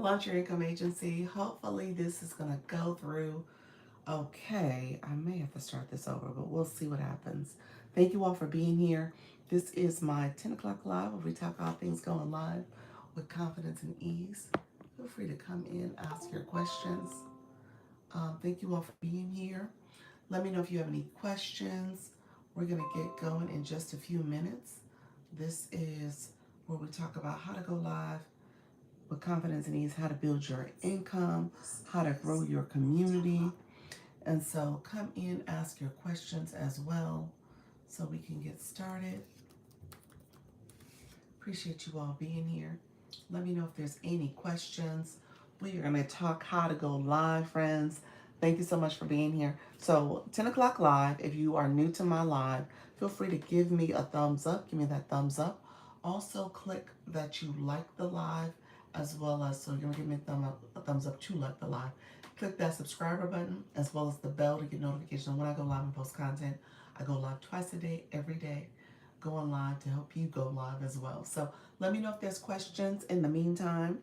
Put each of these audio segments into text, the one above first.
Launch Your Income Agency. Hopefully, this is going to go through okay. I may have to start this over, but we'll see what happens. Thank you all for being here. This is my 10 o'clock live where we talk all things going live with confidence and ease. Feel free to come in, ask your questions. Thank you all for being here. Let me know if you have any questions. We're going to get going in just a few minutes. This is where we talk about how to go live with confidence and ease, how to build your income, how to grow your community. And so come in, ask your questions as well so we can get started. Appreciate you all being here. Let me know if there's any questions. We are going to talk how to go live, friends. Thank you so much for being here. So 10 o'clock live, if you are new to my live, feel free to give me a thumbs up. Give me that thumbs up. Also click that you like the live as well as, so you're going to give me a thumbs up to like the live. Click that subscriber button as well as the bell to get notification when I go live and post content. I go live twice a day, every day, going live to help you go live as well. So let me know if there's questions. In the meantime,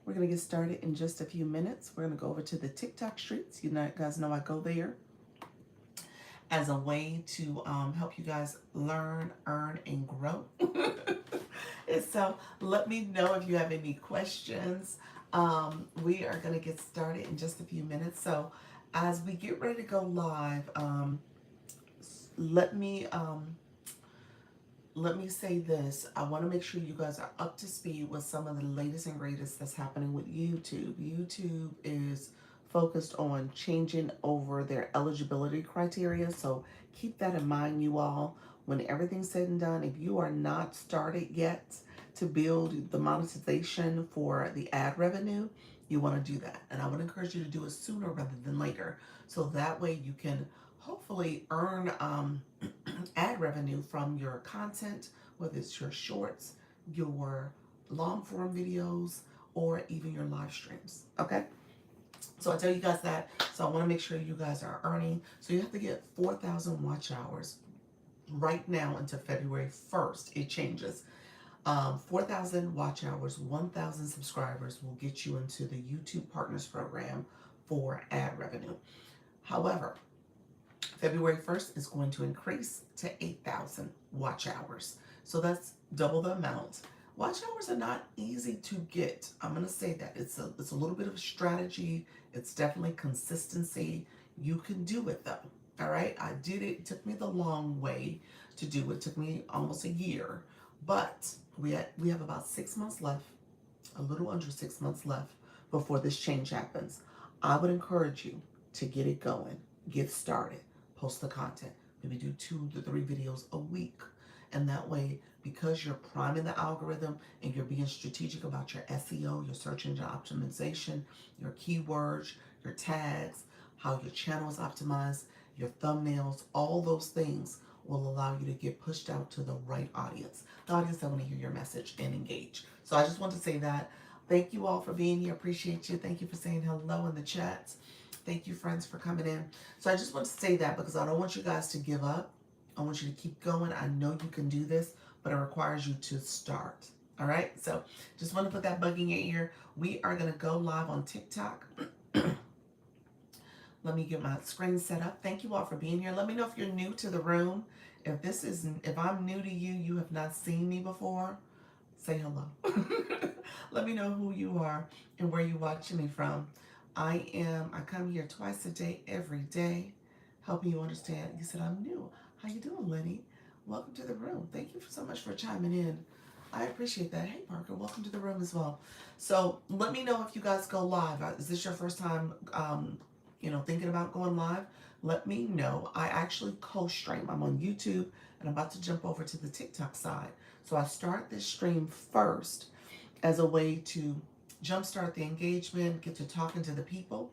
we're going to get started in just a few minutes. We're going to go over to the TikTok streets. You guys know I go there as a way to help you guys learn, earn, and grow. And so let me know if you have any questions. We are going to get started in just a few minutes. So as we get ready to go live, let me let me say this. I want to make sure you guys are up to speed with some of the latest and greatest that's happening with YouTube. YouTube is focused on changing over their eligibility criteria. So keep that in mind, you all. When everything's said and done, if you are not started yet to build the monetization for the ad revenue, you want to do that. And I would encourage you to do it sooner rather than later. So that way you can hopefully earn ad revenue from your content, whether it's your shorts, your long form videos, or even your live streams. Okay? So I tell you guys that. So I want to make sure you guys are earning. So you have to get 4,000 watch hours right now until February 1st. It changes. 4,000 watch hours, 1,000 subscribers will get you into the YouTube Partners Program for ad revenue. However, February 1st is going to increase to 8,000 watch hours. So that's double the amount. Watch hours are not easy to get. I'm going to say that. It's a little bit of strategy. It's definitely consistency. You can do it though. All right. I did it. It took me the long way to do it. It took me almost a year. But we have about 6 months left, a little under 6 months left before this change happens. I would encourage you to get it going, get started, post the content, maybe do 2 to 3 videos a week. And that way, because you're priming the algorithm and you're being strategic about your SEO, your search engine optimization, your keywords, your tags, how your channel is optimized, your thumbnails, all those things will allow you to get pushed out to the right audience, the audience that want to hear your message and engage. So I just want to say that. Thank you all for being here. Appreciate you. Thank you for saying hello in the chat. Thank you, friends, for coming in. So I just want to say that because I don't want you guys to give up. I want you to keep going. I know you can do this, but it requires you to start. All right? So just want to put that bug in your ear. We are going to go live on TikTok. Let me get my screen set up. Thank you all for being here. Let me know if you're new to the room. If I'm new to you, you have not seen me before, say hello. Let me know who you are and where you're watching me from. I come here twice a day, every day, helping you understand. You said I'm new. How you doing, Lenny? Welcome to the room. Thank you so much for chiming in. I appreciate that. Hey, Parker, welcome to the room as well. So let me know if you guys go live. Is this your first time, thinking about going live? Let me know. I actually co-stream. I'm on YouTube and I'm about to jump over to the TikTok side. So I start this stream first as a way to jumpstart the engagement, get to talking to the people.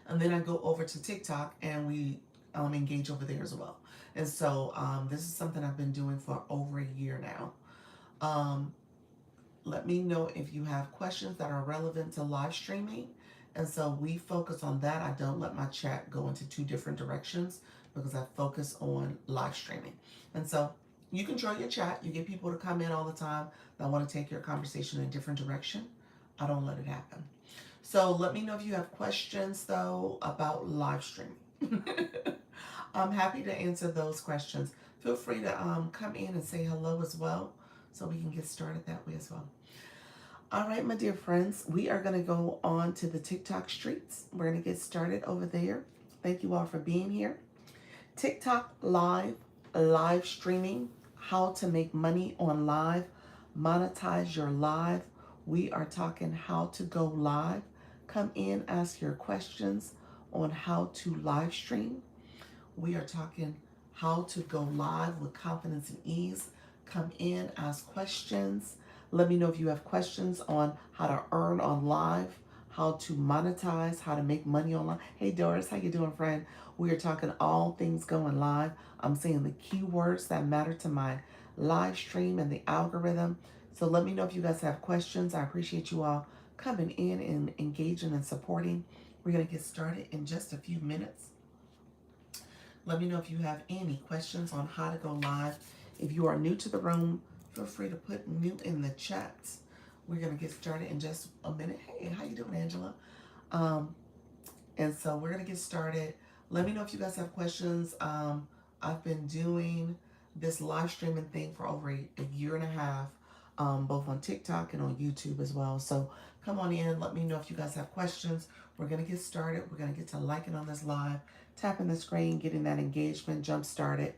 And then I go over to TikTok and we engage over there as well. And so this is something I've been doing for over a year now. Let me know if you have questions that are relevant to live streaming. And so we focus on that. I don't let my chat go into 2 different directions because I focus on live streaming. And so you control your chat. You get people to come in all the time that want to take your conversation in a different direction. I don't let it happen. So let me know if you have questions though about live streaming. I'm happy to answer those questions. Feel free to come in and say hello as well so we can get started that way as well. All right, my dear friends, we are going to go on to the TikTok streets. We're going to get started over there. Thank you all for being here. TikTok live streaming, how to make money on live, monetize your live. We are talking how to go live. Come in, ask your questions on how to live stream. We are talking how to go live with confidence and ease. Come in, ask questions. Let me know if you have questions on how to earn on live, how to monetize, how to make money online. Hey Doris, how you doing, friend? We are talking all things going live. I'm saying the keywords that matter to my live stream and the algorithm. So let me know if you guys have questions. I appreciate you all coming in and engaging and supporting. We're going to get started in just a few minutes. Let me know if you have any questions on how to go live. If you are new to the room, feel free to put new in the chat. We're going to get started in just a minute. Hey, how you doing, Angela? And so we're going to get started. Let me know if you guys have questions. I've been doing this live streaming thing for over a year and a half, both on TikTok and on YouTube as well. So come on in. Let me know if you guys have questions. We're going to get started. We're going to get to liking on this live, tapping the screen, getting that engagement jump started.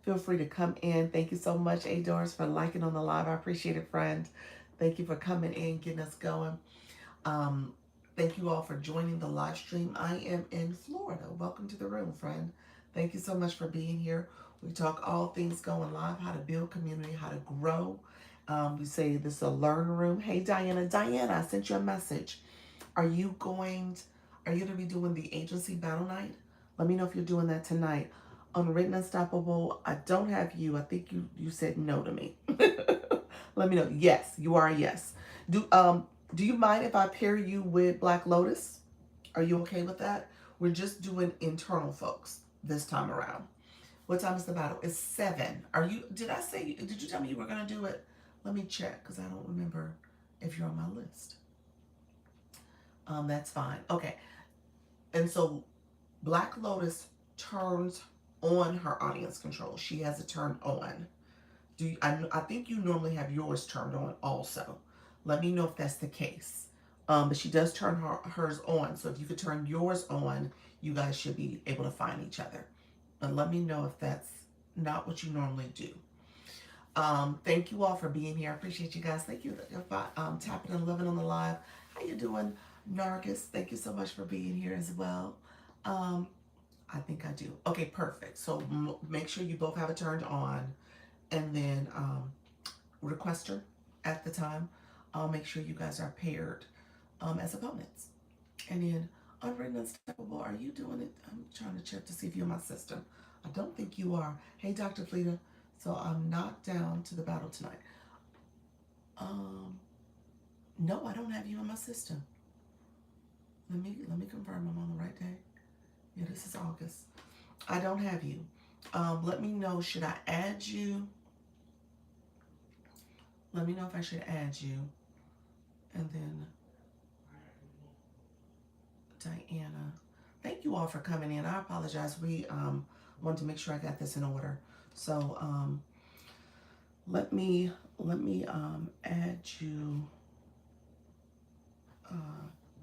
Feel free to come in. Thank you so much, A. Doris, for liking on the live. I appreciate it, friend. Thank you for coming in, getting us going. Thank you all for joining the live stream. I am in Florida. Welcome to the room, friend. Thank you so much for being here. We talk all things going live, how to build community, how to grow. We say this is a learn room. Hey, Diana. Diana, I sent you a message. Are you going to be doing the agency battle night? Let me know if you're doing that tonight. Unwritten Unstoppable, I don't have you. I think you said no to me. Let me know. Yes, you are a yes. Do you mind if I pair you with Black Lotus? Are you okay with that? We're just doing internal folks this time around. What time is the battle? It's 7. Did you tell me you were gonna do it? Let me check because I don't remember if you're on my list. That's fine. Okay. And so Black Lotus turns on her audience control. She has it turned on. I think you normally have yours turned on also. Let me know if that's the case. But she does turn hers on. So if you could turn yours on, you guys should be able to find each other. But let me know if that's not what you normally do. Thank you all for being here. I appreciate you guys. Thank you for tapping and loving on the live. How you doing, Nargis? Thank you so much for being here as well. I think I do. Okay, perfect. So make sure you both have it turned on. And then requester at the time. I'll make sure you guys are paired as opponents. And then Unwritten Unstoppable, are you doing it? I'm trying to check to see if you're in my system. I don't think you are. Hey, Dr. Fleta. So I'm not down to the battle tonight. No, I don't have you in my system. Let me confirm I'm on the right day. Yeah, this is August. I don't have you. Let me know, should I add you? Let me know if I should add you. And then Diana. Thank you all for coming in. I apologize. We wanted to make sure I got this in order. So let me add you.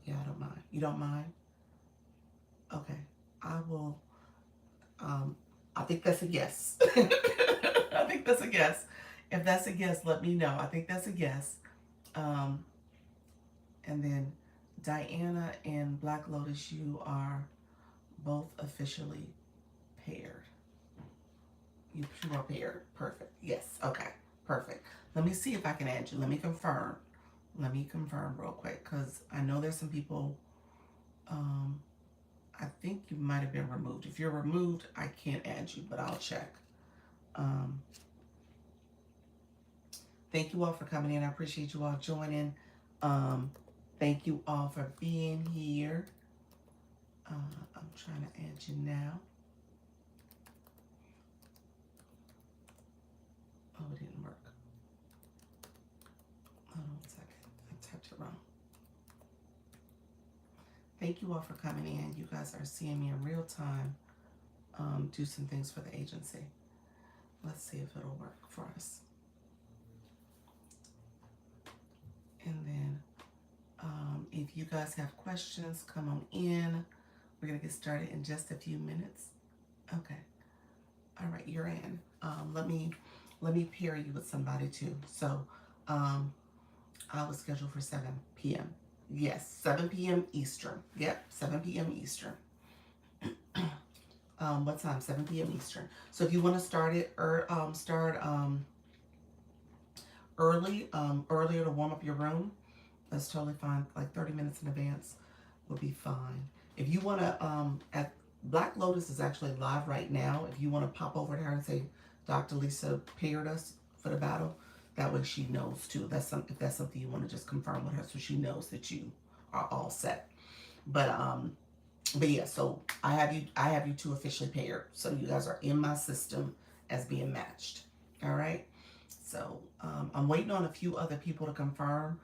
Yeah, I don't mind. You don't mind? Okay. I will. I think that's a yes. I think that's a yes. If that's a yes, let me know. I think that's a yes. And then Diana and Black Lotus, you are both officially paired. You are paired. Perfect. Yes. Okay. Perfect. Let me see if I can add you. Let me confirm. Let me confirm real quick because I know there's some people. I think you might have been removed. If you're removed, I can't add you, but I'll check. Thank you all for coming in. I appreciate you all joining. Thank you all for being here. I'm trying to add you now. Oh, it didn't work. Hold on a second. I typed it wrong. Thank you all for coming in. You guys are seeing me in real time do some things for the agency. Let's see if it'll work for us. And then if you guys have questions, come on in. We're going to get started in just a few minutes. Okay. All right, you're in. Let me pair you with somebody too. So I was scheduled for 7 p.m. Yes, 7 p.m. Eastern. Yep, 7 p.m. Eastern. What time? 7 p.m. Eastern. So if you want to start it or earlier to warm up your room, that's totally fine. Like 30 minutes in advance would be fine. If you want to, at Black Lotus is actually live right now. If you want to pop over to her and say, Dr. Lisa paired us for the battle, that way she knows too. If that's something you want to just confirm with her, so she knows that you are all set. But yeah, so I have you two officially paired. So you guys are in my system as being matched. All right. So I'm waiting on a few other people to confirm.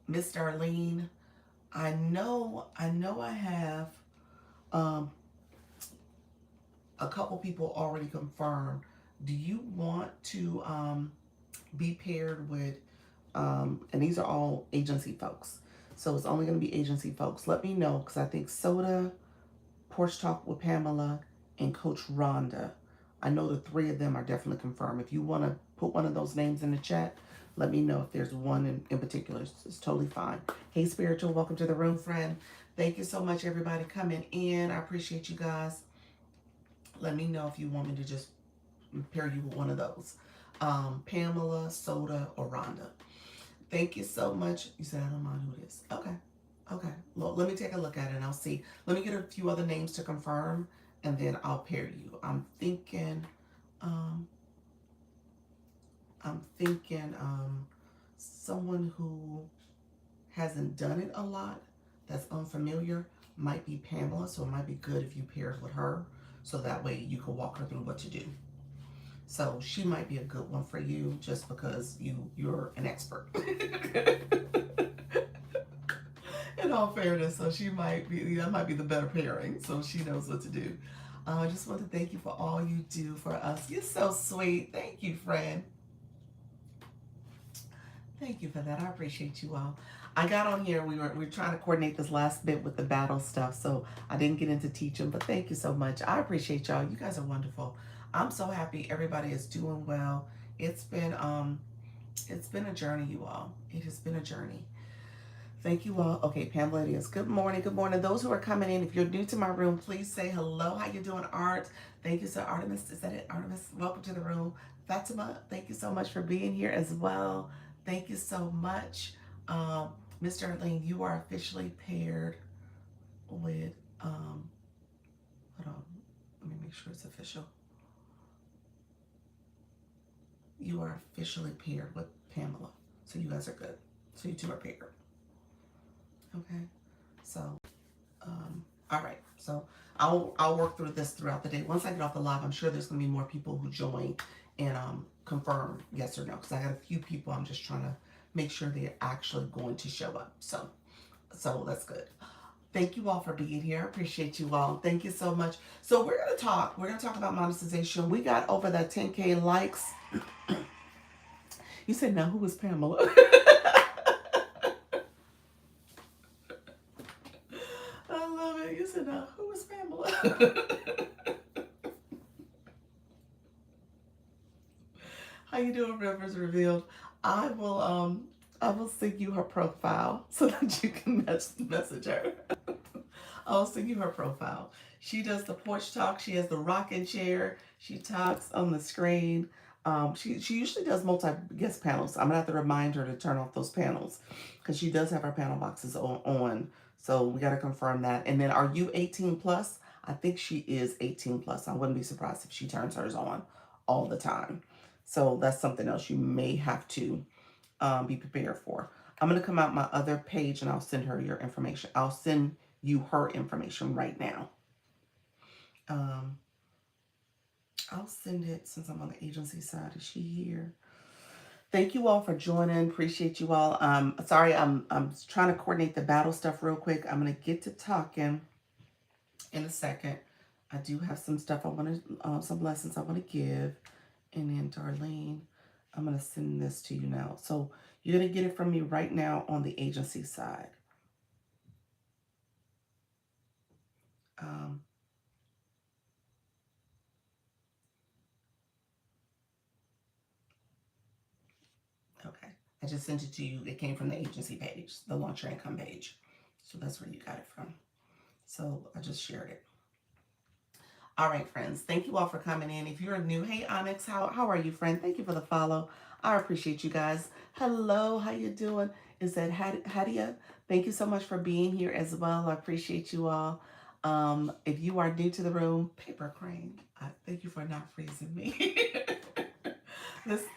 Miss Darlene, I know I have a couple people already confirmed. Do you want to be paired with, and these are all agency folks. So it's only going to be agency folks. Let me know, because I think Soda, Porch Talk with Pamela, and Coach Rhonda, I know the 3 of them are definitely confirmed. If you want to put one of those names in the chat, let me know if there's one in particular. It's totally fine. Hey, Spiritual, welcome to the room, friend. Thank you so much, everybody, coming in. I appreciate you guys. Let me know if you want me to just pair you with one of those. Pamela, Soda, or Rhonda. Thank you so much. You said I don't mind who it is. Okay. Okay. Well, let me take a look at it and I'll see. Let me get a few other names to confirm and then I'll pair you. I'm thinking someone who hasn't done it a lot, that's unfamiliar, might be Pamela. So it might be good if you paired with her, so that way you can walk her through what to do. So she might be a good one for you, just because you're an expert. In all fairness, so that might be the better pairing, so she knows what to do. I just want to thank you for all you do for us. You're so sweet. Thank you, friend. Thank you for that. I appreciate you all. I got on here. We were trying to coordinate this last bit with the battle stuff, so I didn't get into teaching. But thank you so much. I appreciate y'all. You guys are wonderful. I'm so happy everybody is doing well. It's been a journey, you all. It has been a journey. Thank you all. Okay, Pamela, it is. Good morning. Good morning. Those who are coming in, if you're new to my room, please say hello. How you doing, Art? Thank you, sir. Artemis, is that it? Artemis, welcome to the room. Fatima, thank you so much for being here as well. Thank you so much. Mr. Arlene, you are officially paired with, hold on, let me make sure it's official. You are officially paired with Pamela. So you guys are good. So you two are paired. Okay. So, all right. So I'll work through this throughout the day. Once I get off the live, I'm sure there's going to be more people who join and confirm yes or no. Because I got a few people I'm just trying to make sure they're actually going to show up. So that's good. Thank you all for being here. I appreciate you all. Thank you so much. So we're going to talk about monetization. We got over that 10K likes. You said, now who is Pamela? I love it. You said, now who is Pamela? How you doing, Rivers Revealed? I will send you her profile so that you can message her. I'll send you her profile. She does the porch talk. She has the rocking chair. She talks on the screen. She usually does multi-guest panels. I'm gonna have to remind her to turn off those panels because she does have her panel boxes on. So we gotta confirm that. And then, are you 18 plus? I think she is 18 plus. I wouldn't be surprised if she turns hers on all the time. So that's something else you may have to be prepared for. I'm gonna come out my other page and I'll send her your information. I'll send you her information right now. I'll send it since I'm on the agency side. Is she here? Thank you all for joining. Appreciate you all. Sorry, I'm trying to coordinate the battle stuff real quick. I'm gonna get to talking in a second. I do have some stuff I want to, some lessons I want to give, and then Darlene, I'm gonna send this to you now. So you're gonna get it from me right now on the agency side. Um, okay, I just sent it to you. It came from the agency page, the launch your income page. So that's where you got it from. So I just shared it. All right, friends. Thank you all for coming in. If you're new, hey Onyx, how are you, friend? Thank you for the follow. I appreciate you guys. Hello, how you doing? Is that Hadia? Thank you so much for being here as well. I appreciate you all. If you are new to the room, Paper Crane, thank you for not freezing me.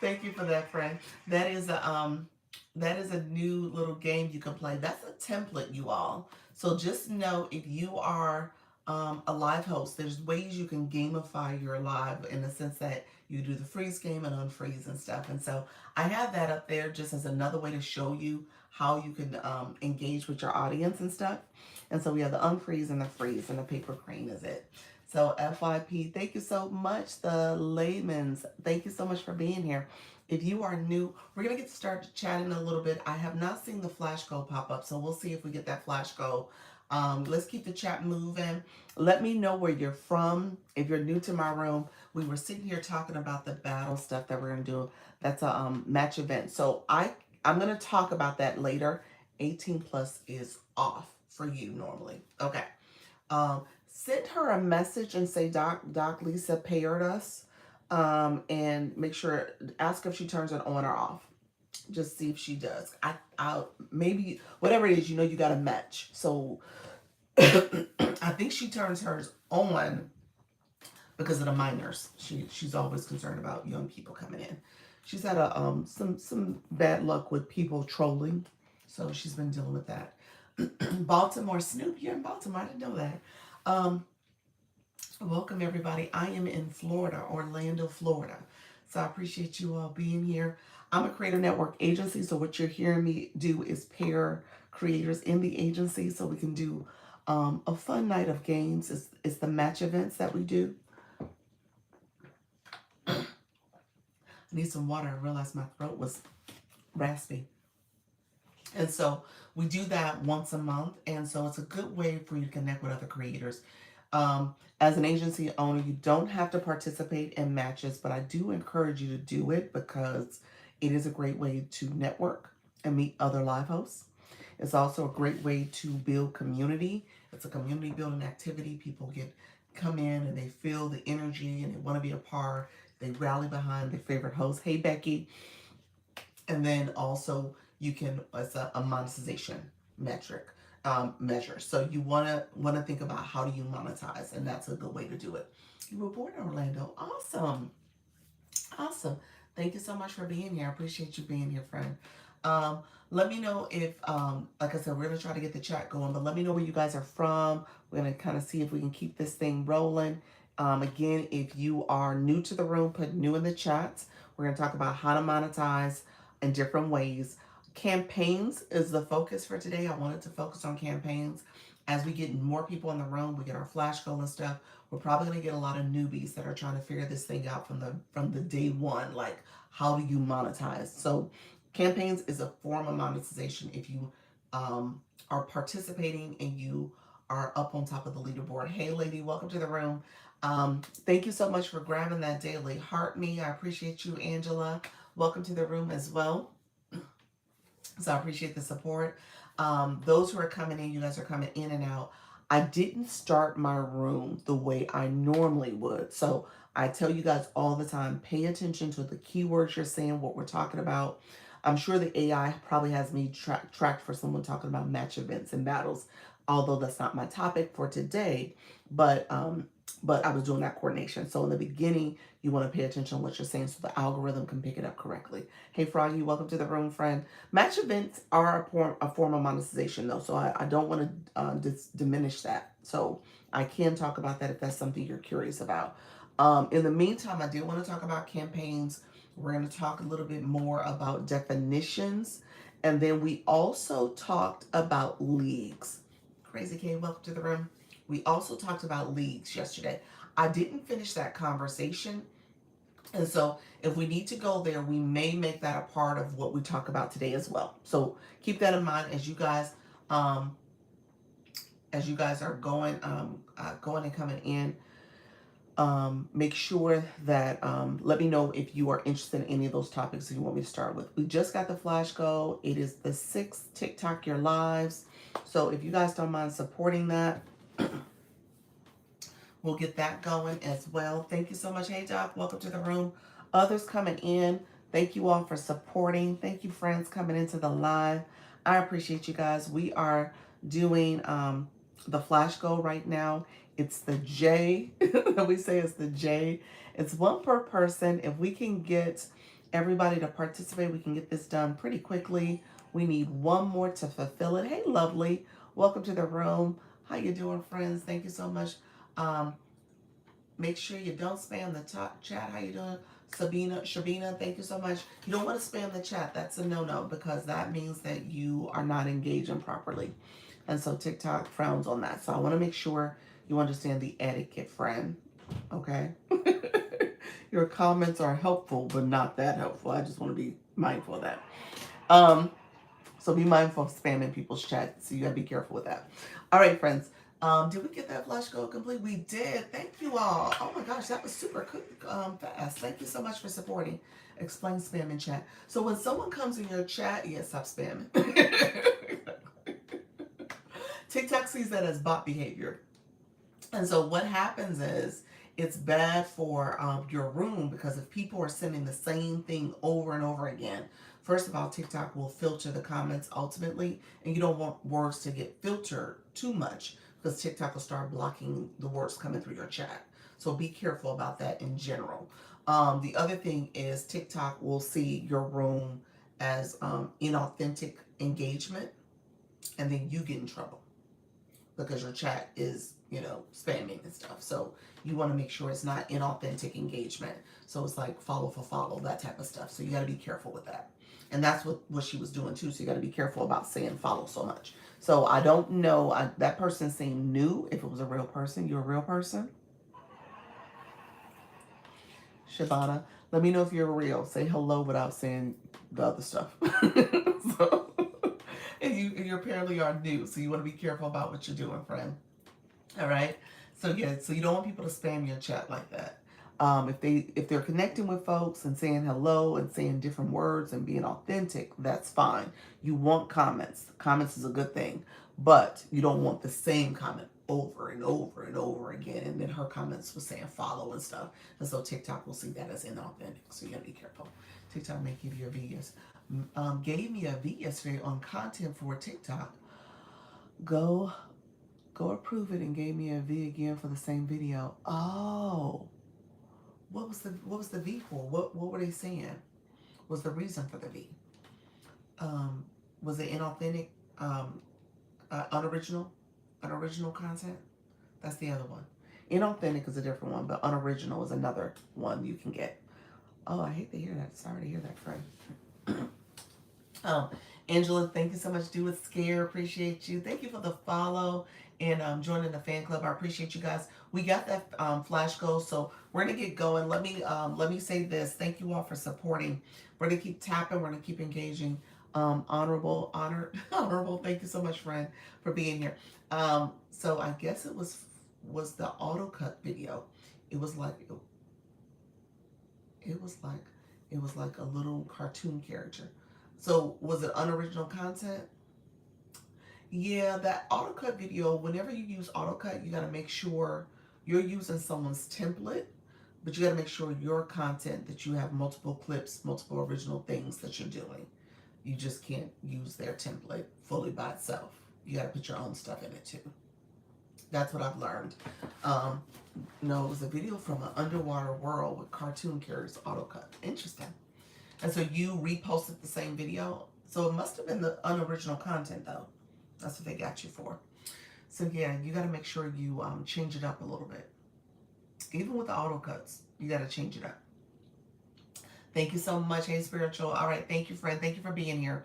Thank you for that, friend. That is a new little game you can play. That's a template, you all. So just know if you are a live host, there's ways you can gamify your live in the sense that you do the freeze game and unfreeze and stuff. And so I have that up there just as another way to show you how you can engage with your audience and stuff. And so we have the unfreeze and the freeze, and the Paper Crane is it. So FYP, thank you so much. The Laymans, thank you so much for being here. If you are new, we're going to get started chatting a little bit. I have not seen the flash code pop up, so we'll see if we get that flash code. Let's keep the chat moving. Let me know where you're from. If you're new to my room, we were sitting here talking about the battle stuff that we're going to do. That's a match event. So I'm going to talk about that later. 18 plus is off for you normally. Okay. Send her a message and say, Doc Lisa paired us. And make sure, ask if she turns it on or off. Just see if she does. I maybe whatever it is, you got to match. So I think she turns hers on because of the minors. She's always concerned about young people coming in. She's had some bad luck with people trolling, so she's been dealing with that. Baltimore, Snoop, you're in Baltimore. I didn't know that. Welcome everybody. I am in Florida, Orlando, Florida. So I appreciate you all being here. I'm a creator network agency, so what you're hearing me do is pair creators in the agency so we can do a fun night of games. It's the match events that we do. I need some water. I realized my throat was raspy. And so we do that once a month. And so it's a good way for you to connect with other creators. As an agency owner, you don't have to participate in matches, but I do encourage you to do it because it is a great way to network and meet other live hosts. It's also a great way to build community. It's a community building activity. People come in and they feel the energy and they want to be a part. They rally behind their favorite host. Hey, Becky. And then also you can, it's a monetization metric. Measure. So you wanna think about how do you monetize, and that's a good way to do it. You were born in Orlando. Awesome. Awesome. Thank you so much for being here. I appreciate you being here, friend. Let me know if, like I said, we're gonna try to get the chat going, but let me know where you guys are from. We're gonna kind of see if we can keep this thing rolling. Again, if you are new to the room, put new in the chat. We're gonna talk about how to monetize in different ways. Campaigns is the focus for today. I wanted to focus on campaigns. As we get more people in the room, we get our flash goal and stuff. We're probably going to get a lot of newbies that are trying to figure this thing out from the day one. Like, how do you monetize? So, campaigns is a form of monetization if you are participating and you are up on top of the leaderboard. Hey, lady, welcome to the room. Thank you so much for grabbing that daily heart me. I appreciate you, Angela. Welcome to the room as well. So I appreciate the support. Those who are coming in, you guys are coming in and out. I didn't start my room the way I normally would. So I tell you guys all the time, pay attention to the keywords you're saying, what we're talking about. I'm sure the AI probably has me tracked for someone talking about match events and battles, although that's not my topic for today. But I was doing that coordination. So in the beginning, you want to pay attention to what you're saying so the algorithm can pick it up correctly. Hey, Froggy, welcome to the room, friend. Match events are a form of monetization, though, so I don't want to diminish that. So I can talk about that if that's something you're curious about. In the meantime, I did want to talk about campaigns. We're going to talk a little bit more about definitions. And then we also talked about leagues. Crazy K, welcome to the room. We also talked about leagues yesterday. I didn't finish that conversation. And so if we need to go there, we may make that a part of what we talk about today as well. So keep that in mind um, as you guys are going and coming in. Make sure that let me know if you are interested in any of those topics that you want me to start with. We just got the flash go. It is the 6th TikTok Your Lives. So if you guys don't mind supporting that, we'll get that going as well. Thank you so much. Hey, Doc, welcome to the room. Others coming in, thank you all for supporting. Thank you, friends, coming into the live. I appreciate you guys. We are doing the flash go right now. It's the J. We say it's the J. It's one per person. If we can get everybody to participate, we can get this done pretty quickly. We need one more to fulfill it. Hey, lovely. Welcome to the room. How you doing, friends? Thank you so much. Um, Make sure you don't spam the top chat. How you doing? Shabina, thank you so much. You don't want to spam the chat. That's a no-no because that means that you are not engaging properly. And so TikTok frowns on that. So I want to make sure you understand the etiquette, friend. Okay? Your comments are helpful, but not that helpful. I just want to be mindful of that. So be mindful of spamming people's chat. So you gotta be careful with that. All right, friends. Did we get that flash go complete? We did. Thank you all. Oh my gosh, that was super quick, fast. Thank you so much for supporting. Explain spam in chat. So when someone comes in your chat, yeah, stop spamming. TikTok sees that as bot behavior. And so what happens is it's bad for your room because if people are sending the same thing over and over again, first of all, TikTok will filter the comments ultimately, and you don't want words to get filtered too much because TikTok will start blocking the words coming through your chat. So be careful about that in general. The other thing is TikTok will see your room as inauthentic engagement, and then you get in trouble because your chat is, spamming and stuff. So you want to make sure it's not inauthentic engagement. So it's like follow for follow, that type of stuff. So you got to be careful with that. And that's what she was doing too. So you got to be careful about saying follow so much. So I don't know. That person seemed new. If it was a real person, you're a real person. Shabana, let me know if you're real. Say hello without saying the other stuff. So, and you apparently are new. So you want to be careful about what you're doing, friend. All right. So yeah, so you don't want people to spam your chat like that. If they're connecting with folks and saying hello and saying different words and being authentic, that's fine. You want comments. Comments is a good thing, but you don't want the same comment over and over and over again. And then her comments was saying follow and stuff, and so TikTok will see that as inauthentic. So you gotta be careful. TikTok may give you a V. Gave me a V yesterday on content for TikTok. Go approve it and gave me a V again for the same video. Oh, what was the V for? What were they saying? Was the reason for the V? Was it inauthentic, unoriginal content? That's the other one. Inauthentic is a different one, but unoriginal is another one you can get. Oh, I hate to hear that. Sorry to hear that, friend. Angela, thank you so much. Do it scare. Appreciate you. Thank you for the follow and joining the fan club. I appreciate you guys. We got that flash goal, so we're gonna get going. Let me say this. Thank you all for supporting. We're gonna keep tapping. We're gonna keep engaging. Honorable. Thank you so much, friend, for being here. So I guess it was the auto cut video. It was like a little cartoon character. So was it unoriginal content? Yeah, that AutoCut video, whenever you use AutoCut, you got to make sure you're using someone's template, but you got to make sure your content, that you have multiple clips, multiple original things that you're doing. You just can't use their template fully by itself. You got to put your own stuff in it too. That's what I've learned. No, it was a video from an underwater world with cartoon characters, AutoCut. Interesting. And so you reposted the same video. So it must have been the unoriginal content though. That's what they got you for. So yeah, you got to make sure you change it up a little bit. Even with the auto cuts, you got to change it up. Thank you so much. Hey, spiritual. All right. Thank you, friend. Thank you for being here.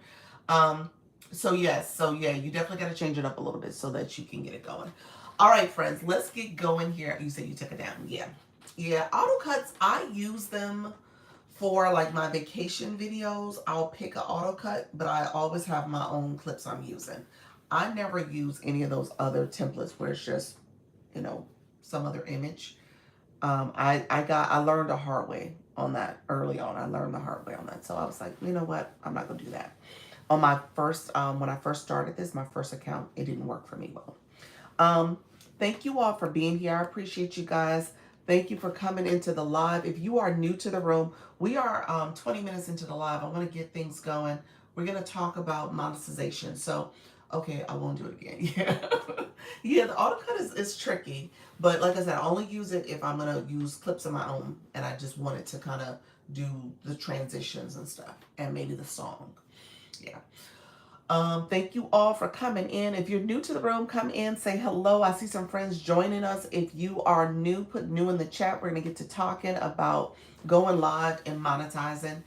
Um, so yes, so yeah, you definitely got to change it up a little bit so that you can get it going. All right, friends, let's get going here. You said you took it down. Yeah. Yeah. Auto cuts, I use them for like my vacation videos. I'll pick an auto cut, but I always have my own clips I'm using. I never use any of those other templates where it's just, you know, some other image. I learned the hard way on that early on. I learned the hard way on that. So I was like, you know what? I'm not gonna do that. On my first, when I first started this, my first account, it didn't work for me well. Um, Thank you all for being here. I appreciate you guys. Thank you for coming into the live. If you are new to the room, we are 20 minutes into the live. I want to get things going. We're going to talk about monetization. So, okay, I won't do it again. Yeah. Yeah, the AutoCut is tricky. But like I said, I only use it if I'm going to use clips of my own. And I just wanted to kind of do the transitions and stuff. And maybe the song. Yeah. Thank you all for coming in. If you're new to the room, come in, say hello. I see some friends joining us. If you are new, put new in the chat. We're going to get to talking about going live and monetizing.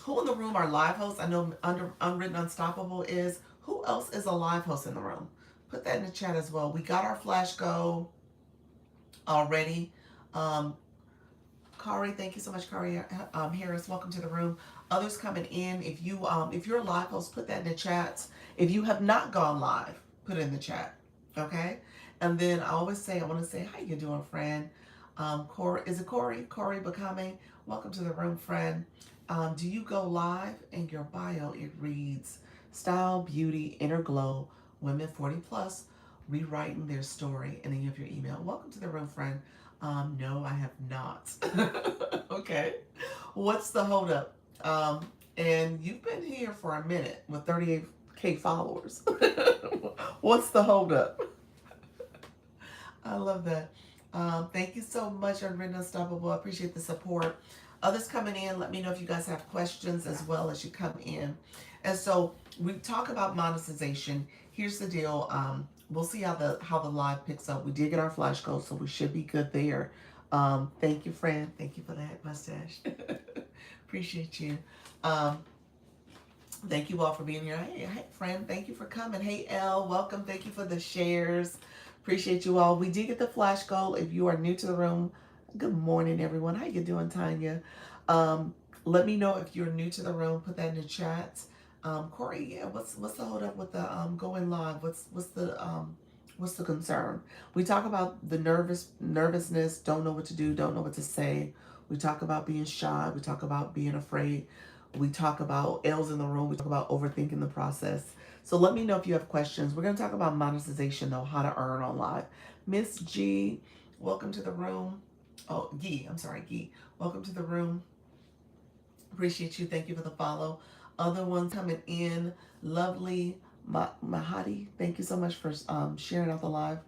Who in the room are live hosts? I know under Unwritten Unstoppable is. Who else is a live host in the room? Put that in the chat as well. We got our flash go already. Um, Kari, thank you so much, Kari Harris. Welcome to the room. Others coming in. If you're a live host, put that in the chats. If you have not gone live, put it in the chat. Okay. And then I always say, I want to say, how you doing, friend? Corey, is it Corey? Corey Becoming. Welcome to the room, friend. Do you go live? In your bio, it reads style, beauty, inner glow, women 40 plus, rewriting their story, and then you have your email. Welcome to the room, friend. No, I have not. Okay. What's the holdup? And you've been here for a minute with 38K followers. What's the holdup? I love that. Thank you so much, Unwritten Unstoppable. I appreciate the support. Others coming in, let me know if you guys have questions as well as you come in. And so we talk about monetization. Here's the deal. We'll see how the live picks up. We did get our flash code, so we should be good there. Thank you, friend. Thank you for that mustache. Appreciate you. Thank you all for being here. Hey, friend. Thank you for coming. Hey, Elle. Welcome. Thank you for the shares. Appreciate you all. We did get the flash goal. If you are new to the room, good morning, everyone. How you doing, Tanya? Let me know if you're new to the room. Put that in the chat. Corey, yeah, what's the hold up with the going live? What's the concern? We talk about the nervousness, don't know what to do, don't know what to say. We talk about being shy. We talk about being afraid. We talk about L's in the room. We talk about overthinking the process. So let me know if you have questions. We're going to talk about monetization, though, how to earn on live. Miss G, welcome to the room. Oh, Gee, I'm sorry, Gee. Welcome to the room. Appreciate you. Thank you for the follow. Other ones coming in. Lovely Mahadi. Thank you so much for sharing out the live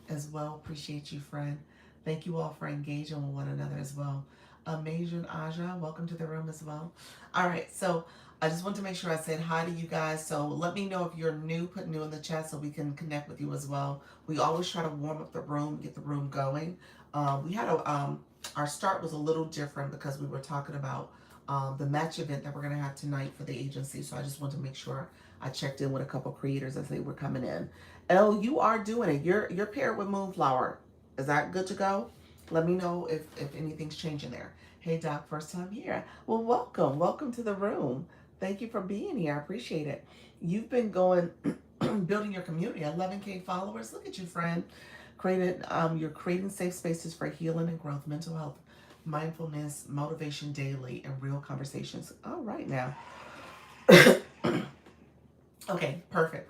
as well. Appreciate you, friend. Thank you all for engaging with one another as well. Amazing Aja, welcome to the room as well. All right, so I just want to make sure I said hi to you guys. So let me know if you're new, put new in the chat so we can connect with you as well. We always try to warm up the room, get the room going. We had our start was a little different because we were talking about the match event that we're going to have tonight for the agency. So I just want to make sure I checked in with a couple creators as they were coming in. Elle, you are doing it. You're paired with Moonflower. Is that good to go? Let me know if anything's changing there. Hey, Doc, first time here. Well, welcome. Welcome to the room. Thank you for being here. I appreciate it. You've been going, building your community. 11K followers. Look at you, friend. You're creating safe spaces for healing and growth, mental health, mindfulness, motivation daily, and real conversations. All right, now. Okay, perfect.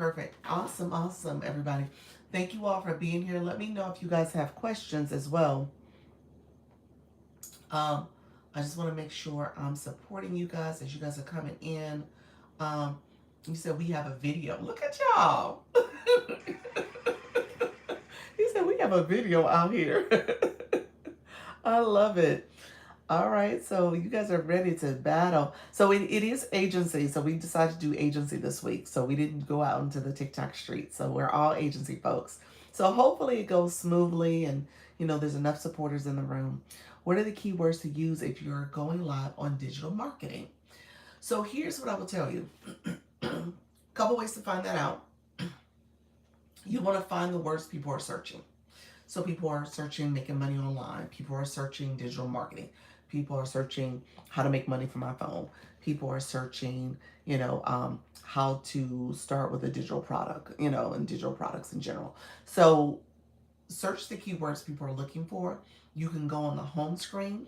Awesome, everybody. Thank you all for being here. Let me know if you guys have questions as well. I just want to make sure I'm supporting you guys as you guys are coming in. You said we have a video. Look at y'all. He said we have a video out here. I love it. All right, so you guys are ready to battle. So it is agency. So we decided to do agency this week. So we didn't go out into the TikTok street. So we're all agency folks. So hopefully it goes smoothly and, there's enough supporters in the room. What are the keywords to use if you're going live on digital marketing? So here's what I will tell you. Couple ways to find that out. You want to find the words people are searching. So people are searching making money online. People are searching digital marketing. People are searching how to make money from my phone. People are searching, how to start with a digital product, and digital products in general. So search the keywords people are looking for. You can go on the home screen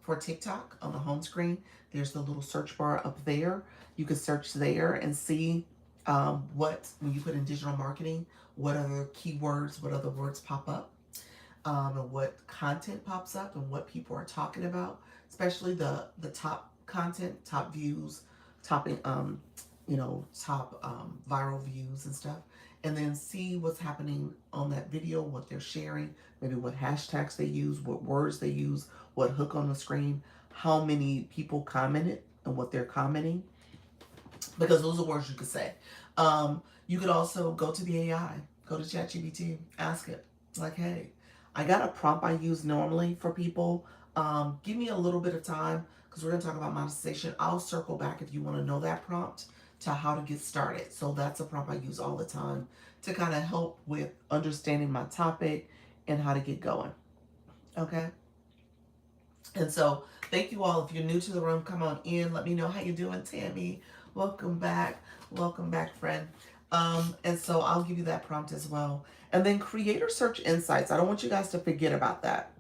for TikTok. On the home screen, there's the little search bar up there. You can search there and see when you put in digital marketing, what other keywords, what other words pop up, and what content pops up and what people are talking about, especially the top content, top views, top top viral views and stuff, and then see what's happening on that video, what they're sharing, maybe what hashtags they use, what words they use, what hook on the screen, how many people commented and what they're commenting, because those are words you could say. You could also go to the AI, go to ChatGPT, ask it, like, hey, I got a prompt I use normally for people. Give me a little bit of time because we're going to talk about monetization. I'll circle back if you want to know that prompt to how to get started. So that's a prompt I use all the time to kind of help with understanding my topic and how to get going. Okay? And so thank you all. If you're new to the room, come on in. Let me know how you're doing, Tammy. Welcome back. Welcome back, friend. And so I'll give you that prompt as well. And then Creator Search Insights. I don't want you guys to forget about that.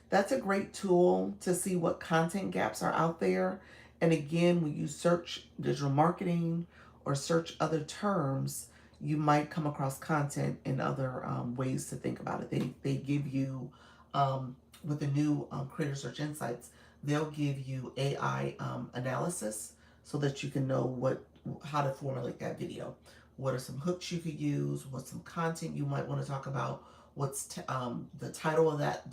That's a great tool to see what content gaps are out there. And again, when you search digital marketing or search other terms, you might come across content in other ways to think about it. They give you, with the new Creator Search Insights, they'll give you AI analysis so that you can know how to formulate that video. What are some hooks you could use? What's some content you might want to talk about? What's the title of that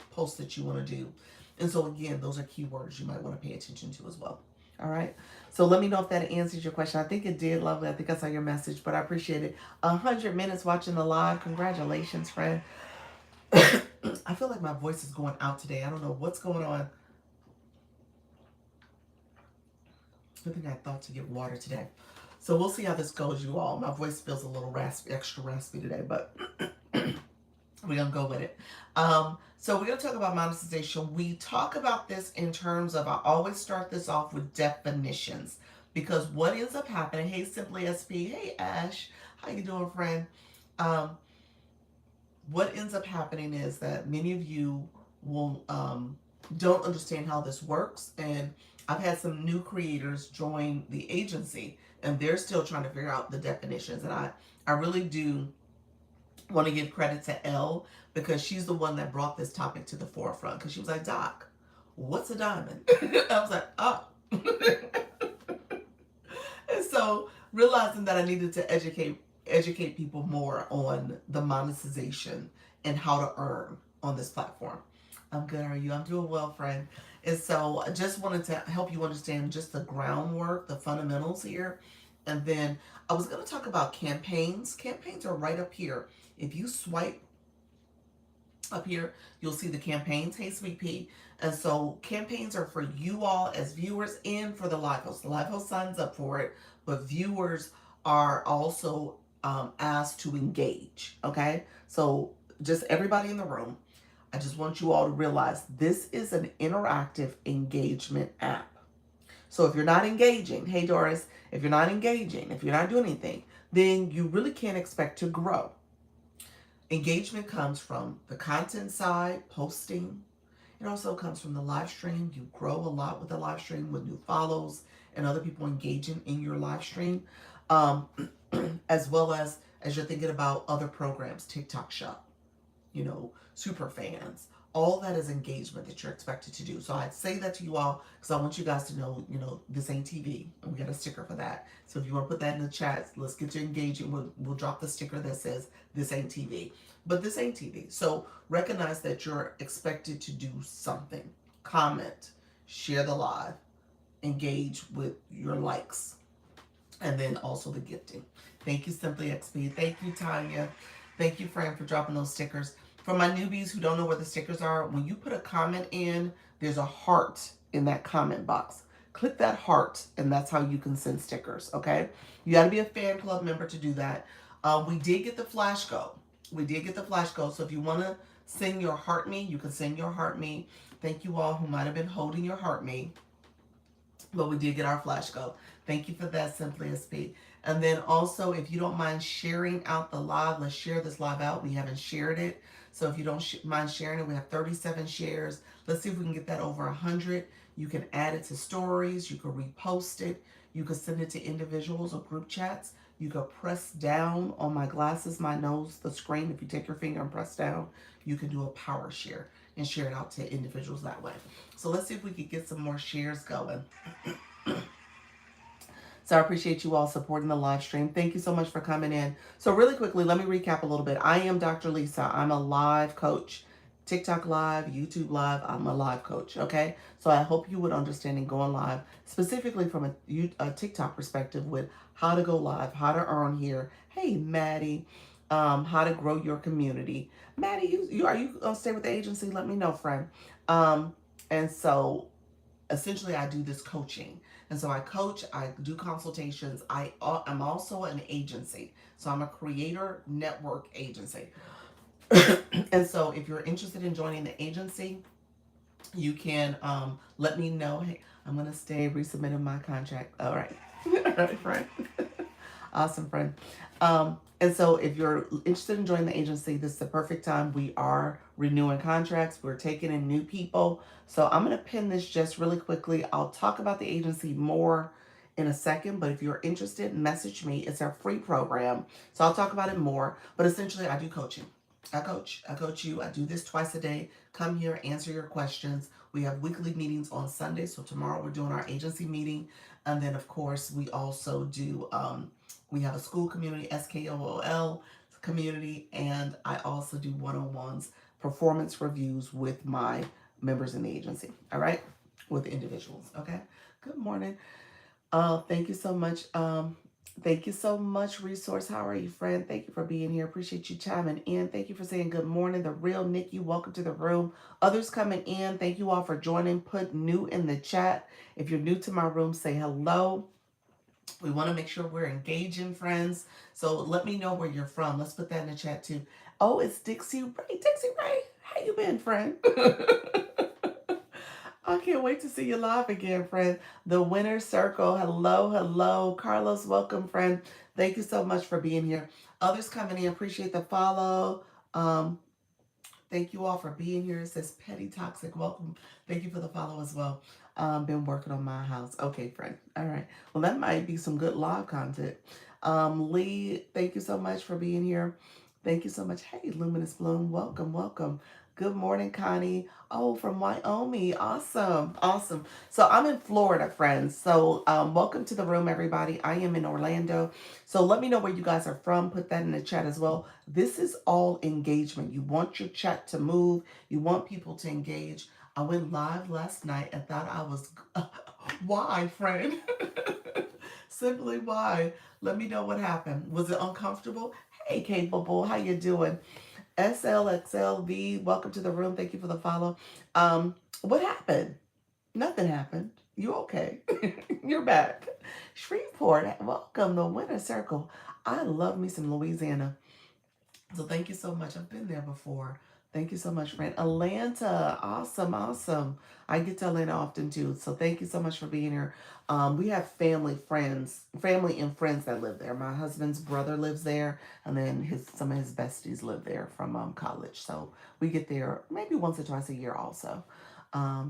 post that you want to do? And so again, those are keywords you might want to pay attention to as well. All right. So let me know if that answers your question. I think it did, lovely. I think I saw your message, but I appreciate it. 100 minutes watching the live. Congratulations, friend. I feel like my voice is going out today. I don't know what's going on. I think I thought to get water today. So we'll see how this goes, you all. My voice feels a little raspy, extra raspy today, but we're going to go with it. So we're going to talk about monetization. We talk about this in terms of, I always start this off with definitions, because what ends up happening, hey, Simply SP, hey, Ash, how you doing, friend? What ends up happening is that many of you will don't understand how this works, and I've had some new creators join the agency, and they're still trying to figure out the definitions. And I really do want to give credit to Elle, because she's the one that brought this topic to the forefront, because she was like, Doc, what's a diamond? I was like, oh. And so realizing that I needed to educate people more on the monetization and how to earn on this platform. I'm good. How are you? I'm doing well, friend. And so I just wanted to help you understand just the groundwork, the fundamentals here. And then I was going to talk about campaigns. Campaigns are right up here. If you swipe up here, you'll see the campaigns. Hey, Sweet Pea. And so campaigns are for you all as viewers and for the live host. The live host signs up for it, but viewers are also asked to engage. Okay. So just everybody in the room, I just want you all to realize this is an interactive engagement app. So if you're not engaging, hey Doris, if you're not engaging, if you're not doing anything, then you really can't expect to grow. Engagement comes from the content side, posting. It also comes from the live stream. You grow a lot with the live stream with new follows and other people engaging in your live stream, as well as you're thinking about other programs, TikTok Shop, super fans. All that is engagement that you're expected to do. So I'd say that to you all because I want you guys to know, this ain't TV. And we got a sticker for that. So if you want to put that in the chat, let's get you engaging. We'll drop the sticker that says this ain't TV. But this ain't TV. So recognize that you're expected to do something. Comment, share the live, engage with your likes, and then also the gifting. Thank you, Simply XP. Thank you, Tanya. Thank you, Fran, for dropping those stickers. For my newbies who don't know where the stickers are, when you put a comment in, there's a heart in that comment box. Click that heart, and that's how you can send stickers, okay? You got to be a fan club member to do that. We did get the flash go. We did get the flash go. So if you want to send your heart me, you can send your heart me. Thank you all who might have been holding your heart me. But we did get our flash go. Thank you for that, Simply SP. And then also, if you don't mind sharing out the live, let's share this live out. We haven't shared it. So if you don't mind sharing it, we have 37 shares. Let's see if we can get that over 100. You can add it to stories. You can repost it. You can send it to individuals or group chats. You can press down on my glasses, my nose, the screen. If you take your finger and press down, you can do a power share and share it out to individuals that way. So let's see if we could get some more shares going. So I appreciate you all supporting the live stream. Thank you so much for coming in. So really quickly, let me recap a little bit. I am Dr. Lisa. I'm a live coach. TikTok live, YouTube live, I'm a live coach, okay? So I hope you would understand and going live, specifically from a TikTok perspective with how to go live, how to earn here. Hey, Maddie, how to grow your community. Maddie, are you gonna stay with the agency? Let me know, friend. And so essentially I do this coaching. And so I coach, I do consultations. I'm also an agency. So I'm a creator network agency. And so if you're interested in joining the agency, you can let me know. Hey, I'm going to stay resubmitting my contract. All right. All right, friend. Awesome, friend. And so if you're interested in joining the agency, this is the perfect time. We are renewing contracts. We're taking in new people. So I'm going to pin this just really quickly. I'll talk about the agency more in a second, but if you're interested, message me. It's our free program. So I'll talk about it more. But essentially, I do coaching. I coach you. I do this twice a day. Come here, answer your questions. We have weekly meetings on Sunday. So tomorrow we're doing our agency meeting. And then, of course, we also do, we have a school community, SKOOL community. And I also do one-on-ones, performance reviews with my members in the agency. All right. With individuals. Okay. Good morning. Thank you so much. Thank you so much, Resource. How are you, friend? Thank you for being here. Appreciate you chiming in. Thank you for saying good morning. The real Nikki, welcome to the room. Others coming in, thank you all for joining. Put new in the chat. If you're new to my room, say hello. We want to make sure we're engaging, friends. So let me know where you're from. Let's put that in the chat too. Oh, it's Dixie Ray. Dixie Ray, how you been, friend? I can't wait to see you live again, friend. The Winner Circle. Hello, hello. Carlos, welcome, friend. Thank you so much for being here. Others coming in, appreciate the follow. Thank you all for being here. It says Petty Toxic. Welcome. Thank you for the follow as well. Been working on my house. Okay, friend. All right. Well, that might be some good live content. Lee, thank you so much for being here. Thank you so much. Hey, Luminous Bloom. Welcome, welcome. Good morning, Connie. Oh, from Wyoming. Awesome. Awesome. So I'm in Florida, friends. So welcome to the room, everybody. I am in Orlando. So let me know where you guys are from. Put that in the chat as well. This is all engagement. You want your chat to move. You want people to engage. I went live last night and thought I was... Why, friend? Simply why? Let me know what happened. Was it uncomfortable? Hey, Capable. How you doing? SLXLV, welcome to the room. Thank you for the follow. What happened? Nothing happened. You okay? You're back. Shreveport, welcome the Winter Circle. I love me some Louisiana. So thank you so much. I've been there before. Thank you so much, friend. Atlanta, awesome, awesome. I get to Atlanta often too. So thank you so much for being here. We have family and friends that live there. My husband's brother lives there, and then some of his besties live there from college. So we get there maybe once or twice a year also.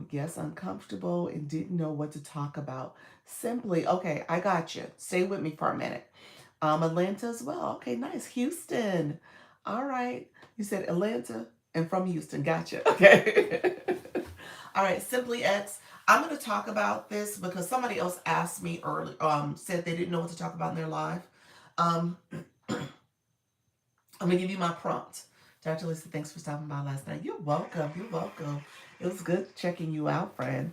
Yes, uncomfortable and didn't know what to talk about. Simply, okay, I got you. Stay with me for a minute. Atlanta as well. Okay, nice. Houston. All right. You said Atlanta and from Houston. Gotcha. Okay. All right. Simply X. I'm going to talk about this because somebody else asked me earlier, said they didn't know what to talk about in their live. I'm going to give you my prompt. Dr. Lisa, thanks for stopping by last night. You're welcome. You're welcome. It was good checking you out, friend.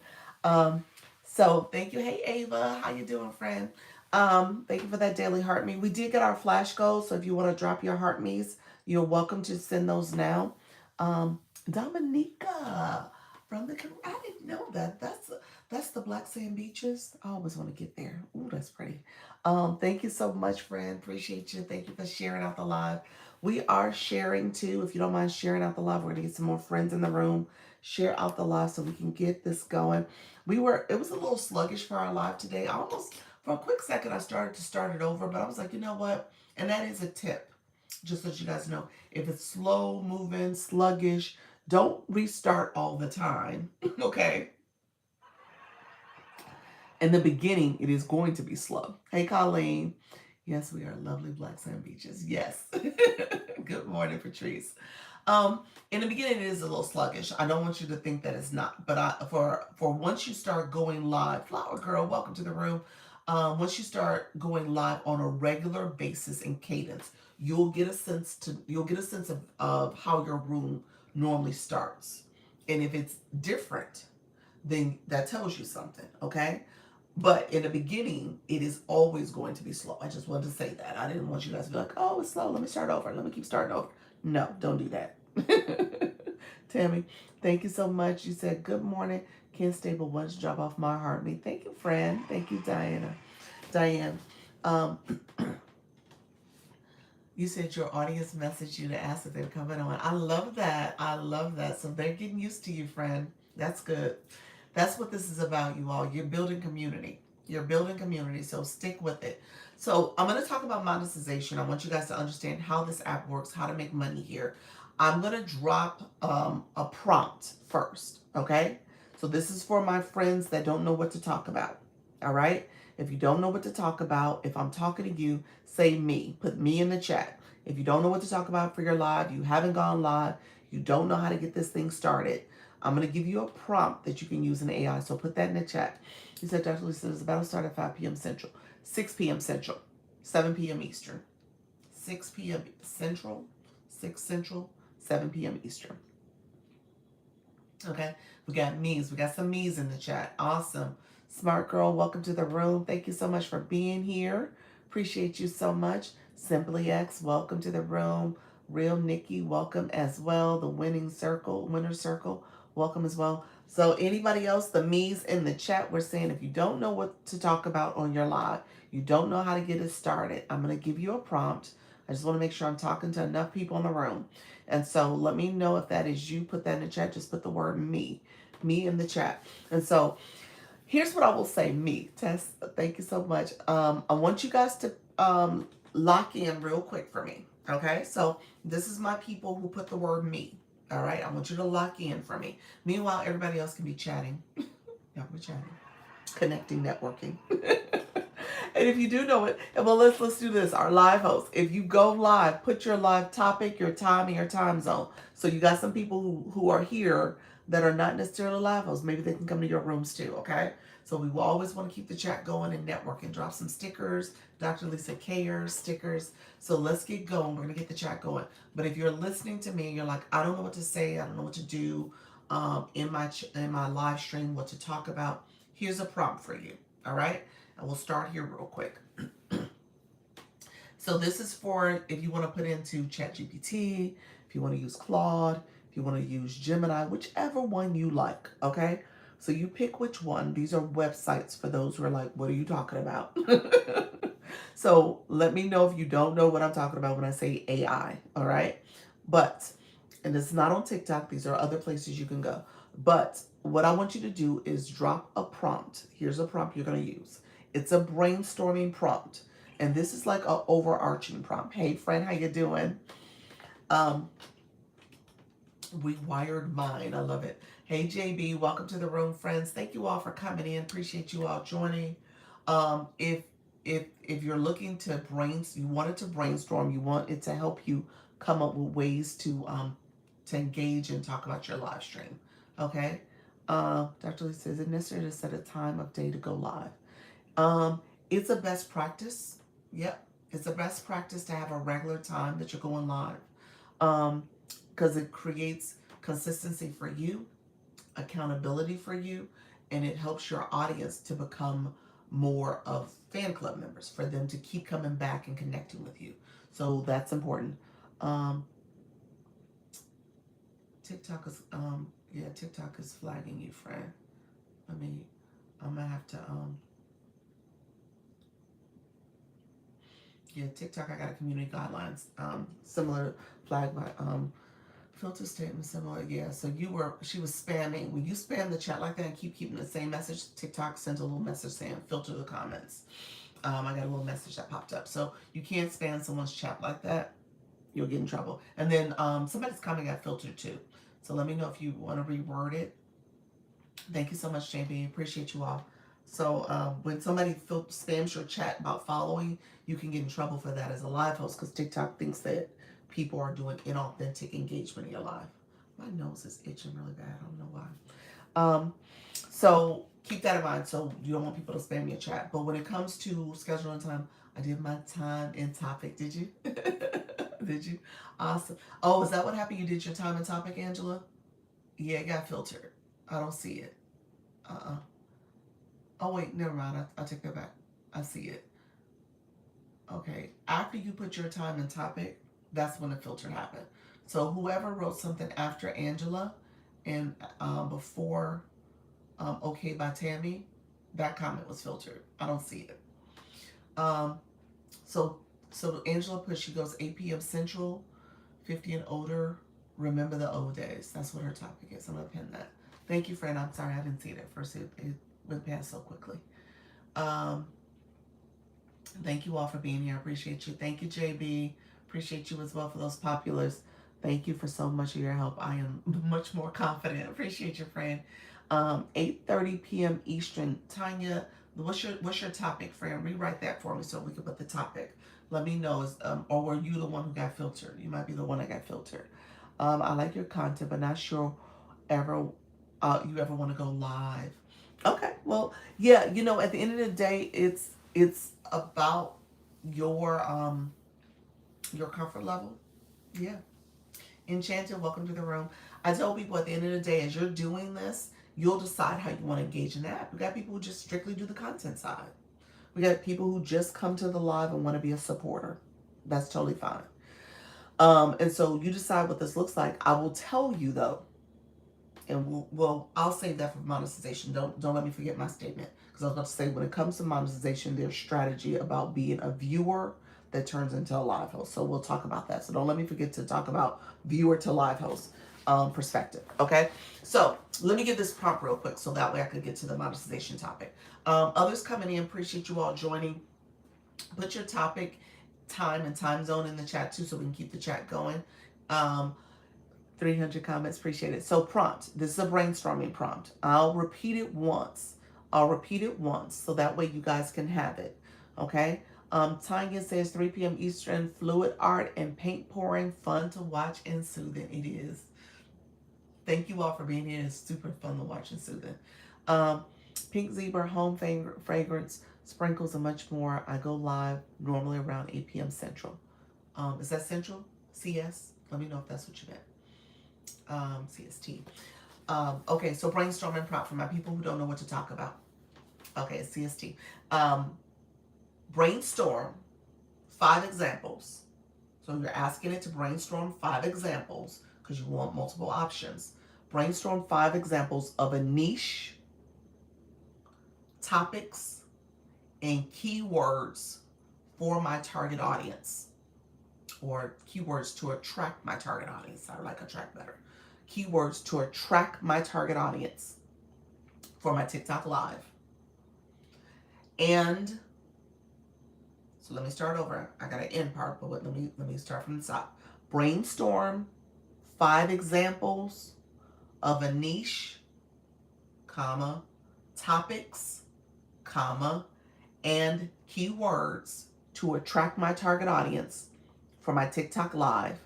So thank you. Hey, Ava. How you doing, friend? Thank you for that daily heart me. We did get our flash goals, so if you want to drop your heart me's, you're welcome to send those now. Dominica from the I didn't know that. That's the Black Sand Beaches. I always want to get there. Ooh, that's pretty. Thank you so much, friend. Appreciate you. Thank you for sharing out the live. We are sharing too. If you don't mind sharing out the live, we're gonna get some more friends in the room. Share out the live so we can get this going. It was a little sluggish for our live today. I almost for a quick second I started to start it over, but I was like, you know what? And that is a tip. Just so that you guys know, if it's slow moving, sluggish, don't restart all the time. Okay. In the beginning, it is going to be slow. Hey, Colleen. Yes, we are lovely Black Sand Beaches. Yes. Good morning, Patrice. In the beginning, it is a little sluggish. I don't want you to think that it's not. But for once you start going live, Flower Girl, welcome to the room. Once you start going live on a regular basis in cadence, you'll get a sense of how your room normally starts. And if it's different, then that tells you something, okay? But in the beginning, it is always going to be slow. I just wanted to say that. I didn't want you guys to be like, oh, it's slow. Let me start over. Let me keep starting over. No, don't do that. Tammy, thank you so much. You said, good morning. Ken Stable, once drop off my heartbeat. Thank you, friend. Thank you, Diane. Um, you said your audience messaged you to ask if they're coming on. I love that. I love that. So they're getting used to you, friend. That's good. That's what this is about, you all. You're building community. You're building community, so stick with it. So I'm going to talk about monetization. I want you guys to understand how this app works, how to make money here. I'm going to drop a prompt first, okay? So this is for my friends that don't know what to talk about, all right? If you don't know what to talk about, if I'm talking to you, say me. Put me in the chat. If you don't know what to talk about for your live, you haven't gone live, you don't know how to get this thing started, I'm going to give you a prompt that you can use in AI. So put that in the chat. He said, Dr. Lisa, it's about to start at 5 p.m. Central, 6 p.m. Central, 7 p.m. Eastern, 6 p.m. Central, 6 Central, 7 p.m. Eastern. Okay, we got me's. We got some me's in the chat. Awesome. Smart girl, welcome to the room. Thank you so much for being here. Appreciate you so much. Simply X, welcome to the room. Real Nikki, welcome as well. The winner circle, welcome as well. So anybody else, the me's in the chat, we're saying if you don't know what to talk about on your live, you don't know how to get it started, I'm going to give you a prompt. I just want to make sure I'm talking to enough people in the room. And so let me know if that is you. Put that in the chat. Just put the word me in the chat. And so here's what I will say, me. Tess, thank you so much. I want you guys to lock in real quick for me. Okay, so this is my people who put the word me. All right, I want you to lock in for me. Meanwhile, everybody else can be chatting. Yeah, we're chatting, connecting, networking. And if you do know it, well, let's do this. Our live host, if you go live, put your live topic, your time, and your time zone. So you got some people who are here that are not necessarily live hosts. Maybe they can come to your rooms too, okay? So we will always want to keep the chat going and networking. Drop some stickers, Dr. Lisa Cares stickers. So let's get going. We're going to get the chat going. But if you're listening to me and you're like, I don't know what to say, I don't know what to do in my live stream, what to talk about, here's a prompt for you, all right? And we'll start here real quick. So this is for if you want to put into ChatGPT, if you want to use Claude, if you want to use Gemini, whichever one you like, okay? So you pick which one. These are websites for those who are like, what are you talking about? So let me know if you don't know what I'm talking about when I say AI, all right? But, and it's not on TikTok, these are other places you can go. But what I want you to do is drop a prompt. Here's a prompt you're going to use. It's a brainstorming prompt. And this is like an overarching prompt. Hey, friend, how you doing? We wired mind. I love it. Hey, JB, welcome to the room, friends. Thank you all for coming in. Appreciate you all joining. If you're looking to you wanted to brainstorm, you want it to help you come up with ways to engage and talk about your live stream. Okay. Dr. Lee says, is it necessary to set a time of day to go live? It's a best practice. Yep. It's a best practice to have a regular time that you're going live. Because it creates consistency for you, accountability for you, and it helps your audience to become more of fan club members, for them to keep coming back and connecting with you. So that's important. TikTok is yeah, TikTok is flagging you, friend. I mean, I'm gonna have to yeah, TikTok, I got a community guidelines similar flag by filter statement similar. Yeah, so she was spamming. When you spam the chat like that and keeping the same message, TikTok sends a little message saying filter the comments. I got a little message that popped up. So you can't spam someone's chat like that. You'll get in trouble. And then somebody's comment got filtered too. So let me know if you want to reword it. Thank you so much, JB. Appreciate you all. So when somebody spams your chat about following, you can get in trouble for that as a live host because TikTok thinks that people are doing inauthentic engagement in your live. My nose is itching really bad. I don't know why. So keep that in mind. So you don't want people to spam your chat. But when it comes to scheduling time, I did my time and topic. Did you? Did you? Awesome. Oh, is that what happened? You did your time and topic, Angela? Yeah, it got filtered. I don't see it. Oh, wait, never mind. I'll take that back. I see it. Okay. After you put your time and topic, that's when the filter happened. So whoever wrote something after Angela and before Okay by Tammy, that comment was filtered. I don't see it. So Angela put, she goes 8 p.m. Central, 50 and older, remember the old days. That's what her topic is. I'm going to pin that. Thank you, friend. I'm sorry I didn't see it at first. It went past so quickly. Thank you all for being here. I appreciate you. Thank you, JB. Appreciate you as well for those populars. Thank you for so much of your help. I am much more confident. Appreciate your friend. 8:30 p.m. Eastern. Tanya, what's your topic, friend? Rewrite that for me so we can put the topic. Let me know. Or were you the one who got filtered? You might be the one that got filtered. I like your content, but not sure you ever want to go live. Okay, well, yeah, at the end of the day, it's about your comfort level. Yeah. Enchanted, welcome to the room. I tell people at the end of the day, as you're doing this, you'll decide how you want to engage in that. We got people who just strictly do the content side. We got people who just come to the live and want to be a supporter. That's totally fine. And so you decide what this looks like. I will tell you though, and I'll save that for monetization. Don't let me forget my statement, because I was about to say, when it comes to monetization, there's strategy about being a viewer that turns into a live host. So we'll talk about that. So don't let me forget to talk about viewer to live host perspective. Okay. So let me get this prompt real quick so that way I can get to the monetization topic. Others coming in, appreciate you all joining. Put your topic, time, and time zone in the chat too, so we can keep the chat going. 300 comments, appreciate it. So prompt, this is a brainstorming prompt. I'll repeat it once so that way you guys can have it. Okay. Tanya says 3 p.m. Eastern, fluid art and paint pouring, fun to watch and soothing. It is. Thank you all for being here. It's super fun to watch and soothing. Pink Zebra, home fragrance, sprinkles, and much more. I go live normally around 8 p.m. Central. Is that Central? CS? Let me know if that's what you meant. CST. Okay, so brainstorming prompt for my people who don't know what to talk about. Okay, it's CST. Brainstorm 5 examples. So you're asking it to brainstorm 5 examples because you want multiple options. Brainstorm 5 examples of a niche, topics, and keywords for my target audience, or keywords to attract my target audience. I like attract better. Keywords to attract my target audience for my TikTok live. And so let me start over. I got an end part, but let me start from the top. Brainstorm 5 examples of a niche, comma, topics, comma, and keywords to attract my target audience for my TikTok live,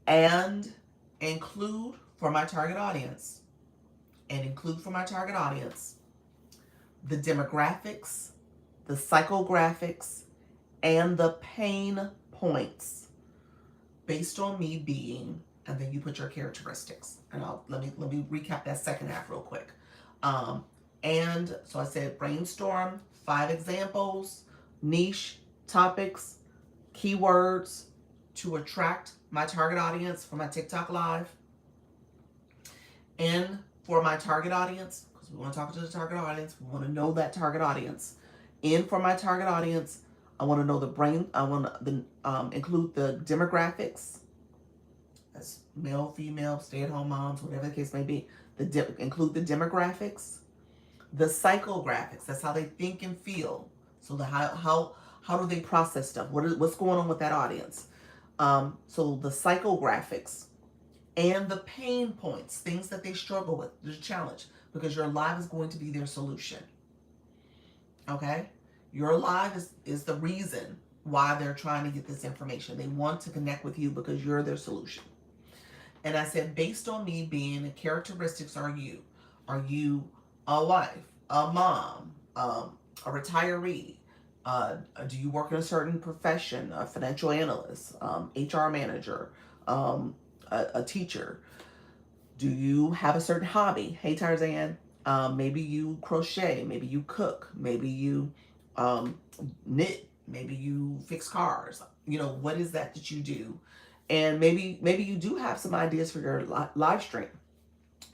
and include for my target audience, the demographics, the psychographics, and the pain points based on me being, and then you put your characteristics. And let me recap that second half real quick. And so I said brainstorm 5 examples, niche, topics, keywords to attract my target audience for my TikTok live, And for my target audience, because we want to talk to the target audience, we want to know that target audience. And for my target audience, I want to know the brain. I want to include the demographics. That's male, female, stay-at-home moms, whatever the case may be. Include the demographics, the psychographics. That's how they think and feel. So the how do they process stuff? What's going on with that audience? So the psychographics and the pain points, things that they struggle with, the challenge, because your live is going to be their solution. Okay? Your live is the reason why they're trying to get this information. They want to connect with you because you're their solution. And I said, based on me being, the characteristics are you. Are you a wife, a mom, a retiree? Do you work in a certain profession, a financial analyst, HR manager, a teacher? Do you have a certain hobby? Hey, Tarzan, maybe you crochet, maybe you cook, maybe you knit, maybe you fix cars. You know, what is that you do? And maybe you do have some ideas for your live stream.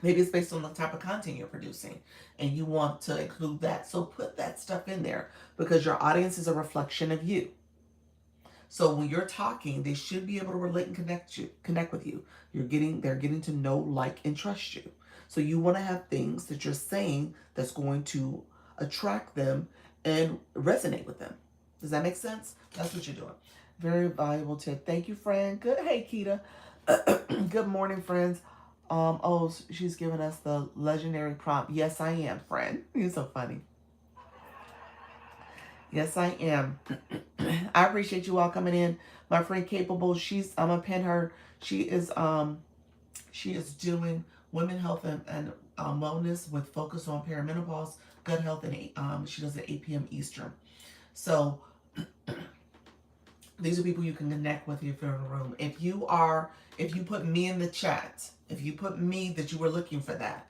Maybe it's based on the type of content you're producing and you want to include that. So put that stuff in there because your audience is a reflection of you. So when you're talking, they should be able to relate and connect with you. They're getting to know, like, and trust you. So you want to have things that you're saying that's going to attract them and resonate with them. Does that make sense? That's what you're doing. Very valuable tip. Thank you, friend. Good. Hey, Keita. Good morning, friends. Oh, she's giving us the legendary prompt. Yes, I am, friend. You're so funny. Yes, I am. I appreciate you all coming in. My friend Capable, I'm gonna pin her. She is doing women health and wellness with focus on perimenopause, gut health, and she does it at 8 p.m. Eastern. So these are people you can connect with if you're in the room. If you put me in the chat, if you put me that you were looking for that,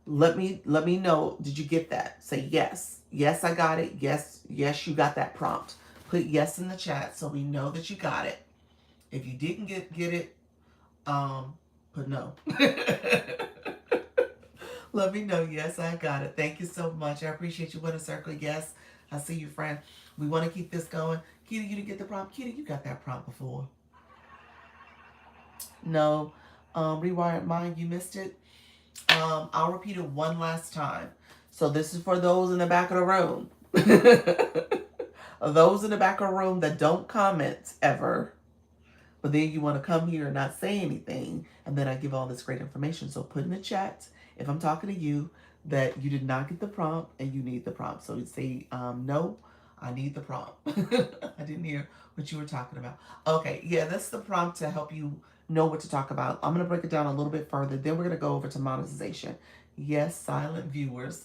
let me know. Did you get that? Say yes. Yes, I got it. Yes, you got that prompt. Put yes in the chat so we know that you got it. If you didn't get it, put no. Let me know. Yes, I got it. Thank you so much. I appreciate you. Winner Circle. Yes, I see you, friend. We want to keep this going. Keita, you didn't get the prompt. Keita, you got that prompt before. No. Rewired Mind, you missed it. I'll repeat it one last time. So this is for those in the back of the room. Those in the back of the room that don't comment ever. But then you want to come here and not say anything. And then I give all this great information. So put in the chat, if I'm talking to you, that you did not get the prompt and you need the prompt. So you say, no, I need the prompt. I didn't hear what you were talking about. Okay, yeah, that's the prompt to help you know what to talk about. I'm going to break it down a little bit further. Then we're going to go over to monetization. Yes, silent viewers.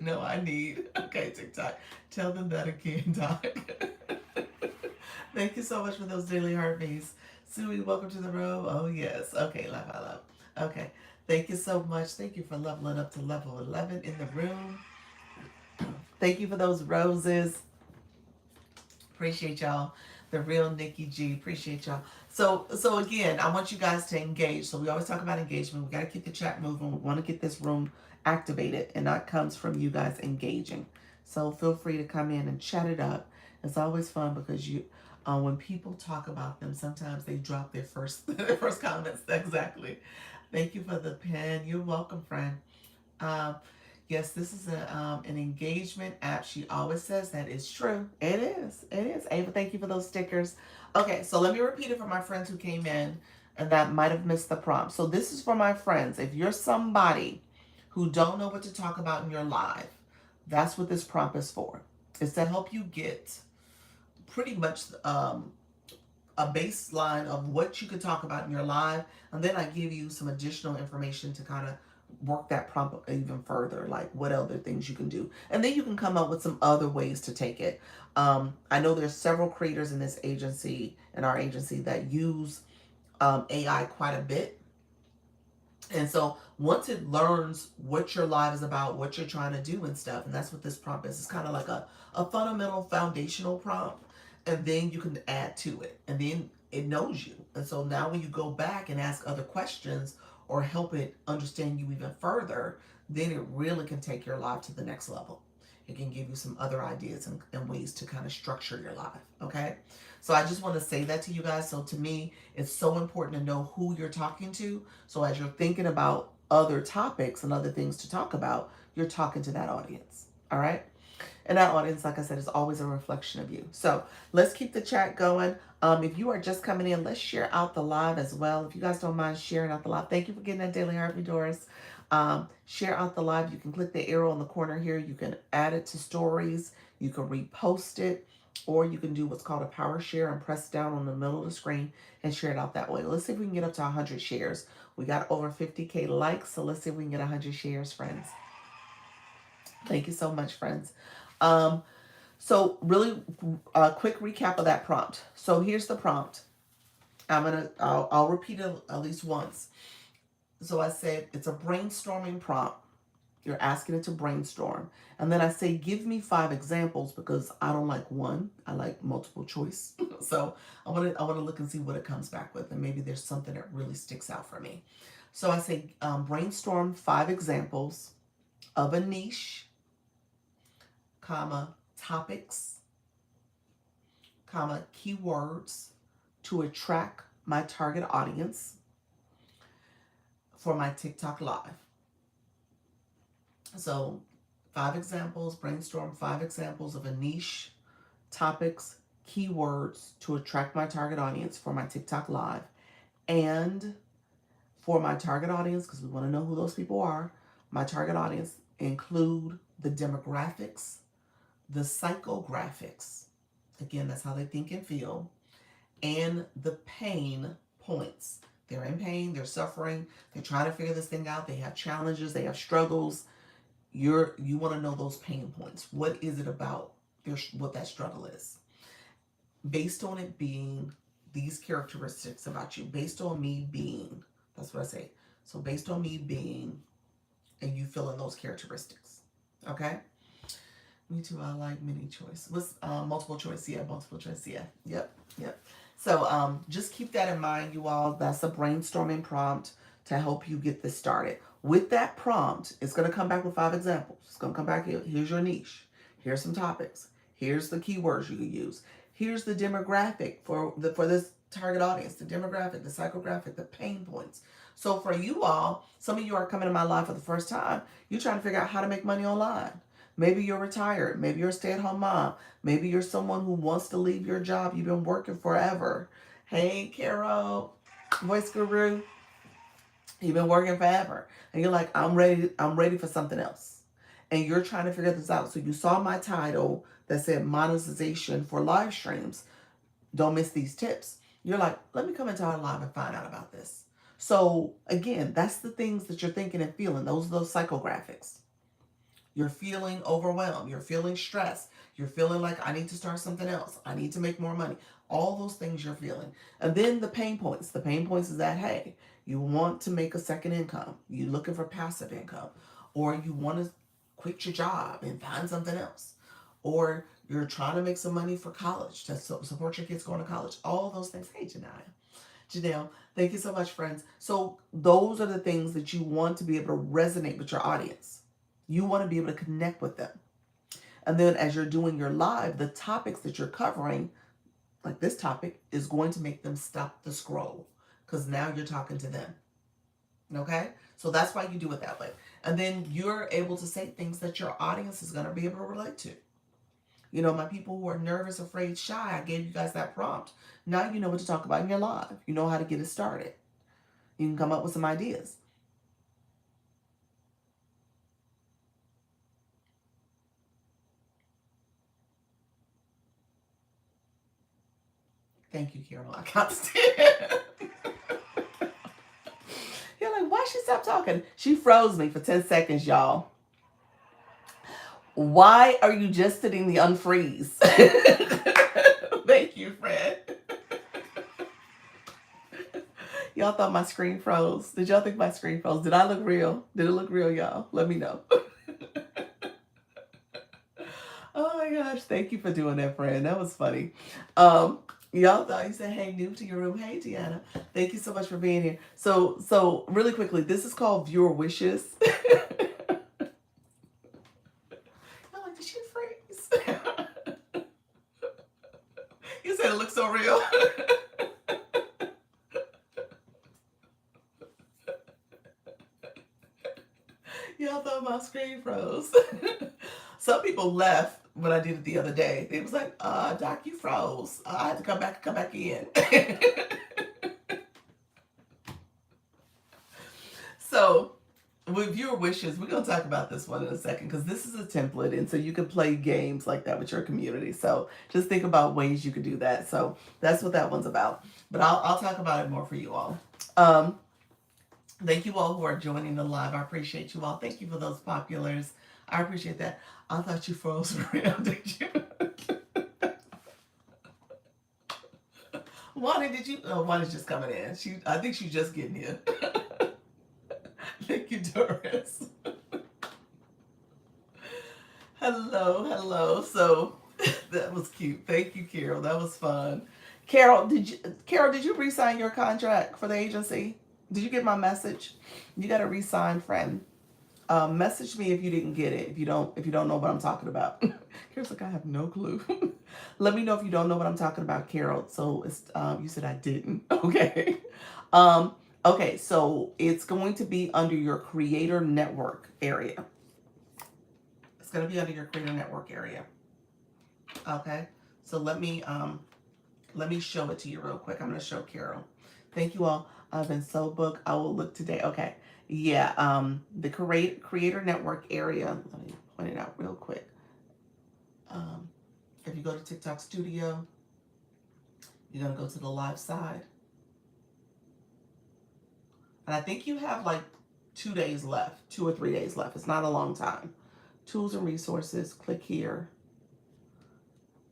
No, I need. Okay, TikTok. Tell them that again, Doc. Thank you so much for those daily heartbeats. Sui, welcome to the room. Oh, yes. Okay, love, I love. Okay. Thank you so much. Thank you for leveling up to level 11 in the room. Thank you for those roses. Appreciate y'all. The real Nikki G. Appreciate y'all. So again, I want you guys to engage. So we always talk about engagement. We got to keep the chat moving. We want to get this room activated, and that comes from you guys engaging. So feel free to come in and chat it up. It's always fun because when people talk about them, sometimes they drop their first comments. Exactly. Thank you for the pen. You're welcome, friend. Yes, this is an engagement app. She always says that. It's true. It is. It is. Ava, thank you for those stickers. Okay, so let me repeat it for my friends who came in and that might have missed the prompt. So this is for my friends. If you're somebody who don't know what to talk about in your live, that's what this prompt is for. It's to help you get pretty much a baseline of what you could talk about in your live, and then I give you some additional information to kind of work that prompt even further, like what other things you can do, and then you can come up with some other ways to take it. I know there's several creators in this agency, in our agency, that use AI quite a bit, and so once it learns what your live is about, what you're trying to do and stuff, and that's what this prompt is. It's kind of like a fundamental foundational prompt, and then you can add to it, and then it knows you. And so now when you go back and ask other questions, or help it understand you even further, then it really can take your life to the next level. It can give you some other ideas and ways to kind of structure your life. Okay. So I just want to say that to you guys. So to me, it's so important to know who you're talking to. So as you're thinking about other topics and other things to talk about, you're talking to that audience. All right. And that audience, like I said, is always a reflection of you. So let's keep the chat going. If you are just coming in, let's share out the live as well. If you guys don't mind sharing out the live, thank you for getting that Daily Heartbeat, Doris. Share out the live. You can click the arrow in the corner here. You can add it to stories. You can repost it. Or you can do what's called a power share and press down on the middle of the screen and share it out that way. Let's see if we can get up to 100 shares. We got over 50K likes, so let's see if we can get 100 shares, friends. Thank you so much, friends. So really quick recap of that prompt. So here's the prompt. I'll repeat it at least once. So I said it's a brainstorming prompt. You're asking it to brainstorm. And then I say, give me 5 examples because I don't like one. I like multiple choice. So I want to look and see what it comes back with. And maybe there's something that really sticks out for me. So I say, brainstorm 5 examples of a niche, comma, topics, comma, keywords to attract my target audience for my TikTok live. So 5 examples, brainstorm 5 examples of a niche, topics, keywords to attract my target audience for my TikTok live. And for my target audience, because we want to know who those people are, my target audience include the demographics, the psychographics, again, that's how they think and feel, and the pain points. They're in pain, they're suffering, they're trying to figure this thing out, they have challenges, they have struggles. You want to know those pain points. What is it about what that struggle is? Based on it being these characteristics about you, based on me being, that's what I say. So based on me being, and you feeling those characteristics. Okay? Me too, I like mini choice. What's multiple choice? Yeah, multiple choice. Yeah. Yep. So just keep that in mind, you all. That's a brainstorming prompt to help you get this started. With that prompt, it's going to come back with 5 examples. It's going to come back here. Here's your niche. Here's some topics. Here's the keywords you can use. Here's the demographic for this target audience, the demographic, the psychographic, the pain points. So for you all, some of you are coming to my live for the first time. You're trying to figure out how to make money online. Maybe you're retired. Maybe you're a stay-at-home mom. Maybe you're someone who wants to leave your job. You've been working forever. Hey, Carol, voice guru. You've been working forever. And you're like, I'm ready for something else. And you're trying to figure this out. So you saw my title that said monetization for live streams. Don't miss these tips. You're like, let me come into our live and find out about this. So again, that's the things that you're thinking and feeling. Those are those psychographics. You're feeling overwhelmed. You're feeling stressed. You're feeling like I need to start something else. I need to make more money. All those things you're feeling. And then the pain points. The pain points is that, hey, you want to make a second income. You're looking for passive income. Or you want to quit your job and find something else. Or you're trying to make some money for college to support your kids going to college. All those things. Hey, Janelle, thank you so much, friends. So those are the things that you want to be able to resonate with your audience. You want to be able to connect with them. And then as you're doing your live, the topics that you're covering, like this topic, is going to make them stop the scroll because now you're talking to them. Okay? So that's why you do it that way. And then you're able to say things that your audience is going to be able to relate to. You know, my people who are nervous, afraid, shy, I gave you guys that prompt. Now you know what to talk about in your live. You know how to get it started. You can come up with some ideas. Thank you, Carol. I can't stand. You're like, why she stop talking? She froze me for 10 seconds, y'all. Why are you just sitting the unfreeze? Thank you, Fred. Y'all thought my screen froze. Did y'all think my screen froze? Did I look real? Did it look real, y'all? Let me know. Oh my gosh, thank you for doing that, friend. That was funny. Y'all thought you said, hey, new to your room. Hey, Deanna. Thank you so much for being here. So really quickly, this is called Viewer Wishes. I'm like, did she freeze? You said it looks so real. Y'all thought my screen froze. Some people left when I did it the other day. They was like, Doc, you froze. I had to come back in. So with your wishes, we're gonna talk about this one in a second because this is a template, and so you can play games like that with your community. So just think about ways you could do that. So that's what that one's about. But I'll talk about it more for you all. Um, Thank you all who are joining the live. I appreciate you all. Thank you for those populars. I appreciate that. I thought you froze for real, did you? Wani, did you? Oh, Wani's just coming in. I think she's just getting here. Thank you, Doris. Hello, hello. So that was cute. Thank you, Carol. That was fun. Carol, did you re-sign your contract for the agency? Did you get my message? You got to re-sign, friend. Message me if you didn't get it. If you don't know what I'm talking about. Carol's like, I have no clue. Let me know if you don't know what I'm talking about, Carol. So it's you said I didn't. Okay. Um, okay, so it's going to be under your creator network area. It's going to be under your creator network area. Okay. So let me show it to you real quick. I'm going to show Carol. Thank you all. I've been so booked. I will look today. Okay. Yeah. The creator network area. Let me point it out real quick. If you go to TikTok Studio, you're going to go to the live side. And I think you have like 2 days left, 2 or 3 days left. It's not a long time. Tools and resources, click here.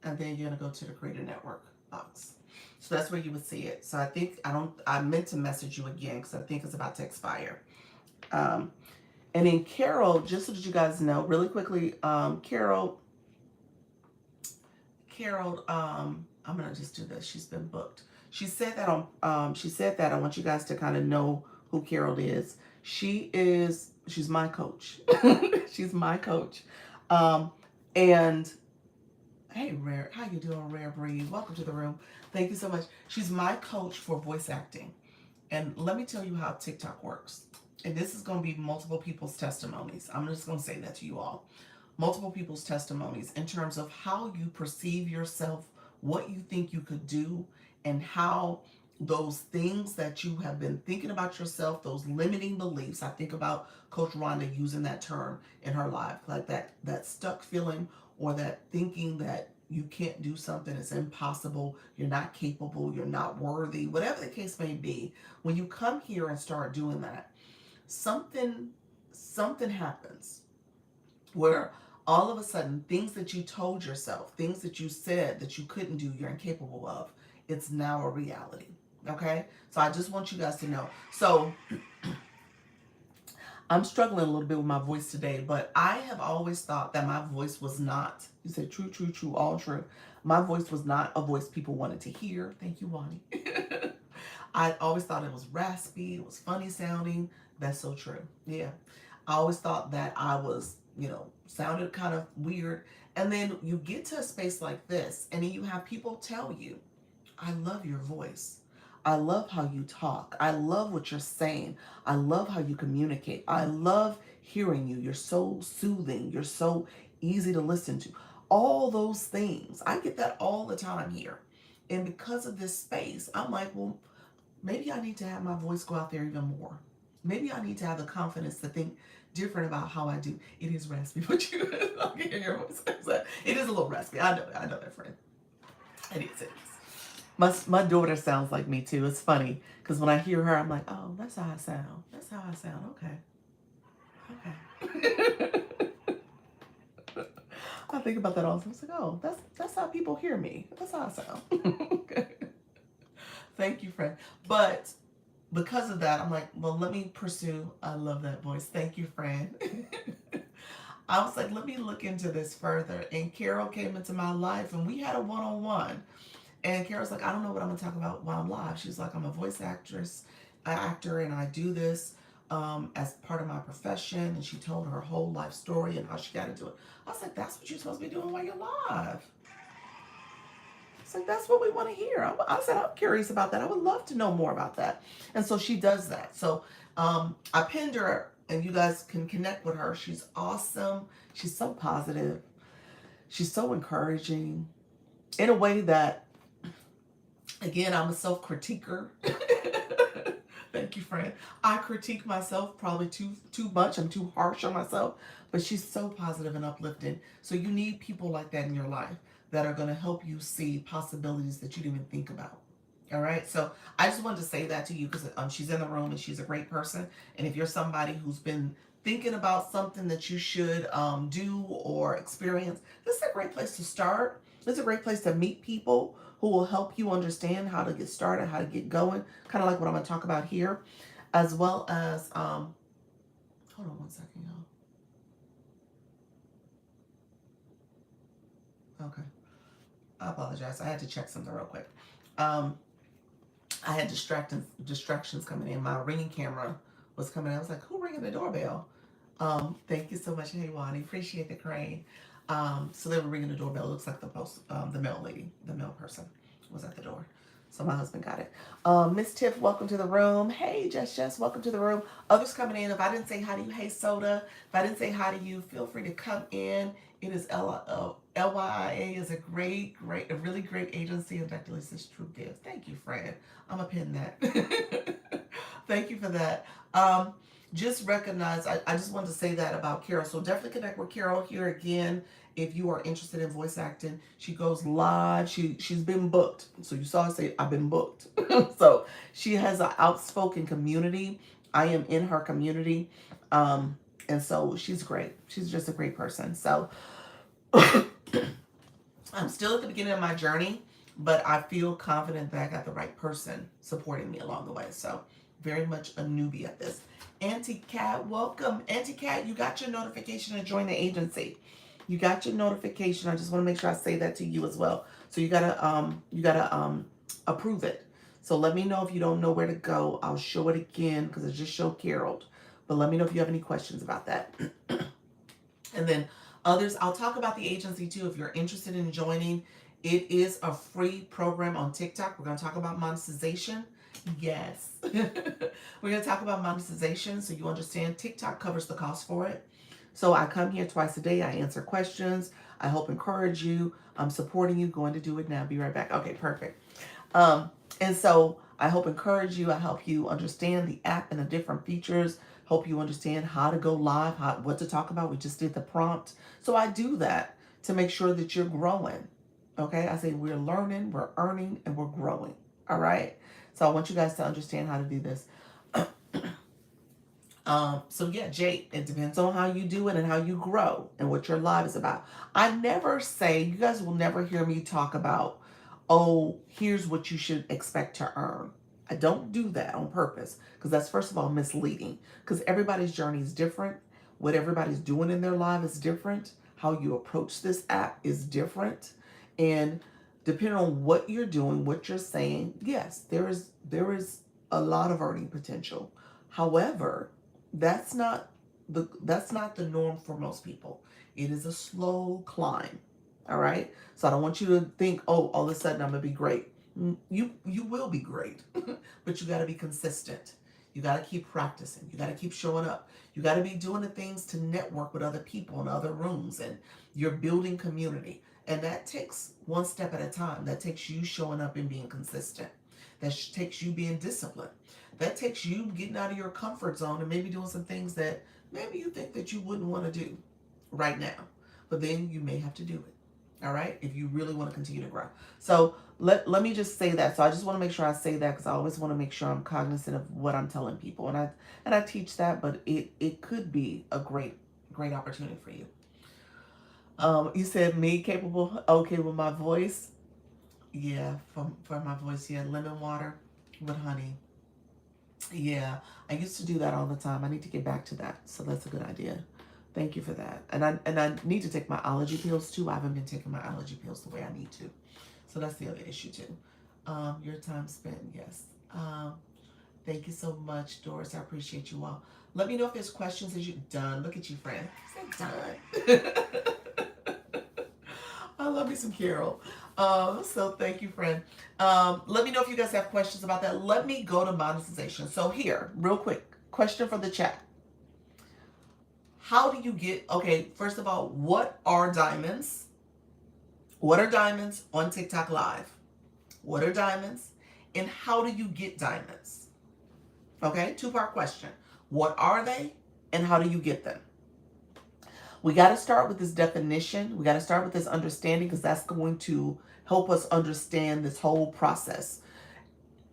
And then you're going to go to the creator network box. So that's where you would see it. So I meant to message you again because I think it's about to expire. And then Carol, just so that you guys know, really quickly, Carol, I'm gonna just do this. She's been booked. She said that I want you guys to kind of know who Carol is. She's my coach. She's my coach. And hey, Rare, how you doing, Rare Breed? Welcome to the room. Thank you so much. She's my coach for voice acting. And let me tell you how TikTok works. And this is going to be multiple people's testimonies. I'm just going to say that to you all. Multiple people's testimonies in terms of how you perceive yourself, what you think you could do, and how those things that you have been thinking about yourself, those limiting beliefs. I think about Coach Rhonda using that term in her life, like that stuck feeling or that thinking that you can't do something, it's impossible, you're not capable, you're not worthy, whatever the case may be. When you come here and start doing that, something happens where all of a sudden things that you told yourself, things that you said that you couldn't do, you're incapable of, it's now a reality. Okay? So I just want you guys to know. So I'm struggling a little bit with my voice today, but I have always thought that my voice was not, you said true, true, true, all true. My voice was not a voice people wanted to hear. Thank you, Wani. I always thought it was raspy, it was funny sounding. That's so true. Yeah. I always thought that I was, sounded kind of weird. And then you get to a space like this, and then you have people tell you, I love your voice. I love how you talk. I love what you're saying. I love how you communicate. I love hearing you. You're so soothing. You're so easy to listen to. All those things. I get that all the time here. And because of this space, I'm like, well, maybe I need to have my voice go out there even more. Maybe I need to have the confidence to think different about how I do. It is raspy, but I can hear your voice. It is a little raspy. I know that, friend. It is. My daughter sounds like me too. It's funny because when I hear her, I'm like, oh, that's how I sound. That's how I sound. Okay. I think about that all the time. It's like, oh, that's how people hear me. That's how I sound. Okay. Thank you, friend. But because of that, I'm like, well, let me pursue. I love that voice. Thank you, friend. I was like, let me look into this further. And Carol came into my life and we had a one-on-one. And Kara's like, I don't know what I'm gonna talk about while I'm live. She's like, I'm a voice actor, and I do this as part of my profession. And she told her whole life story and how she got into it. I was like, that's what you're supposed to be doing while you're live. It's like, that's what we want to hear. I said, I'm curious about that. I would love to know more about that. And so she does that. So I pinned her, and you guys can connect with her. She's awesome. She's so positive. She's so encouraging in a way that, again, I'm a self-critiquer. Thank you, friend. I critique myself probably too much. I'm too harsh on myself, but she's so positive and uplifting. So you need people like that in your life that are going to help you see possibilities that you didn't even think about. All right. So I just wanted to say that to you because she's in the room and she's a great person. And if you're somebody who's been thinking about something that you should do or experience, this is a great place to start. This is a great place to meet people who will help you understand how to get started, how to get going, kind of like what I'm going to talk about here, as well as, hold on one second, y'all. Okay. I apologize. I had to check something real quick. I had distractions coming in. My ringing camera was coming in. I was like, who ringing the doorbell? Thank you so much. Hey, Wani. Appreciate the crane. So they were ringing the doorbell. It looks like the mail lady, the mail person was at the door. So my husband got it. Miss Tiff, welcome to the room. Hey, Jess, welcome to the room. Others coming in. If I didn't say hi to you, hey, Soda. If I didn't say hi to you, feel free to come in. It is LYIA is a really great agency. And Dr. Lisa's True Gifts. Thank you, friend. I'm going to pin that. Thank you for that. Just recognize, I just wanted to say that about Carol. So definitely connect with Carol here again. If you are interested in voice acting, she goes live. She's been booked. So you saw her say, I've been booked. So she has an outspoken community. I am in her community. And so she's great. She's just a great person. So I'm still at the beginning of my journey, but I feel confident that I got the right person supporting me along the way. So very much a newbie at this. Auntie Cat, welcome. Auntie Cat, you got your notification to join the agency. You got your notification. I just want to make sure I say that to you as well. So you gotta approve it. So let me know if you don't know where to go. I'll show it again because it just showed Carol. But let me know if you have any questions about that. And then others, I'll talk about the agency too if you're interested in joining. It is a free program on TikTok. We're going to talk about monetization. Yes. We're going to talk about monetization so you understand TikTok covers the cost for it. So I come here twice a day. I answer questions. I help encourage you. I'm supporting you. Going to do it now. Be right back. Okay, perfect. And so I help encourage you. I help you understand the app and the different features. Help you understand how to go live, what to talk about. We just did the prompt. So I do that to make sure that you're growing. Okay, I say we're learning, we're earning, and we're growing. All right. So I want you guys to understand how to do this. So yeah, Jake, it depends on how you do it and how you grow and what your live is about. I never say, you guys will never hear me talk about, oh, here's what you should expect to earn. I don't do that on purpose because that's, first of all, misleading because everybody's journey is different. What everybody's doing in their life is different. How you approach this app is different. And depending on what you're doing, what you're saying, yes, there is a lot of earning potential. However, that's not the norm for most people. It is a slow climb. All right. So I don't want you to think, oh, all of a sudden I'm gonna be great. You will be great, but you got to be consistent. You got to keep practicing. You got to keep showing up. You got to be doing the things to network with other people in other rooms, and you're building community. And that takes one step at a time. That takes you showing up and being consistent. That takes you being disciplined. That takes you getting out of your comfort zone and maybe doing some things that maybe you think that you wouldn't want to do right now. But then you may have to do it. All right, if you really want to continue to grow. So let me just say that. So I just want to make sure I say that because I always want to make sure I'm cognizant of what I'm telling people, and I teach that, but it could be a great opportunity for you. You said me capable, okay, with my voice. Yeah, for my voice, yeah, lemon water with honey. Yeah, I used to do that all the time. I need to get back to that. So that's a good idea. Thank you for that. And I need to take my allergy pills too. I haven't been taking my allergy pills the way I need to. So that's the other issue too. Your time spent, yes. Thank you so much, Doris. I appreciate you all. Let me know if there's questions as you're done. Look at you, friend. I said done. I love me some Carol. So thank you, friend. Let me know if you guys have questions about that. Let me go to monetization. So here, real quick, question from the chat. How do you get, okay, first of all, what are diamonds? What are diamonds on TikTok Live? What are diamonds? And how do you get diamonds? Okay, two-part question. What are they and how do you get them? We got to start with this definition. We got to start with this understanding because that's going to help us understand this whole process.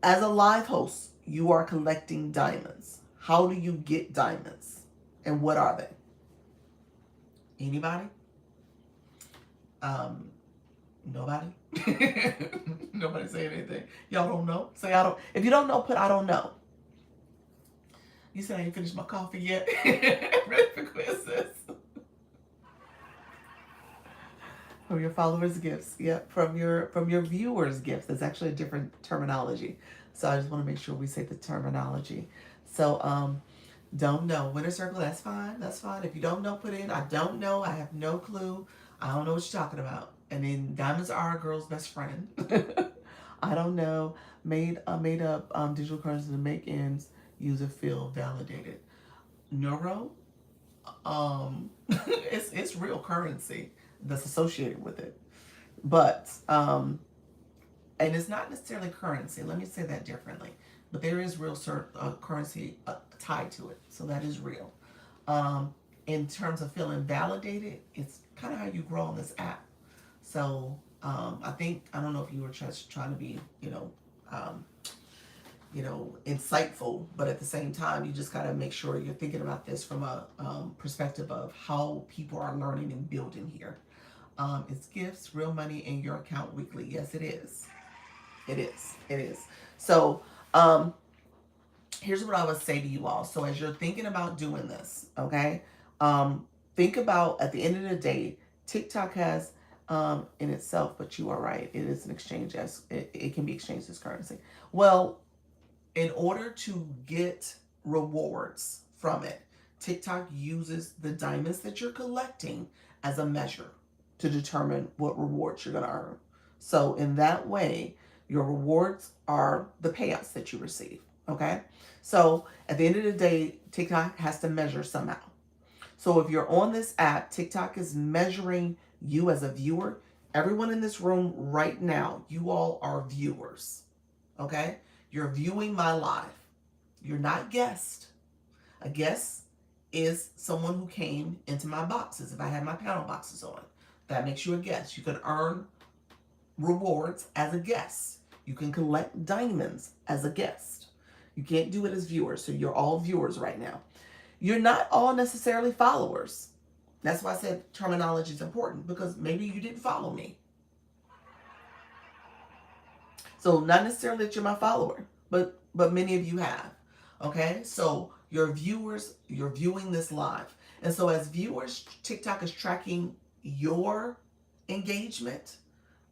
As a live host, you are collecting diamonds. How do you get diamonds? And what are they? Anybody? Nobody? Nobody say anything. Y'all don't know? Say I don't. If you don't know, put I don't know. You said I ain't finished my coffee yet. Ready for quizzes. From your followers' gifts. Yep. From your viewers' gifts. That's actually a different terminology. So I just want to make sure we say the terminology. So don't know. Winner circle, that's fine. That's fine. If you don't know, put in I don't know. I have no clue. I don't know what you're talking about. And then diamonds are a girl's best friend. I don't know. Made up digital currency to make ends user feel validated. Neuro, it's real currency that's associated with it, but and it's not necessarily currency. Let me say that differently. But there is real currency tied to it, so that is real. In terms of feeling validated, it's kind of how you grow on this app. So I don't know if you were just trying to be, insightful, but at the same time, you just got to make sure you're thinking about this from a perspective of how people are learning and building here. It's gifts, real money in your account weekly. Yes, it is. It is. It is. So here's what I would say to you all. So as you're thinking about doing this, okay, think about at the end of the day, TikTok has in itself, but you are right. It is an exchange as it can be exchanged as currency. Well, in order to get rewards from it, TikTok uses the diamonds that you're collecting as a measure to determine what rewards you're going to earn. So in that way, your rewards are the payouts that you receive. Okay. So at the end of the day, TikTok has to measure somehow. So if you're on this app, TikTok is measuring you as a viewer. Everyone in this room right now, you all are viewers. Okay. You're viewing my live. You're not guest. A guest is someone who came into my boxes. If I had my panel boxes on, that makes you a guest. You can earn rewards as a guest. You can collect diamonds as a guest. You can't do it as viewers. So you're all viewers right now. You're not all necessarily followers. That's why I said terminology is important, because maybe you didn't follow me. So not necessarily that you're my follower, but many of you have. Okay, so your viewers, you're viewing this live. And so as viewers, TikTok is tracking your engagement.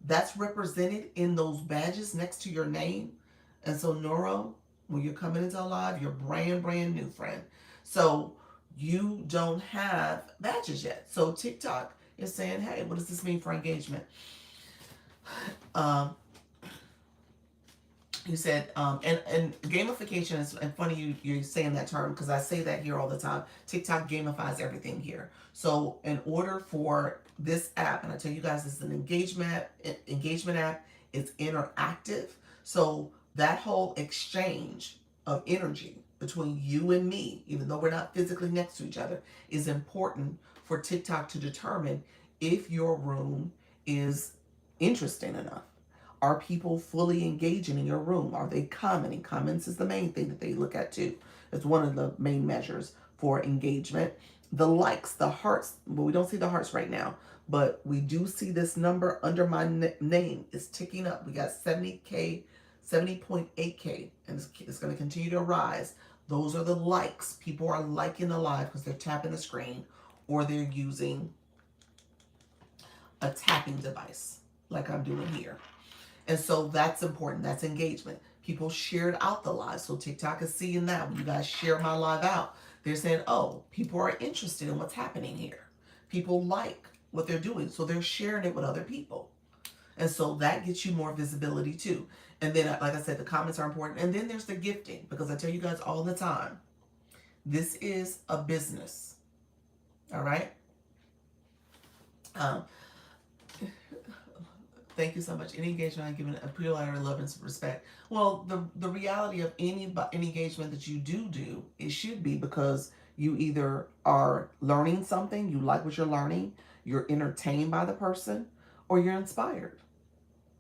That's represented in those badges next to your name. And so Neuro, when you're coming into a live, you're brand new, friend. So you don't have badges yet. So TikTok is saying, hey, what does this mean for engagement? You said, and gamification is, and funny you're saying that term, because I say that here all the time. TikTok gamifies everything here. So in order for this app, and I tell you guys, this is an engagement app, it's interactive. So that whole exchange of energy between you and me, even though we're not physically next to each other, is important for TikTok to determine if your room is interesting enough. Are people fully engaging in your room? Are they commenting? Comments is the main thing that they look at too. It's one of the main measures for engagement. The likes, the hearts, well, we don't see the hearts right now, but we do see this number under my name is ticking up. We got 70K, 70.8K, and it's going to continue to rise. Those are the likes. People are liking the live because they're tapping the screen or they're using a tapping device like I'm doing here. And so that's important. That's engagement. People shared out the live. So TikTok is seeing that when you guys share my live out, they're saying, oh, people are interested in what's happening here. People like what they're doing. So they're sharing it with other people. And so that gets you more visibility too. And then, like I said, the comments are important. And then there's the gifting, because I tell you guys all the time, this is a business. All right. Um, Thank you so much. Any engagement I'm giving a pure light of love and respect. Well, the reality of any engagement that you do, it should be because you either are learning something, you like what you're learning, you're entertained by the person, or you're inspired.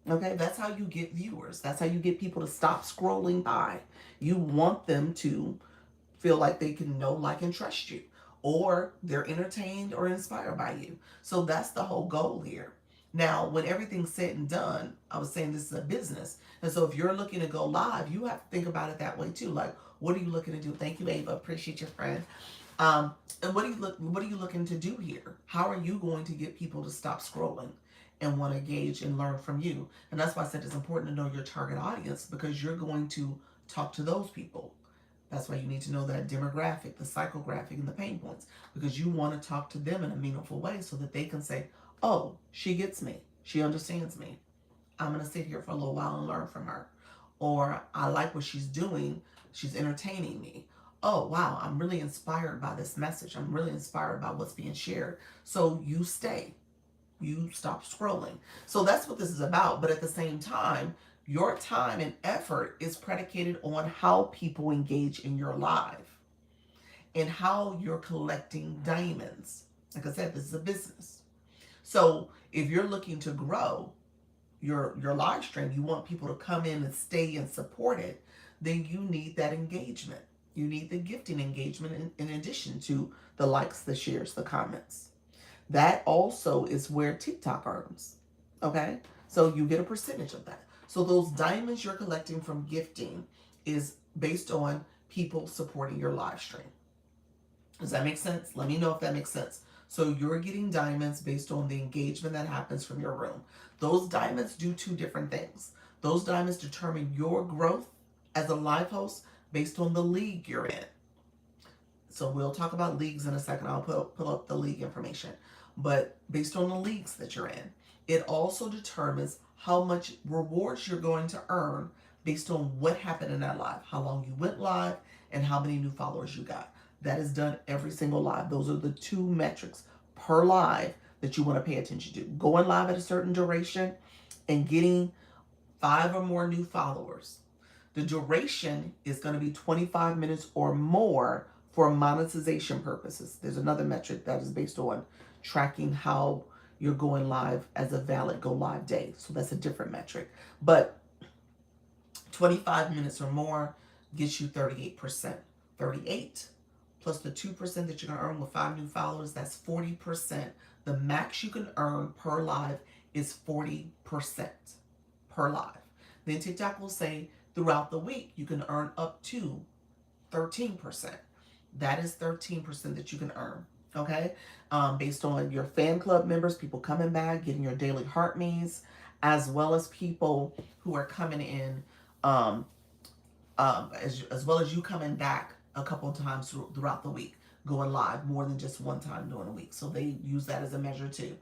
Okay, that's how you get viewers. That's how you get people to stop scrolling by. You want them to feel like they can know, like, and trust you, or they're entertained or inspired by you. So that's the whole goal here. Now, when everything's said and done, I was saying this is a business. And so if you're looking to go live, you have to think about it that way too. Like, what are you looking to do? Thank you, Ava. Appreciate your friend. And what are you looking to do here? How are you going to get people to stop scrolling and want to engage and learn from you? And that's why I said it's important to know your target audience, because you're going to talk to those people. That's why you need to know that demographic, the psychographic, and the pain points, because you want to talk to them in a meaningful way so that they can say, oh, she gets me. She understands me. I'm going to sit here for a little while and learn from her. Or I like what she's doing. She's entertaining me. Oh, wow, I'm really inspired by this message. I'm really inspired by what's being shared. So you stay. You stop scrolling. So that's what this is about. But at the same time, your time and effort is predicated on how people engage in your live and how you're collecting diamonds. Like I said, this is a business. So if you're looking to grow your live stream, you want people to come in and stay and support it, then you need that engagement. You need the gifting engagement in addition to the likes, the shares, the comments. That also is where TikTok earns. Okay? So you get a percentage of that. So those diamonds you're collecting from gifting is based on people supporting your live stream. Does that make sense? Let me know if that makes sense. So you're getting diamonds based on the engagement that happens from your room. Those diamonds do two different things. Those diamonds determine your growth as a live host based on the league you're in. So we'll talk about leagues in a second. I'll pull up the league information. But based on the leagues that you're in, it also determines how much rewards you're going to earn based on what happened in that live, how long you went live, and how many new followers you got. That is done every single live. Those are the two metrics per live that you want to pay attention to. Going live at a certain duration and getting 5 or more new followers. The duration is going to be 25 minutes or more for monetization purposes. There's another metric that is based on tracking how you're going live as a valid go live day. So that's a different metric. But 25 minutes or more gets you 38%. 38 plus the 2% that you're going to earn with 5 new followers, that's 40%. The max you can earn per live is 40% per live. Then TikTok will say throughout the week you can earn up to 13%. That is 13% that you can earn. Okay, based on your fan club members, people coming back, getting your daily heart me's, as well as people who are coming in, as well as you coming back a couple of times throughout the week, going live more than just one time during a week. So they use that as a measure too,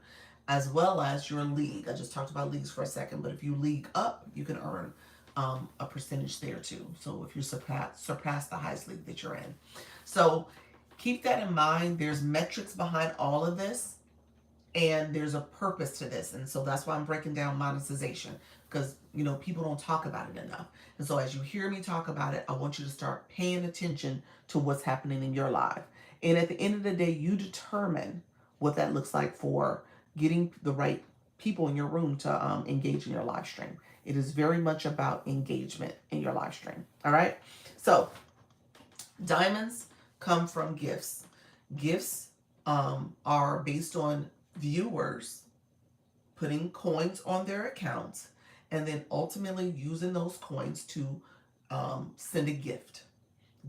as well as your league. I just talked about leagues for a second, but if you league up, you can earn a percentage there too. So if you surpass the highest league that you're in. So keep that in mind. There's metrics behind all of this, and there's a purpose to this. And so that's why I'm breaking down monetization, because people don't talk about it enough. And so as you hear me talk about it, I want you to start paying attention to what's happening in your life. And at the end of the day, you determine what that looks like for getting the right people in your room to engage in your live stream. It is very much about engagement in your live stream. All right. So diamonds come from gifts. Gifts are based on viewers putting coins on their accounts and then ultimately using those coins to send a gift.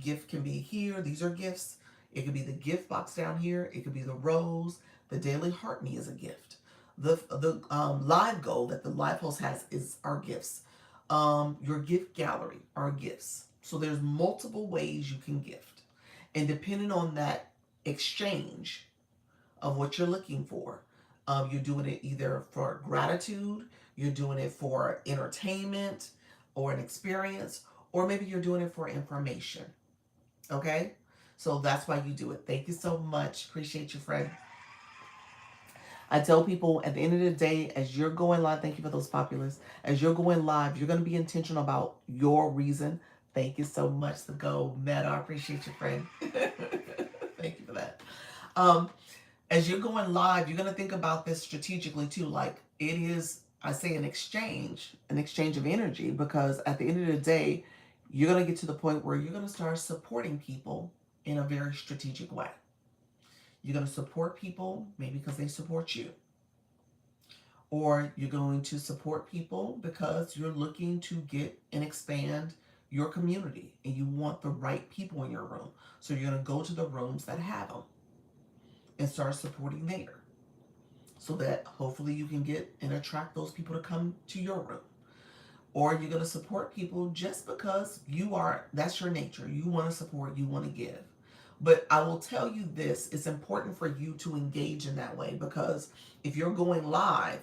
Gift can be here. These are gifts. It could be the gift box down here. It could be the rose. The daily heart me is a gift. The live goal that the live host has is our gifts. Your gift gallery are gifts. So there's multiple ways you can gift, and depending on that exchange of what you're looking for, you're doing it either for gratitude, you're doing it for entertainment or an experience, or maybe you're doing it for information. Okay, so that's why you do it. Thank you so much. Appreciate you, friend. I tell people at the end of the day, as you're going live, thank you for those populace. As you're going live, you're going to be intentional about your reason. Thank you so much to go Meta. I appreciate you, friend. Thank you for that. Um, as you're going live, you're going to think about this strategically too. Like it is, I say, an exchange of energy, because at the end of the day, you're going to get to the point where you're going to start supporting people in a very strategic way. You're going to support people maybe because they support you, or you're going to support people because you're looking to get and expand your community and you want the right people in your room. So you're going to go to the rooms that have them and start supporting there, so that hopefully you can get and attract those people to come to your room. Or you're going to support people just because that's your nature. You want to support, you want to give. But I will tell you this, it's important for you to engage in that way, because if you're going live,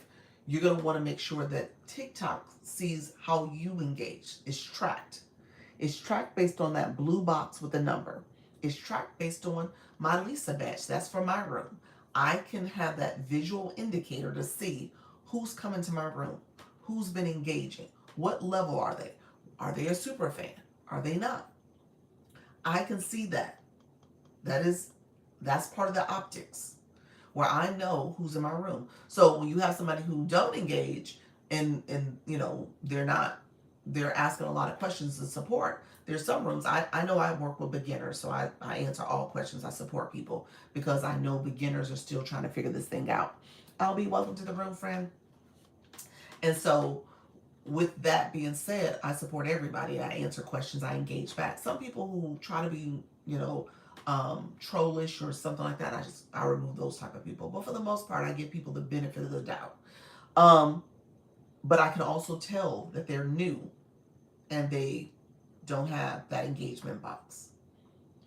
you're going to want to make sure that TikTok sees how you engage. It's tracked. It's tracked based on that blue box with the number. It's tracked based on my Lisa badge. That's for my room. I can have that visual indicator to see who's coming to my room, who's been engaging, what level are they? Are they a super fan? Are they not? I can see that. That's part of the optics, where I know who's in my room. So when you have somebody who don't engage, and they're asking a lot of questions and support. There's some rooms, I know I work with beginners, so I answer all questions. I support people because I know beginners are still trying to figure this thing out. I'll be welcome to the room, friend. And so with that being said, I support everybody. I answer questions. I engage back. Some people who try to be, trollish or something like that, I remove those type of people. But for the most part, I give people the benefit of the doubt. But I can also tell that they're new and they don't have that engagement box,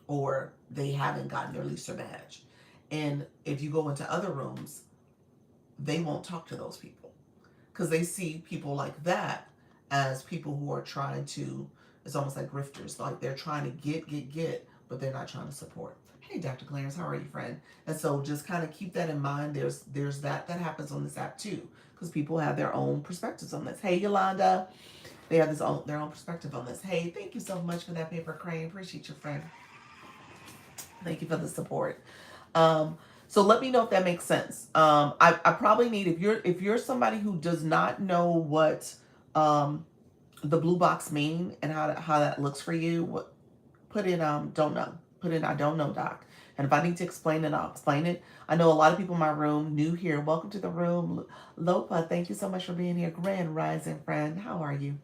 or they haven't gotten their Lisa badge. And if you go into other rooms, they won't talk to those people because they see people like that as people who are trying to, it's almost like grifters, like they're trying to get, but they're not trying to support. Hey, Dr. Clarence, how are you, friend? And so just kind of keep that in mind. There's that happens on this app too, because people have their own perspectives on this. Hey, Yolanda, they have their own perspective on this. Hey, thank you so much for that paper crane. Appreciate you, friend. Thank you for the support. So let me know if that makes sense. I probably need, if you're somebody who does not know what the blue box mean and how that looks for you, put in don't know. Put in I don't know, doc. And if I need to explain it, I'll explain it. I know a lot of people in my room new here. Welcome to the room, Lopa. Thank you so much for being here. Grand Rising, friend. How are you?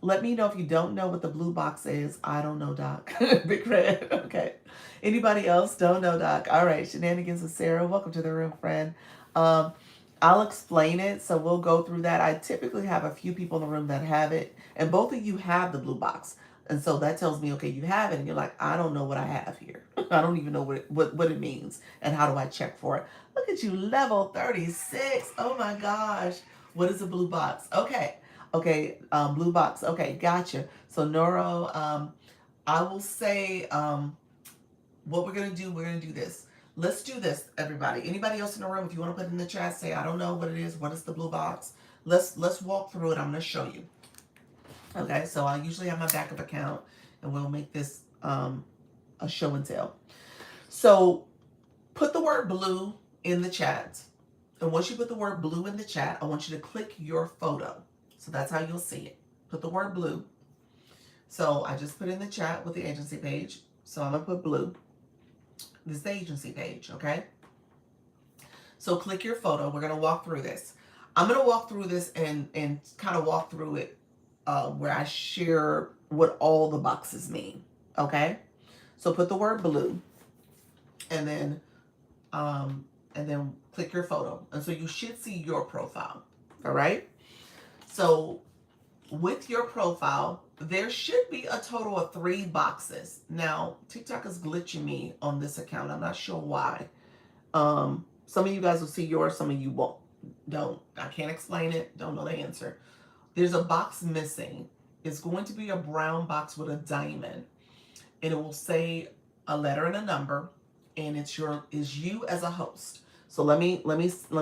Let me know if you don't know what the blue box is. I don't know, doc. Big Red. Okay. Anybody else don't know, doc? All right. Shenanigans with Sarah. Welcome to the room, friend. I'll explain it, so we'll go through that. I typically have a few people in the room that have it, and both of you have the blue box. And so that tells me, okay, you have it, and you're like, I don't know what I have here. I don't even know what it means, and how do I check for it? Look at you, level 36. Oh my gosh. What is a blue box? Okay. Okay, blue box. Okay, gotcha. So Noro, I will say, what we're gonna do this. Let's do this, everybody. Anybody else in the room, if you want to put in the chat, say I don't know what it is. What is the blue box? Let's walk through it. I'm gonna show you. Okay, so I usually have my backup account, and we'll make this a show and tell. So put the word blue in the chat, and once you put the word blue in the chat, I want you to click your photo. So that's how you'll see it. Put the word blue. So I just put in the chat with the agency page. So I'm gonna put blue. This is the agency page, okay? So click your photo. We're gonna walk through this. I'm gonna walk through this and kind of walk through it where I share what all the boxes mean, okay? So put the word blue, and then and then click your photo. And so you should see your profile. All right. So with your profile, there should be a total of 3 boxes. Now, TikTok is glitching me on this account. I'm not sure why. Some of you guys will see yours, some of you won't. Don't. I can't explain it. Don't know the answer. There's a box missing. It's going to be a brown box with a diamond, and it will say a letter and a number, and it's you as a host. So let me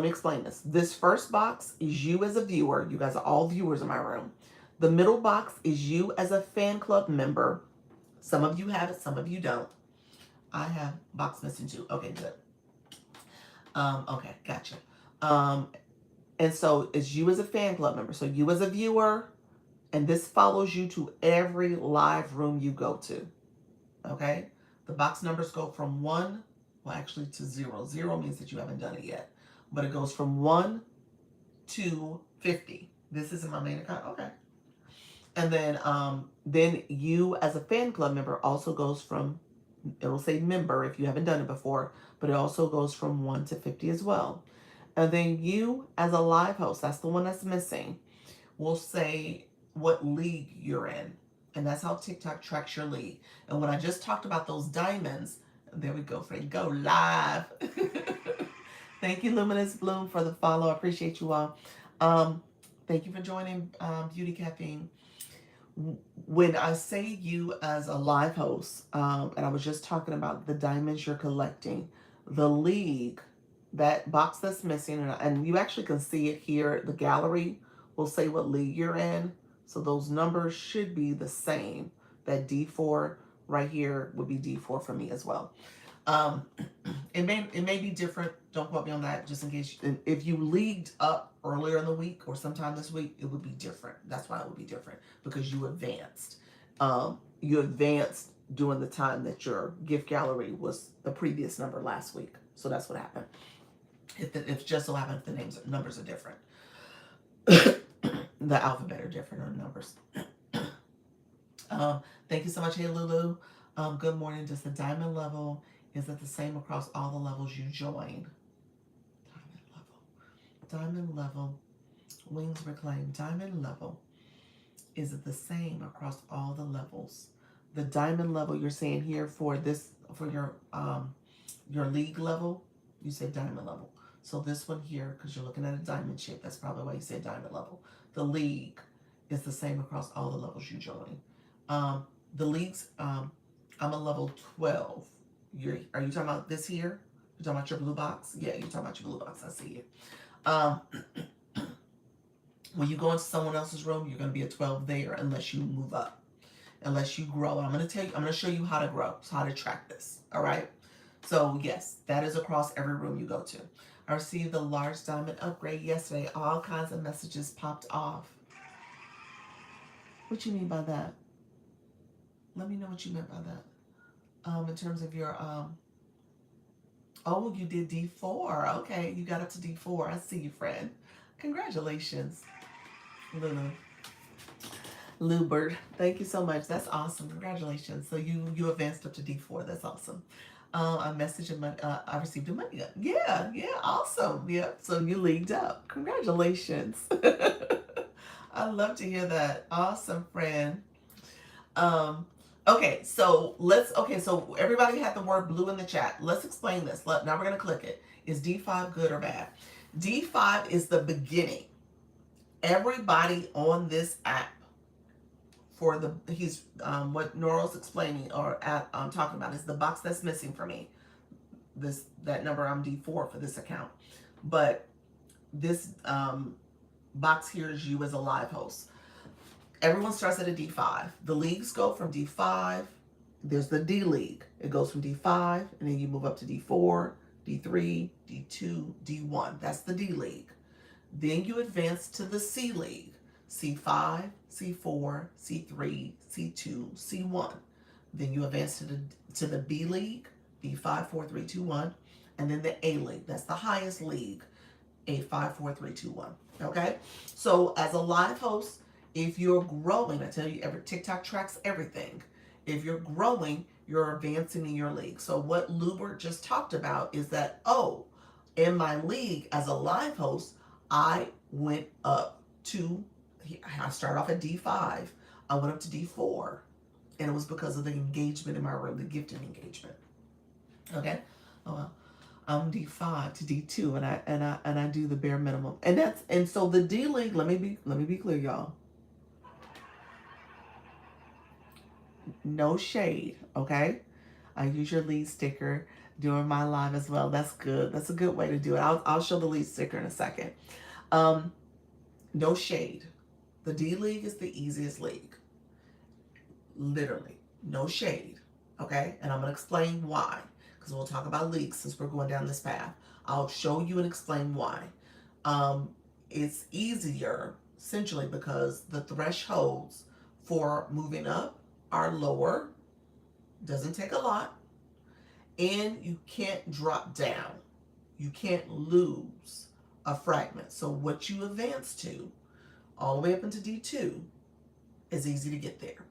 explain this. This first box is you as a viewer. You guys are all viewers in my room. The middle box is you as a fan club member. Some of you have it, some of you don't. I have box missing too. Okay, good. Okay, gotcha. And so it's you as a fan club member. So you as a viewer, and this follows you to every live room you go to. Okay? The box numbers go from 1, well, actually to 0. 0 means that you haven't done it yet. But it goes from 1 to 50. This is in my main account. Okay. And then you as a fan club member also goes from, it'll say member if you haven't done it before, but it also goes from 1 to 50 as well. And then you as a live host, that's the one that's missing, will say what league you're in. And that's how TikTok tracks your league. And when I just talked about those diamonds, there we go, Frank, go live. Thank you, Luminous Bloom, for the follow. I appreciate you all. Thank you for joining Beauty Caffeine. When I say you as a live host, and I was just talking about the diamonds you're collecting, the league, that box that's missing, and you actually can see it here, the gallery will say what league you're in. So those numbers should be the same. That D4 right here would be D4 for me as well. It may be different. Don't quote me on that, just in case. If you leagued up earlier in the week or sometime this week, it would be different. That's why it would be different, because you advanced. You advanced during the time that your gift gallery was the previous number last week. So that's what happened. If just so happens the numbers are different. The alphabet are different, or numbers. Thank you so much. Hey, Lulu. Good morning. Does the diamond level, is it the same across all the levels you join? Diamond level. Wings reclaim. Diamond level. Is it the same across all the levels? The diamond level you're saying here for this, for your league level, you say diamond level. So this one here, because you're looking at a diamond shape, that's probably why you say diamond level. The league is the same across all the levels you join. The leagues, I'm a level 12. Are you talking about this here? You're talking about your blue box? Yeah, you're talking about your blue box. I see it. When you go into someone else's room, you're going to be a 12 there unless you move up, unless you grow. I'm going to show you how to grow, so how to track this. All right. So yes, that is across every room you go to. I received the large diamond upgrade yesterday. All kinds of messages popped off. What you mean by that? Let me know what you meant by that. In terms of your, oh, you did D4. Okay, you got up to D4. I see you, friend. Congratulations, Lulu. Lubert, thank you so much. That's awesome. Congratulations. So you advanced up to D4. That's awesome. A message of money. I received a money. Yeah, awesome. Yep. So you leagued up. Congratulations. I love to hear that. Awesome, friend. Okay, so so everybody had the word blue in the chat. Let's explain this. Now we're gonna click it. Is D5 good or bad? D5 is the beginning. Everybody on this app, for what Noral's explaining or talking about, is the box that's missing for me. That number, I'm D4 for this account, but this box here is you as a live host. Everyone starts at a D5. The leagues go from D5. There's the D league. It goes from D5, and then you move up to D4, D3, D2, D1. That's the D league. Then you advance to the C league. C5, C4, C3, C2, C1. Then you advance to the B league, B5, 4, 3, 2, 1, and then the A league. That's the highest league, A5, 4, 3, 2, 1. Okay? So as a live host, if you're growing, I tell you, TikTok tracks everything. If you're growing, you're advancing in your league. So what Lubert just talked about is that, In my league as a live host, I went up to, I started off at D5. I went up to D4. And it was because of the engagement in my room, the gifting engagement. Okay? Oh well. I'm D5 to D2, and I do the bare minimum. And so the D League, let me be clear, y'all. No shade, okay? I use your lead sticker during my live as well. That's good. That's a good way to do it. I'll show the lead sticker in a second. Um, no shade. The D League is the easiest league. Literally. No shade. Okay? And I'm going to explain why. Because we'll talk about leagues since we're going down this path. I'll show you and explain why. Um, it's easier essentially because the thresholds for moving up are lower. Doesn't take a lot. And you can't drop down. You can't lose a fragment. So what you advance to, all the way up into D2, is easy to get there.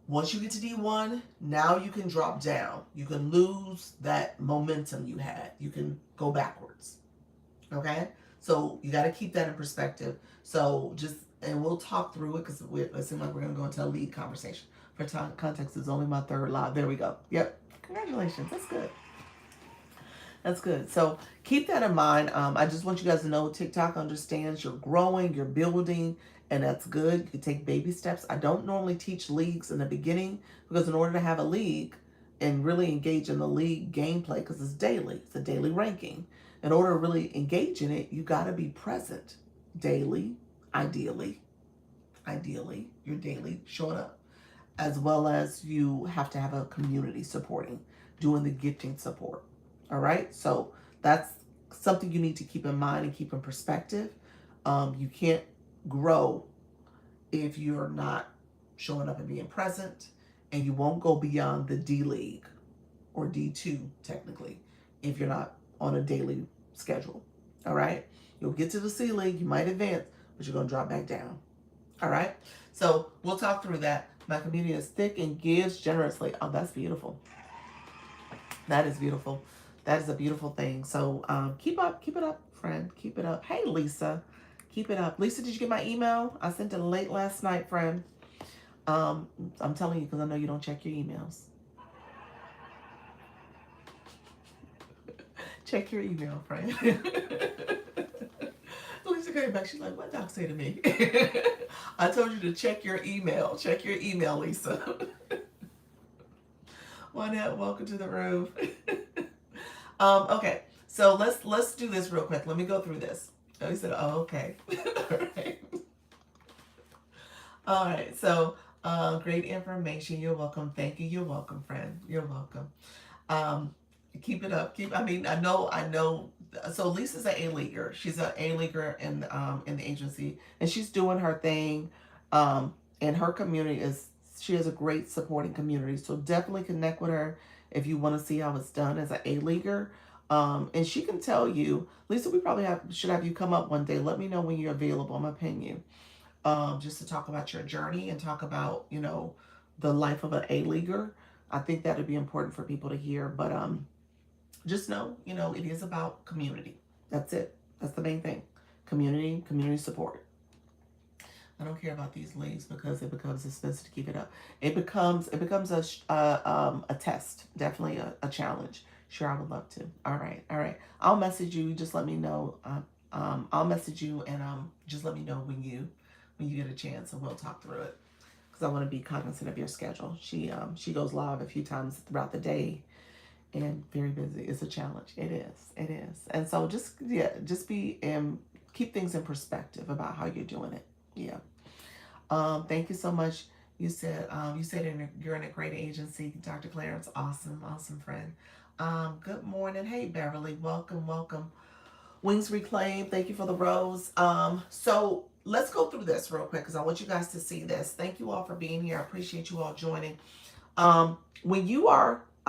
Once you get to D1, now you can drop down. You can lose that momentum you had. You can go backwards. Okay? So you got to keep that in perspective. So just, and we'll talk through it because it seems like we're going to go into a lead conversation. For time context, it's only my third live. There we go. Yep. Congratulations. That's good. That's good. So keep that in mind. I just want you guys to know TikTok understands you're growing, you're building, and that's good. You can take baby steps. I don't normally teach leagues in the beginning because in order to have a league and really engage in the league gameplay, because it's daily, it's a daily ranking. In order to really engage in it, you got to be present daily, ideally, you're daily showing up, as well as you have to have a community supporting, doing the gifting support. All right, so that's something you need to keep in mind and keep in perspective. You can't grow if you're not showing up and being present, and you won't go beyond the D League or D2 technically if you're not on a daily schedule. All right, you'll get to the C League, you might advance, but you're going to drop back down. All right, so we'll talk through that. My community is thick and gives generously. Oh, that's beautiful. That is beautiful. That is a beautiful thing. So keep it up, friend. Keep it up. Hey, Lisa, keep it up. Lisa, did you get my email? I sent it late last night, friend. I'm telling you because I know you don't check your emails. Check your email, friend. Lisa came back. She's like, what Doc say to me? I told you to check your email. Check your email, Lisa. Juanette, welcome to the room. Okay, so let's do this real quick. Let me go through this. Oh, he said, oh, okay. All right. All right, so great information. You're welcome. Thank you. You're welcome, friend. You're welcome. Keep it up. I know. So Lisa's an A-leaguer. She's an A-leaguer in the agency, and she's doing her thing. And her community she has a great supporting community. So definitely connect with her if you want to see how it's done as an A-leaguer. And she can tell you, Lisa, we probably should have you come up one day. Let me know when you're available. I'm gonna ping you. Just to talk about your journey and talk about, the life of an A-leaguer. I think that would be important for people to hear. But just know, it is about community. That's it. That's the main thing. Community support. I don't care about these leagues because it becomes expensive to keep it up. It becomes a test, definitely a challenge. Sure, I would love to. All right. I'll message you. Just let me know. I'll message you and just let me know when you get a chance, and we'll talk through it. Because I want to be cognizant of your schedule. She goes live a few times throughout the day, and very busy. It's a challenge. It is. And so just be keep things in perspective about how you're doing it. Yeah. Thank you so much. You said you're in a great agency, Dr. Clarence. Awesome friend. Good morning. Hey, Beverly. Welcome. Wings Reclaim. Thank you for the rose. So let's go through this real quick because I want you guys to see this. Thank you all for being here. I appreciate you all joining. I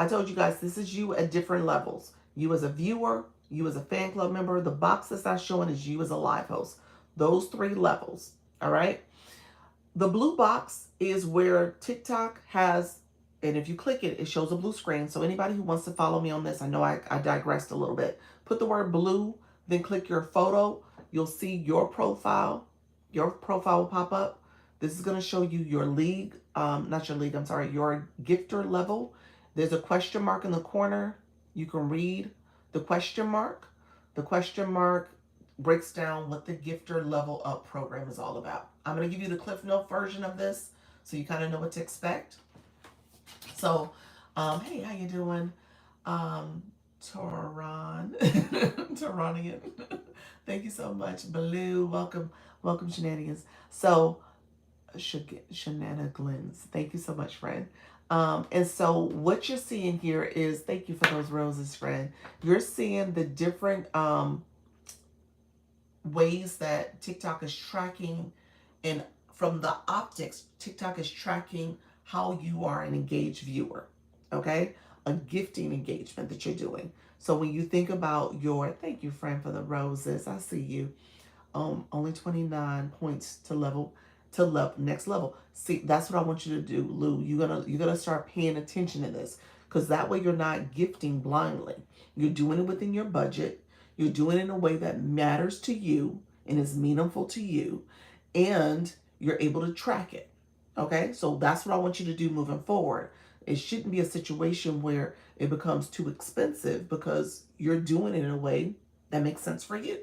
told you guys, this is you at different levels. You as a viewer, you as a fan club member. The box that's not showing is you as a live host. Those 3 levels. All right. The blue box is where TikTok has And if you click it, it shows a blue screen. So anybody who wants to follow me on this, I know I digressed a little bit. Put the word blue, then click your photo. You'll see your profile. Your profile will pop up. This is going to show you your league, not your league, I'm sorry, your gifter level. There's a question mark in the corner. You can read the question mark. The question mark breaks down what the gifter level up program is all about. I'm going to give you the Cliff Note version of this so you kind of know what to expect. So, hey, how you doing? Toron, Toronian. Thank you so much. Blue, welcome, shenanigans. So, shenanigans. Thank you so much, friend. And so what you're seeing here is, thank you for those roses, friend. You're seeing the different ways that TikTok is tracking, and from the optics, TikTok is tracking how you are an engaged viewer, okay? A gifting engagement that you're doing. So when you think about your, thank you, friend, for the roses. I see you. Only 29 points to next level. See, that's what I want you to do, Lou. You're gonna start paying attention to this, because that way you're not gifting blindly. You're doing it within your budget. You're doing it in a way that matters to you and is meaningful to you, and you're able to track it. Okay, so that's what I want you to do moving forward. It shouldn't be a situation where it becomes too expensive, because you're doing it in a way that makes sense for you.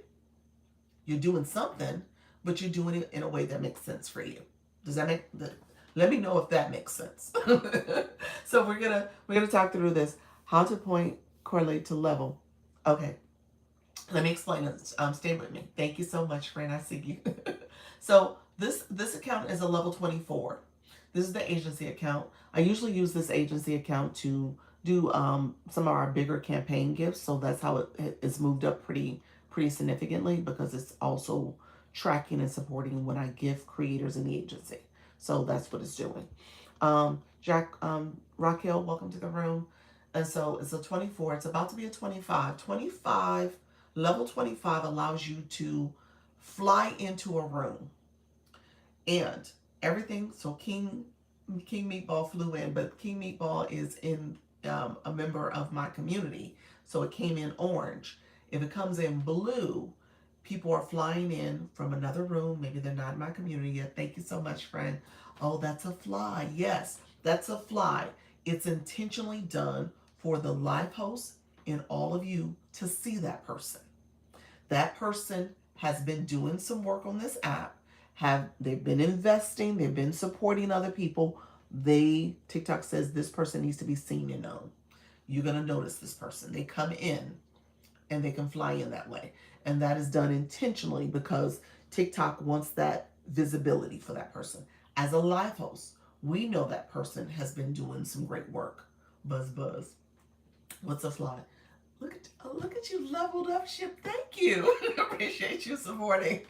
You're doing something, but you're doing it in a way that makes sense for you. Does that make the, let me know if that makes sense. So we're gonna talk through this. How to point correlate to level. Okay, let me explain it. Stay with me. Thank you so much, friend. I see you. So this account is a level 24. This is the agency account. I usually use this agency account to do some of our bigger campaign gifts. So that's how it is moved up pretty significantly, because it's also tracking and supporting when I gift creators in the agency. So that's what it's doing. Raquel, welcome to the room. And so it's a 24. It's about to be a 25. 25, level 25 allows you to fly into a room. And everything, so King Meatball flew in, but King Meatball is in a member of my community. So it came in orange. If it comes in blue, people are flying in from another room. Maybe they're not in my community yet. Thank you so much, friend. Oh, that's a fly. Yes, that's a fly. It's intentionally done for the live host and all of you to see that person. That person has been doing some work on this app. They've been investing, they've been supporting other people. TikTok says this person needs to be seen and known. You're going to notice this person. They come in and they can fly in that way. And that is done intentionally because TikTok wants that visibility for that person. As a live host, we know that person has been doing some great work. Buzz, buzz. What's a fly? Look at you, leveled up ship. Thank you. Appreciate you supporting.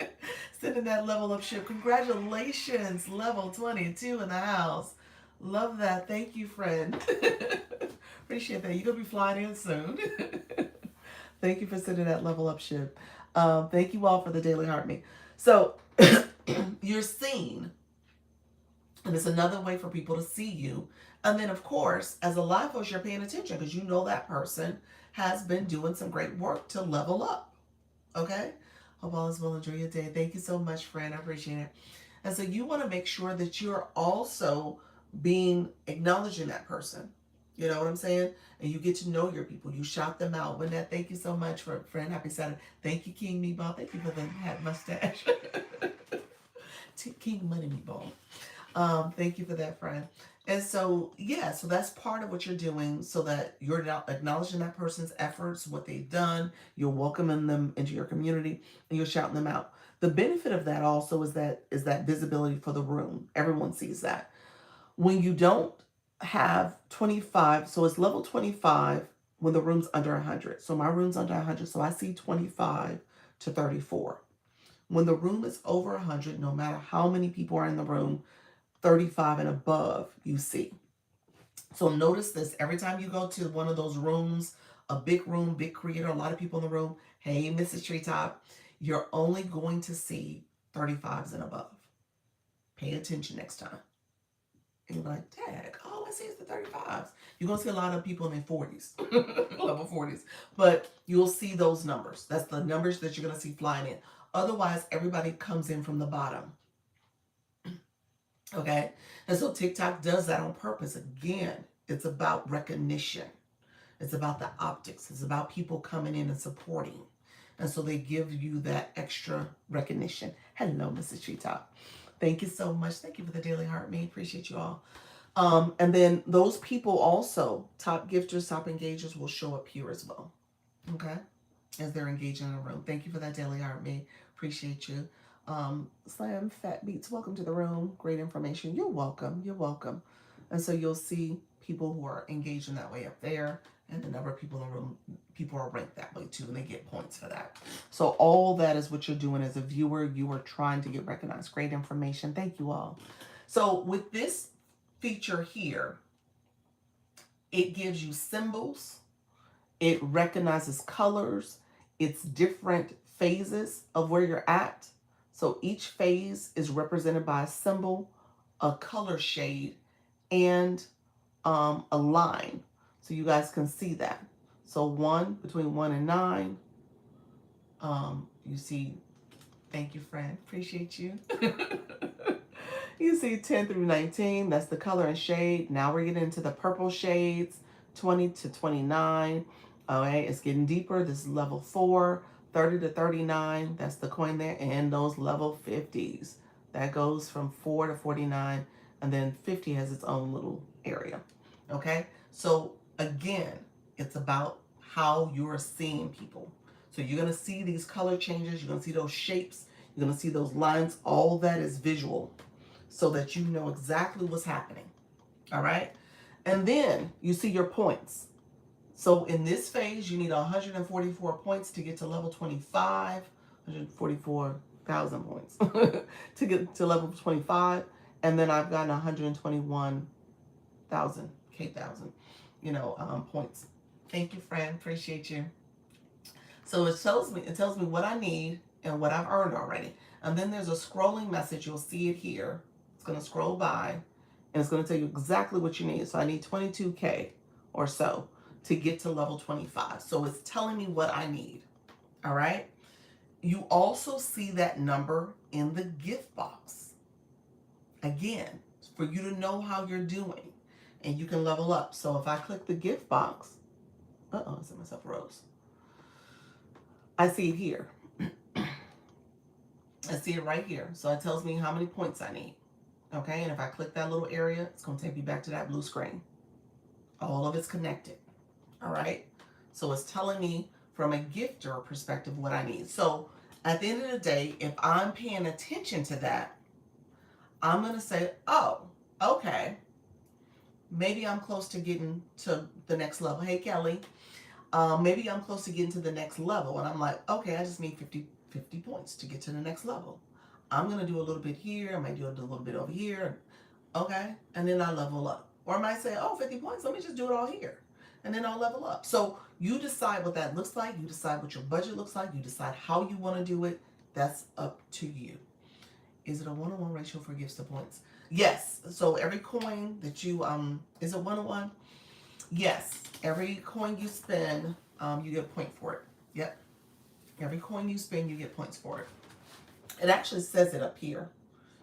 Sending that level up ship. Congratulations, level 22 in the house. Love that. Thank you, friend. Appreciate that. You're gonna be flying in soon. Thank you for sending that level up ship. Thank you all for the daily heart me. So you're seen, and it's another way for people to see you. And then, of course, as a live host, you're paying attention because you know that person has been doing some great work to level up. Okay? Hope all is well. Enjoy your day. Thank you so much, friend. I appreciate it. And so you want to make sure that you're also acknowledging that person. You know what I'm saying? And you get to know your people. You shout them out. Lynette, thank you so much, friend. Happy Saturday. Thank you, King Meatball. Thank you for the hat mustache. King Money Meatball. Thank you for that, friend. And so, yeah, so that's part of what you're doing, so that you're acknowledging that person's efforts, what they've done, you're welcoming them into your community, and you're shouting them out. The benefit of that also is that visibility for the room. Everyone sees that. When you don't have 25, so it's level 25 when the room's under 100. So my room's under 100, so I see 25 to 34. When the room is over 100, no matter how many people are in the room, 35 and above, you see. So notice this, every time you go to one of those rooms, a big room, big creator, a lot of people in the room, hey, Mrs. Treetop, you're only going to see 35s and above. Pay attention next time. you'll be like, Dad, all I see is the 35s. You're going to see a lot of people in their 40s, level 40s. But you'll see those numbers. That's the numbers that you're going to see flying in. Otherwise, everybody comes in from the bottom. Okay? And so TikTok does that on purpose. Again, it's about recognition. It's about the optics. It's about people coming in and supporting. And so they give you that extra recognition. Hello, Mrs. Treetop. Thank you so much. Thank you for the daily heart. Me appreciate you all. And then those people also, top gifters, top engagers, will show up here as well. Okay? As they're engaging in a room. Thank you for that daily heart. Me appreciate you. Slam Fat Beats, welcome to the room. Great information. You're welcome. You're welcome. And so you'll see people who are engaged in that way up there. And the number of people in the room, people are ranked that way too, and they get points for that. So all that is what you're doing as a viewer. You are trying to get recognized. Great information. Thank you all. So with this feature here, it gives you symbols. It recognizes colors. It's different phases of where you're at. So each phase is represented by a symbol, a color shade, and a line. So you guys can see that. So between 1 and 9, you see, thank you, friend, appreciate you. You see 10 through 19, that's the color and shade. Now we're getting into the purple shades, 20 to 29. Okay, it's getting deeper. This is level 4, 30 to 39, that's the coin there, and those level 50s. That goes from 4 to 49, and then 50 has its own little area. Okay, so again, it's about how you're seeing people. So you're going to see these color changes. You're going to see those shapes. You're going to see those lines. All that is visual so that you know exactly what's happening. All right. And then you see your points. So in this phase, you need 144 points to get to level 25, 144,000 points to get to level 25. And then I've gotten 121,000, points. Thank you, friend. Appreciate you. So it tells me what I need and what I've earned already. And then there's a scrolling message. You'll see it here. It's going to scroll by and it's going to tell you exactly what you need. So I need 22K or so to get to level 25. So it's telling me what I need. All right. You also see that number in the gift box. Again, for you to know how you're doing and you can level up. So if I click the gift box, I set myself a rose. I see it here. I see it right here. So it tells me how many points I need. Okay, and if I click that little area, it's going to take me back to that blue screen. All of it's connected. All right. So it's telling me from a gifter perspective what I need. So at the end of the day, if I'm paying attention to that, I'm going to say, oh, okay, maybe I'm close to getting to the next level. Hey, Kelly, maybe I'm close to getting to the next level. And I'm like, okay, I just need 50 points to get to the next level. I'm going to do a little bit here. I might do a little bit over here. Okay. And then I level up. Or I might say, oh, 50 points. Let me just do it all here. And then I'll level up. So you decide what that looks like. You decide what your budget looks like. You decide how you want to do it. That's up to you. Is it a 1-to-1 ratio for gifts to points? Yes. So every coin that you, is it 1-to-1? Yes. Every coin you spend, you get a point for it. Yep. Every coin you spend, you get points for it. It actually says it up here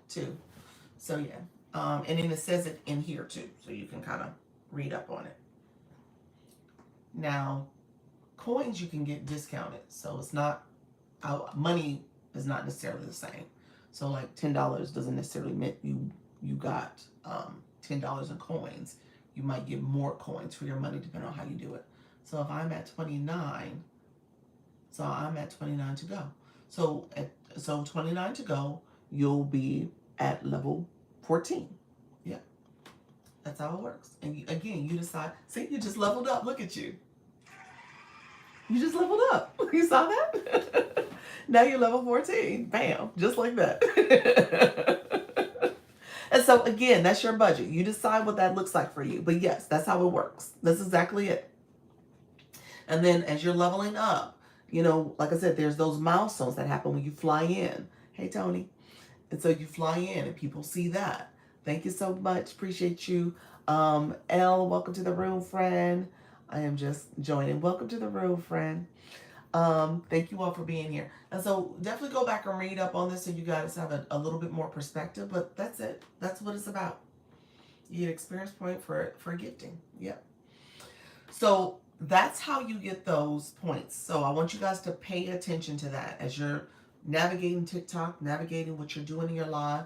too. So yeah. And then it says it in here too. So you can kind of read up on it. Now, coins you can get discounted. So it's not, money is not necessarily the same. So like $10 doesn't necessarily mean you got $10 in coins. You might get more coins for your money depending on how you do it. So if I'm at 29, so I'm at 29 to go. So 29 to go, you'll be at level 14. Yeah. That's how it works. And again, you decide, see, you just leveled up. Look at you. You just leveled up. You saw that? Now you're level 14. Bam. Just like that. And so again, that's your budget. You decide what that looks like for you. But yes, that's how it works. That's exactly it. And then as you're leveling up, like I said, there's those milestones that happen when you fly in. Hey, Tony. And so you fly in and people see that. Thank you so much. Appreciate you. Elle, welcome to the room, friend. I am just joining. Welcome to the room, friend. Thank you all for being here. And so definitely go back and read up on this so you guys have a little bit more perspective. But that's it. That's what it's about. You get experience point for gifting. Yep. So that's how you get those points. So I want you guys to pay attention to that as you're navigating TikTok, navigating what you're doing in your live.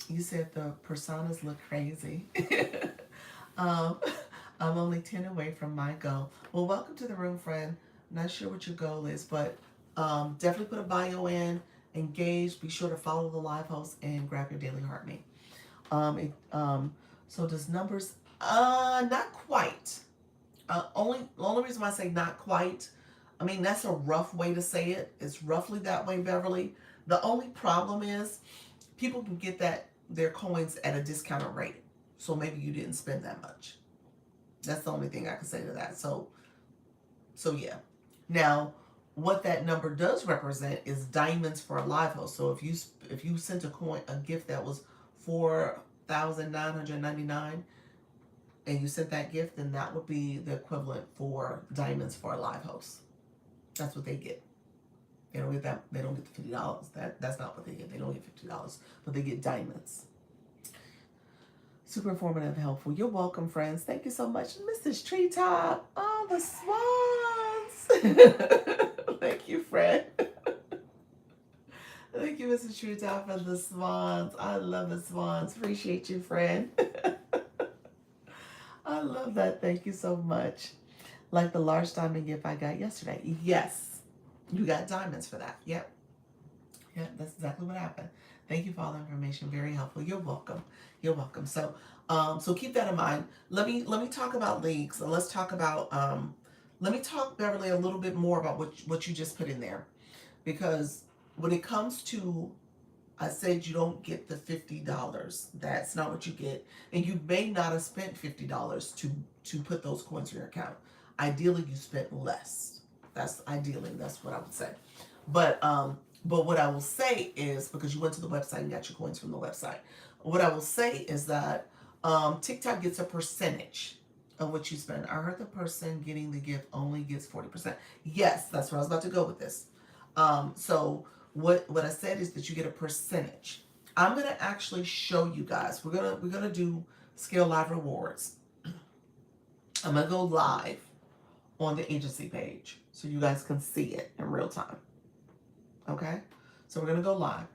You said the personas look crazy. um, I'm only 10 away from my goal. Well, welcome to the room, friend. Not sure what your goal is, but definitely put a bio in, engage, be sure to follow the live host, and grab your daily heart mate. So does numbers, not quite. The only reason why I say not quite, I mean, that's a rough way to say it. It's roughly that way, Beverly. The only problem is people can get their coins at a discounted rate. So maybe you didn't spend that much. That's the only thing I can say to that. So yeah. Now, what that number does represent is diamonds for a live host. So if you sent a gift that was 4,999, and you sent that gift, then that would be the equivalent for diamonds for a live host. That's what they get. They don't get that. They don't get the $50. That's not what they get. They don't get $50, but they get diamonds. Super informative, helpful. You're welcome, friends. Thank you so much, Mrs. Treetop. Oh, the swans. Thank you, Fred. Thank you, Mrs. Treetop, for the swans. I love the swans. Appreciate you, friend. I love that. Thank you so much. Like the large diamond gift I got yesterday. Yes, you got diamonds for that. Yep. Yeah, that's exactly what happened. Thank you for all the information. Very helpful. You're welcome. You're welcome. So keep that in mind. Let me talk about leagues, and let's talk about let me talk, Beverly, a little bit more about what you just put in there, because when it comes to, I said you don't get the $50. That's not what you get, and you may not have spent $50 to put those coins in your account. Ideally, you spent less. That's what I would say. But what I will say is, because you went to the website and got your coins from the website, what I will say is that TikTok gets a percentage of what you spend. I heard the person getting the gift only gets 40%. Yes, that's where I was about to go with this. So what I said is that you get a percentage. I'm gonna actually show you guys. We're gonna do Scale Live rewards. I'm gonna go live on the agency page so you guys can see it in real time. Okay, so we're gonna go live.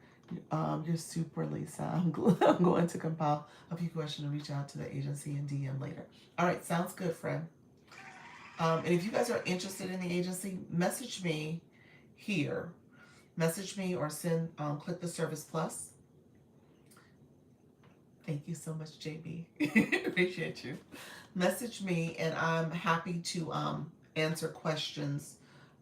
You're super, Lisa. I'm going to compile a few questions and reach out to the agency and DM later. All right, sounds good, friend. And if you guys are interested in the agency, message me here. Message me or send, click the Service Plus. Thank you so much, JB. Appreciate you. Message me, and I'm happy to answer questions.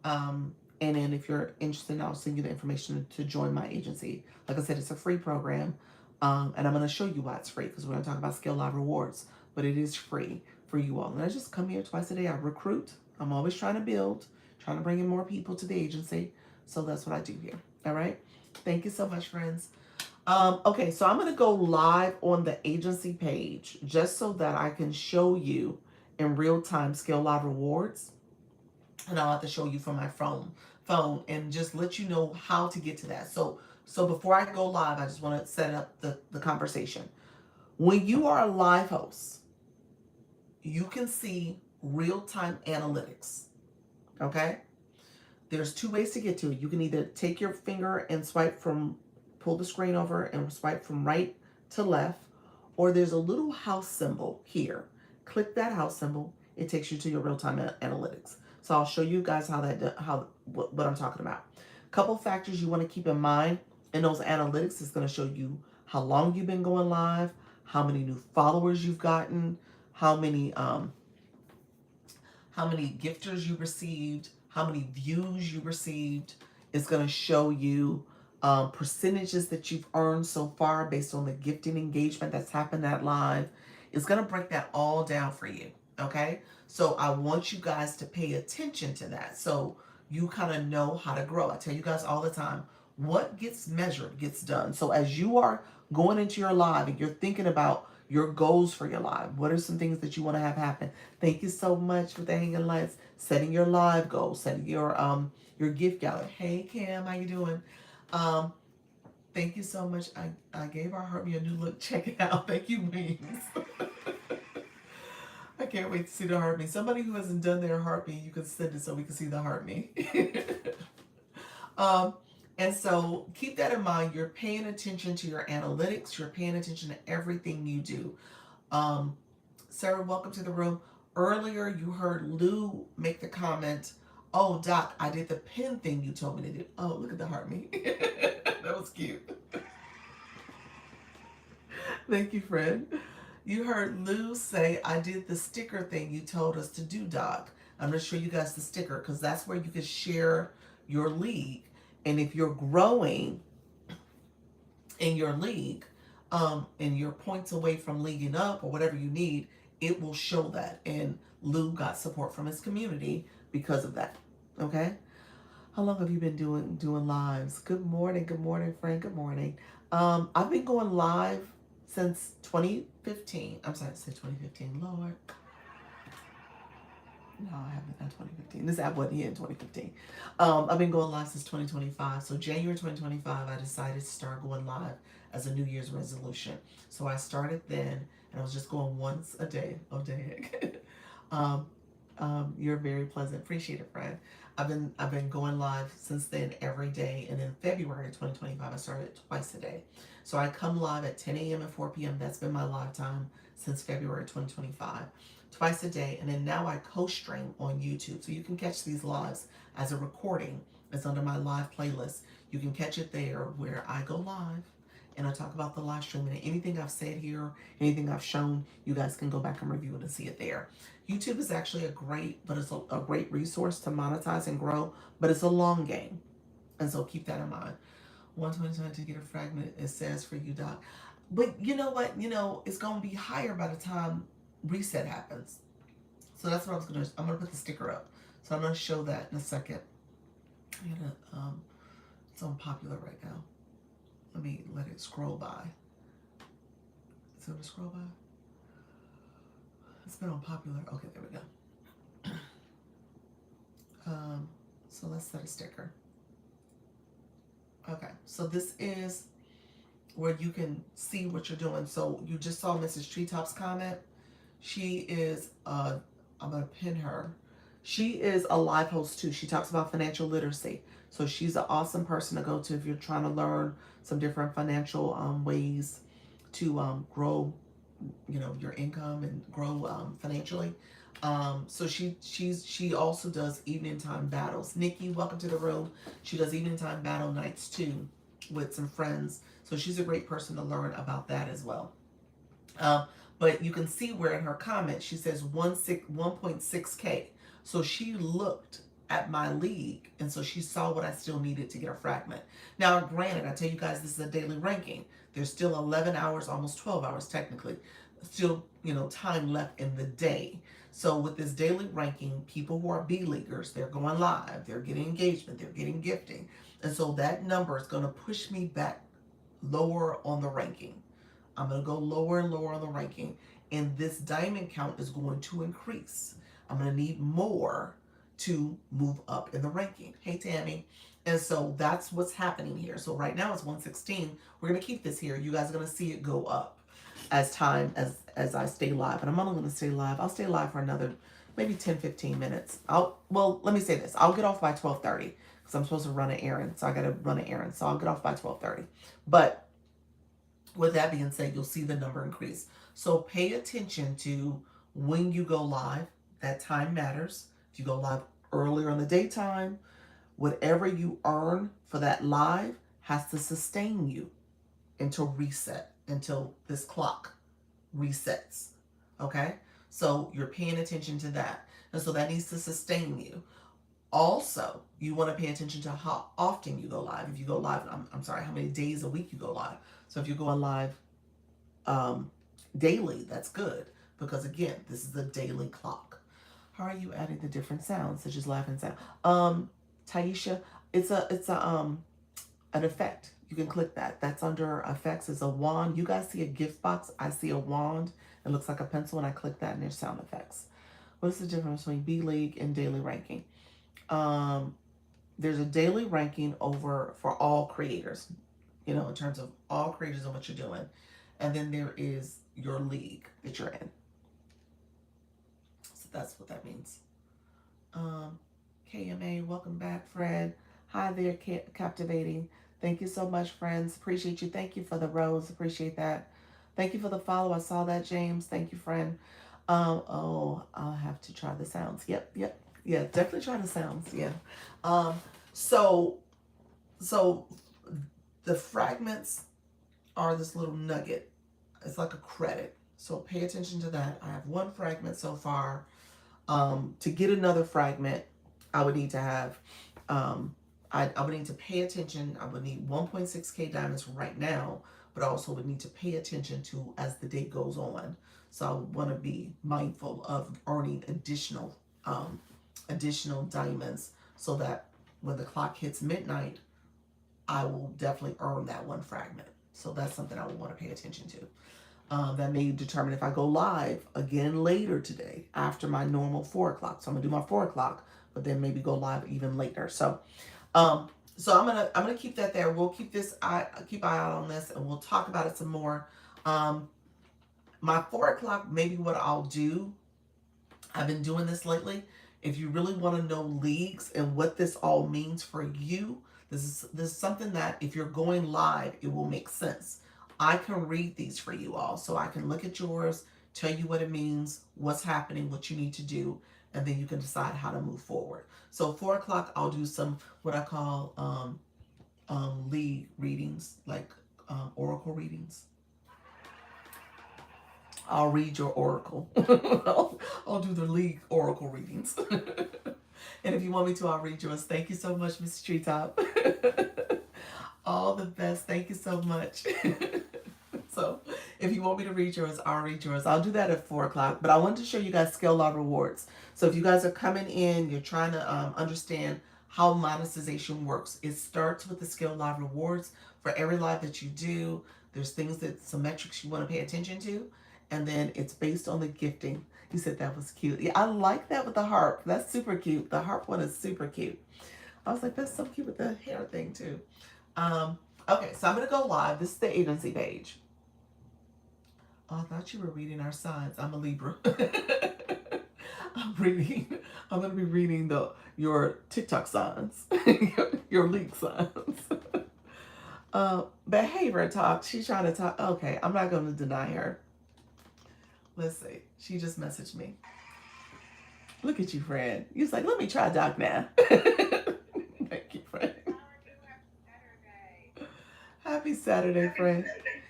And then if you're interested, I'll send you the information to join my agency. Like I said, it's a free program. And I'm going to show you why it's free, because we're going to talk about Scale Live rewards. But it is free for you all. And I just come here twice a day. I recruit. I'm always trying to build, trying to bring in more people to the agency. So that's what I do here. All right. Thank you so much, friends. Okay, so I'm going to go live on the agency page just so that I can show you in real time Scale Live rewards. And I'll have to show you from my phone and just let you know how to get to that. So before I go live, I just want to set up the conversation. When you are a live host, you can see real-time analytics. Okay? There's two ways to get to it. You can either take your finger and pull the screen over and swipe from right to left, or there's a little house symbol here. Click that house symbol. It takes you to your real-time analytics. So I'll show you guys what I'm talking about. Couple factors you want to keep in mind in those analytics is going to show you how long you've been going live, how many new followers you've gotten, how many gifters you received, how many views you received. It's going to show you percentages that you've earned so far based on the gifting engagement that's happened at live. It's going to break that all down for you. Okay, so I want you guys to pay attention to that so you kind of know how to grow. I tell you guys all the time, what gets measured gets done. So as you are going into your live and you're thinking about your goals for your live. What are some things that you want to have happen? Thank you so much for the hanging lights. Setting your live goals, setting your gift gallery. Hey Cam, how you doing? Um, Thank you so much. I gave our heart me a new look. Check it out. Thank you, Wings. I can't wait to see the heart me. Somebody who hasn't done their heart me, you can send it so we can see the heart me. um, and so keep that in mind. You're paying attention to your analytics. You're paying attention to everything you do. Um, Sarah, welcome to the room. Earlier, you heard Lou make the comment, "Oh, Doc, I did the pin thing you told me to do." Oh, look at the heart me. That was cute. Thank you, Fred. You heard Lou say, "I did the sticker thing you told us to do, Doc." I'm going to show you guys the sticker because that's where you can share your league. And if you're growing in your league, and you're points away from leaguing up or whatever you need, it will show that. And Lou got support from his community because of that. Okay. How long have you been doing lives? Good morning, Frank. Good morning. I've been going live since 2015. I'm sorry, I said 2015. Lord, no, I haven't done 2015. This app wasn't here in 2015. I've been going live since 2025. So January 2025, I decided to start going live as a New Year's resolution. So I started then, and I was just going once a day. Oh, dang. um, you're very pleasant. Appreciate it, friend. I've been going live since then every day, and in February 2025, I started twice a day. So I come live at 10 a.m. and 4 p.m. That's been my live time since February 2025, twice a day, and then now I co-stream on YouTube, so you can catch these lives as a recording. It's under my live playlist. You can catch it there where I go live and I talk about the live stream, and anything I've said here, anything I've shown, you guys can go back and review it and see it there. YouTube is actually a great resource to monetize and grow, but it's a long game. And so keep that in mind. 127 to get a fragment, it says for you, Doc. But you know what? It's going to be higher by the time reset happens. So that's what I'm going to put the sticker up. So I'm going to show that in a second. It's on popular right now. Let me let it scroll by. Is it going to scroll by? It's been on popular. Okay, there we go. So let's set a sticker. Okay, so this is where you can see what you're doing. So you just saw Mrs. Treetop's comment. She is, I'm going to pin her. She is a live host too. She talks about financial literacy. So she's an awesome person to go to if you're trying to learn some different financial ways to grow, your income and grow financially. So she also does evening time battles. Nikki, welcome to the room. She does evening time battle nights too with some friends. So she's a great person to learn about that as well. But you can see where in her comment she says 1.6K. So she looked at my league, and so she saw what I still needed to get a fragment. Now, granted, I tell you guys this is a daily ranking. There's still 11 hours, almost 12 hours technically, still time left in the day. So with this daily ranking, people who are B-leaguers, they're going live, they're getting engagement, they're getting gifting. And so that number is going to push me back lower on the ranking. I'm going to go lower and lower on the ranking, and this diamond count is going to increase. I'm going to need more to move up in the ranking. Hey, Tammy. And so that's what's happening here. So right now it's 116. We're going to keep this here. You guys are going to see it go up as as I stay live. And I'm only going to stay live. I'll stay live for another maybe 10-15 minutes. Let me say this. I'll get off by 12:30 because I'm supposed to run an errand. So I got to run an errand. So I'll get off by 12:30. But with that being said, you'll see the number increase. So pay attention to when you go live. That time matters. If you go live earlier in the daytime, whatever you earn for that live has to sustain you until this clock resets. Okay? So you're paying attention to that. And so that needs to sustain you. Also, you want to pay attention to how often you go live. If you go live, I'm sorry, how many days a week you go live. So if you go live daily, that's good. Because again, this is a daily clock. How are you adding the different sounds, such as laughing sound? Taisha, it's an effect. You can click that. That's under effects. It's a wand. You guys see a gift box. I see a wand. It looks like a pencil, and I click that, and there's sound effects. What is the difference between B League and daily ranking? There's a daily ranking over for all creators, in terms of all creators and what you're doing. And then there is your league that you're in. So that's what that means. KMA, welcome back, Fred. Hi there, Captivating. Thank you so much, friends. Appreciate you. Thank you for the rose. Appreciate that. Thank you for the follow. I saw that, James. Thank you, friend. I'll have to try the sounds. Yep. Yeah, definitely try the sounds. Yeah. So the fragments are this little nugget. It's like a credit. So pay attention to that. I have one fragment so far. To get another fragment, I would need to have, I would need to pay attention. I would need 1.6K diamonds right now, but I also would need to pay attention to as the day goes on. So I would want to be mindful of earning additional diamonds so that when the clock hits midnight, I will definitely earn that one fragment. So that's something I would want to pay attention to. That may determine if I go live again later today after my normal 4 o'clock. So I'm gonna do my 4 o'clock, but then maybe go live even later. So I'm gonna keep that there. We'll keep keep eye out on this, and we'll talk about it some more. My 4 o'clock, maybe what I'll do. I've been doing this lately. If you really want to know leagues and what this all means for you, this is something that if you're going live, it will make sense. I can read these for you all. So I can look at yours, tell you what it means, what's happening, what you need to do, and then you can decide how to move forward. So 4 o'clock, I'll do some, what I call league readings, like oracle readings. I'll read your oracle. I'll do the league oracle readings. And if you want me to, I'll read yours. Thank you so much, Mrs. Treetop. All the best. Thank you so much. So if you want me to read yours, I'll read yours. I'll do that at 4 o'clock. But I wanted to show you guys Scale Law Rewards. So if you guys are coming in, you're trying to understand how monetization works. It starts with the Scale Law Rewards. For every live that you do, there's some metrics you want to pay attention to. And then it's based on the gifting. You said that was cute. Yeah, I like that with the harp. That's super cute. The harp one is super cute. I was like, that's so cute with the hair thing too. Okay, so I'm going to go live. This is the agency page. Oh, I thought you were reading our signs. I'm a Libra. I'm going to be reading your TikTok signs, your leak signs. Behavior talk. She's trying to talk. Okay, I'm not going to deny her. Let's see. She just messaged me. Look at you, friend. You was like, let me try Doc now. Thank you, friend. Happy Saturday, friend.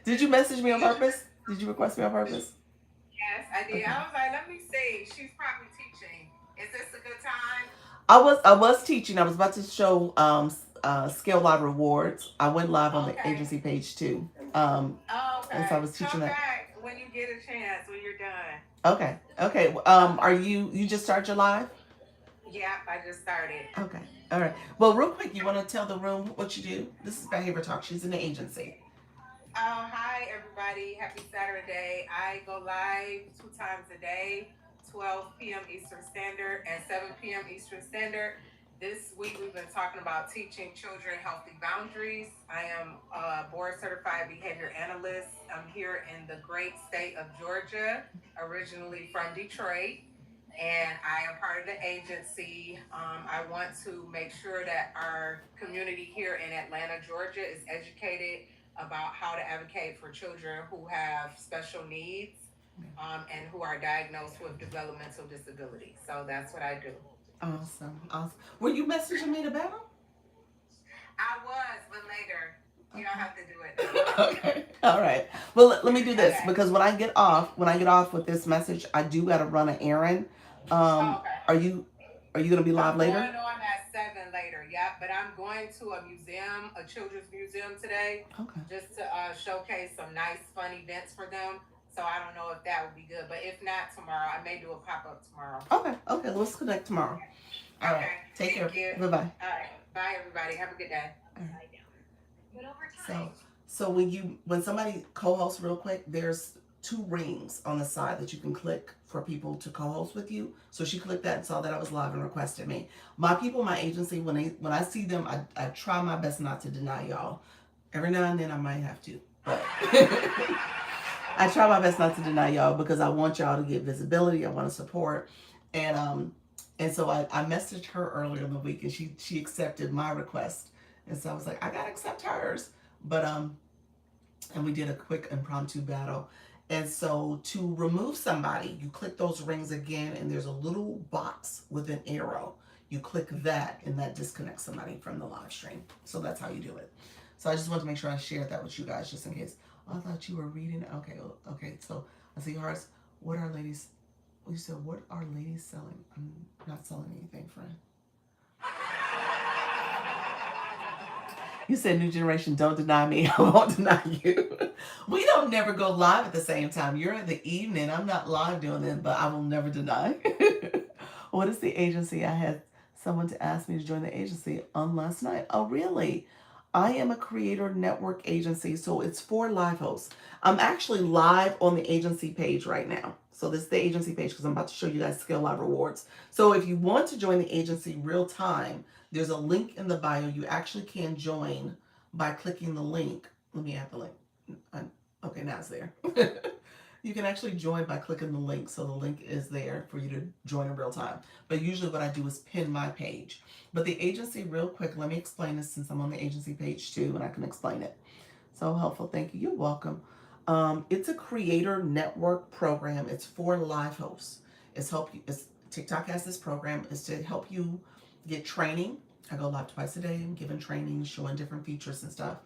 Did you message me on purpose? Did you request me on purpose? Yes, I did. Okay. I was like, let me see. She's probably teaching. Is this a good time? I was teaching. I was about to show Scale Law Rewards. I went live on the agency page too. Okay. And so I was teaching Come that. back when you get a chance, when you're done. Okay. Are you just started your live? Yeah, I just started. Okay. All right. Well, real quick, you want to tell the room what you do? This is Behavior Talk. She's in the agency. Hi, everybody. Happy Saturday. I go live 2 times a day, 12 p.m. Eastern Standard and 7 p.m. Eastern Standard. This week, we've been talking about teaching children healthy boundaries. I am a board-certified behavior analyst. I'm here in the great state of Georgia, originally from Detroit, and I am part of the agency. I want to make sure that our community here in Atlanta, Georgia, is educated about how to advocate for children who have special needs and who are diagnosed with developmental disability. So that's what I do. Awesome. Were you messaging me about them? I was, but later. You don't have to do it. Okay. All right. Well, let me do this because when I get off with this message, I do got to run an errand. Okay. Are you gonna be live later? I'm going on at 7 later. Yeah, but I'm going to a museum, a children's museum today. Okay. Just to showcase some nice, fun events for them. So I don't know if that would be good, but if not tomorrow, I may do a pop-up tomorrow. Okay. Let's connect tomorrow. All right. Take care. You. Bye-bye. All right. Bye, everybody. Have a good day. So when somebody co-hosts real quick, there's two rings on the side that you can click for people to co-host with you. So she clicked that and saw that I was live and requested me. My people, my agency, when I see them, I try my best not to deny y'all. Every now and then I might have to, but I try my best not to deny y'all because I want y'all to get visibility. I want to support, and so I messaged her earlier in the week and she accepted my request, and so I was like, I gotta accept hers, but and we did a quick impromptu battle. And so to remove somebody, you click those rings again, and there's a little box with an arrow. You click that, and that disconnects somebody from the live stream. So that's how you do it. So I just wanted to make sure I shared that with you guys, just in case. Oh, I thought you were reading. Okay, okay. So I see hearts. What are ladies? You said, what are ladies selling? I'm not selling anything, friend. You said new generation, don't deny me. I won't deny you. We don't never go live at the same time. You're in the evening. I'm not live doing it, but I will never deny. What is the agency? I had someone to ask me to join the agency on last night. Oh, really? I am a creator network agency, so it's for live hosts. I'm actually live on the agency page right now. So this is the agency page because I'm about to show you guys Skill Live rewards. So if you want to join the agency real time, there's a link in the bio. You actually can join by clicking the link. Let me add the link. Okay, now it's there. You can actually join by clicking the link. So the link is there for you to join in real time. But usually what I do is pin my page. But the agency, real quick, let me explain this since I'm on the agency page too, and I can explain it. So helpful. Thank you. You're welcome. It's a creator network program. It's for live hosts. TikTok has this program. It's to help you get training. I go live twice a day. I'm giving training, showing different features and stuff.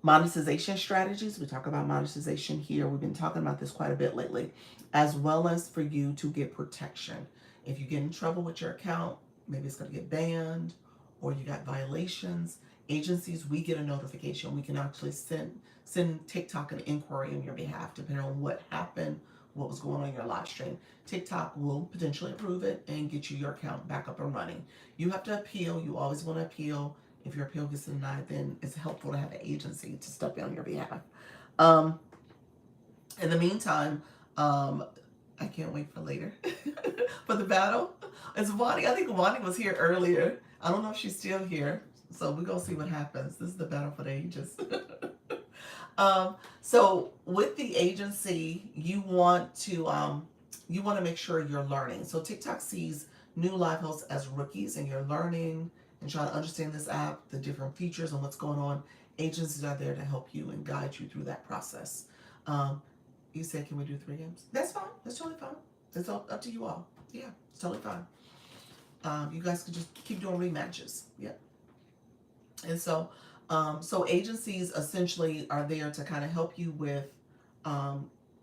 Monetization strategies. We talk about monetization here. We've been talking about this quite a bit lately, as well as for you to get protection. If you get in trouble with your account, maybe it's going to get banned or you got violations. Agencies, we get a notification. We can actually send TikTok an inquiry on your behalf, depending on what happened, what was going on in your live stream. TikTok will potentially approve it and get you your account back up and running. You have to appeal. You always want to appeal. If your appeal gets denied, then it's helpful to have an agency to step in on your behalf. In the meantime, I can't wait for later for the battle. It's Wani. I think Wani was here earlier. I don't know if she's still here. So we're going to see what happens. This is the battle for the ages. So with the agency, you want to make sure you're learning. So TikTok sees new live hosts as rookies, and you're learning and trying to understand this app, the different features and what's going on. Agencies are there to help you and guide you through that process. You said, can we do 3 games? That's fine. That's totally fine. It's all up to you all. Yeah, it's totally fine. You guys can just keep doing rematches. Yeah. And so agencies essentially are there to kind of help you with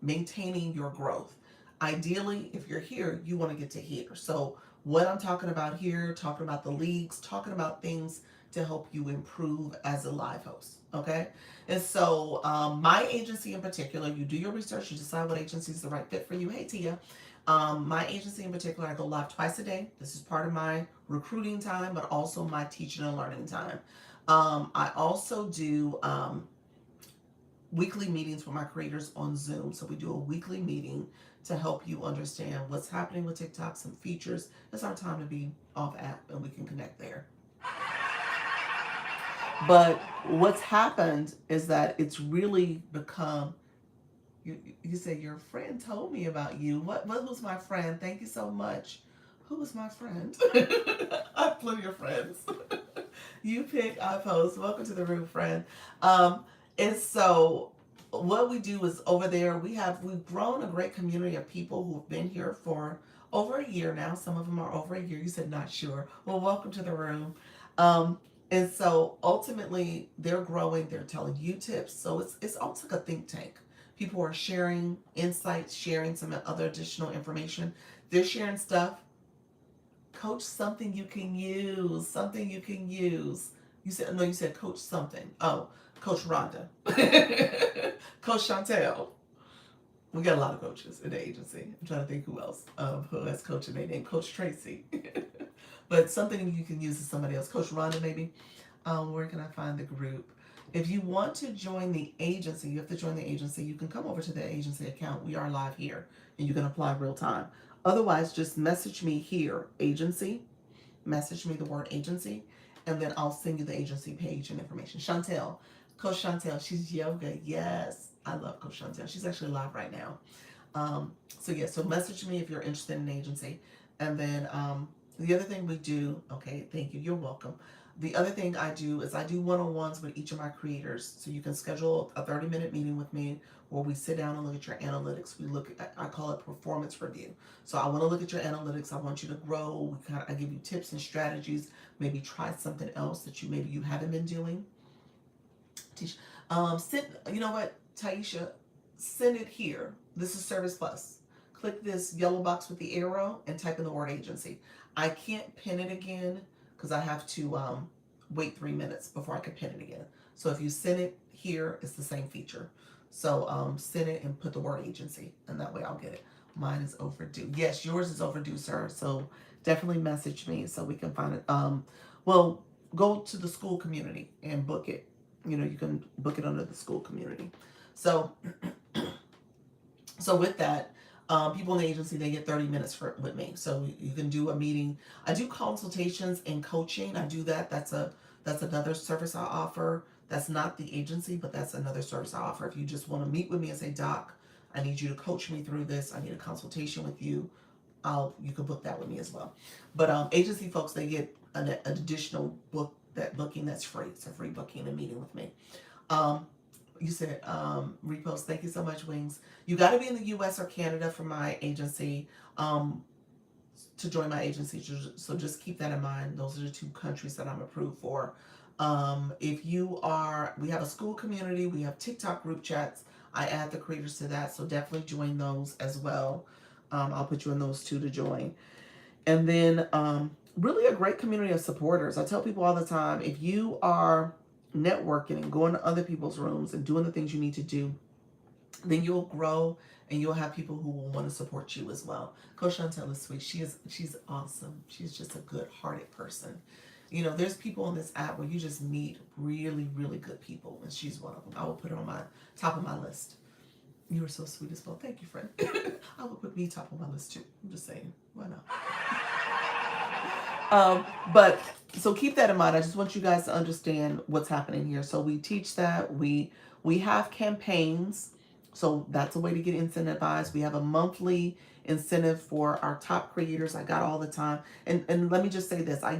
maintaining your growth. Ideally, if you're here, you want to get to here. So what I'm talking about here, talking about the leagues, talking about things to help you improve as a live host. Okay. And so my agency in particular, you do your research, you decide what agency is the right fit for you. Hey, Tia. My agency in particular, I go live twice a day. This is part of my recruiting time, but also my teaching and learning time. I also do weekly meetings for my creators on Zoom. So we do a weekly meeting to help you understand what's happening with TikTok, some features. It's our time to be off app and we can connect there. But what's happened is that it's really become, you said your friend told me about you. What was my friend? Thank you so much. Who was my friend? I have plenty of friends. You pick, I post. Welcome to the room, friend. And so what we do is over there, we've grown a great community of people who've been here for over a year now. Some of them are over a year. You said not sure. Well, welcome to the room. And so ultimately they're growing, they're telling you tips. So it's almost like a think tank. People are sharing insights, sharing some other additional information. They're sharing stuff. Coach something you can use. Something you can use. You said coach something. Oh, Coach Rhonda. Coach Chantel. We got a lot of coaches in the agency. I'm trying to think who else who has coach in their name. Coach Tracy. But something you can use is somebody else. Coach Rhonda, maybe. Where can I find the group? If you want to join the agency, you have to join the agency. You can come over to the agency account. We are live here and you can apply real time. Otherwise, just message me here, agency. Message me the word agency, and then I'll send you the agency page and information. Chantel, Coach Chantel, she's yoga. Yes, I love Coach Chantel. She's actually live right now. So message me if you're interested in an agency. And then the other thing we do, okay, thank you, you're welcome. The other thing I do is I do one-on-ones with each of my creators. So you can schedule a 30-minute meeting with me where we sit down and look at your analytics. We look at, I call it performance review. So I want to look at your analytics. I want you to grow. I give you tips and strategies. Maybe try something else that you haven't been doing. You know what, Taisha, send it here. This is Service Plus. Click this yellow box with the arrow and type in the word agency. I can't pin it again because I have to wait 3 minutes before I can pin it again. So if you send it here, it's the same feature. So send it and put the word agency, and that way I'll get it. Mine is overdue. Yes, yours is overdue, sir. So definitely message me so we can find it. Well, go to the school community and book it. You know, you can book it under the school community. So, so with that, people in the agency, they get 30 minutes with me. So you can do a meeting. I do consultations and coaching. I do that. That's another service I offer. That's not the agency, but that's another service I offer. If you just want to meet with me and say, Doc, I need you to coach me through this. I need a consultation with you. You can book that with me as well. But agency folks, they get an additional booking that's free. It's a free booking and meeting with me. You said repost. Thank you so much, Wings. You got to be in the U.S. or Canada for my agency to join my agency. So just keep that in mind. Those are the 2 countries that I'm approved for. If you are, we have a school community. We have TikTok group chats. I add the creators to that. So definitely join those as well. I'll put you in those 2 to join. And then really a great community of supporters. I tell people all the time, if you are networking and going to other people's rooms and doing the things you need to do, then you'll grow and you'll have people who will want to support you as well. Coach Chantel is sweet. She's awesome. She's just a good-hearted person. You know, there's people on this app where you just meet really, really good people, and she's one of them. I will put her on my top of my list. You were so sweet as well. Thank you, friend. I would put me top of my list too. I'm just saying, why not? But so keep that in mind. I just want you guys to understand what's happening here. So we teach that. We have campaigns. So that's a way to get incentivized. We have a monthly incentive for our top creators. I got all the time. And let me just say this. I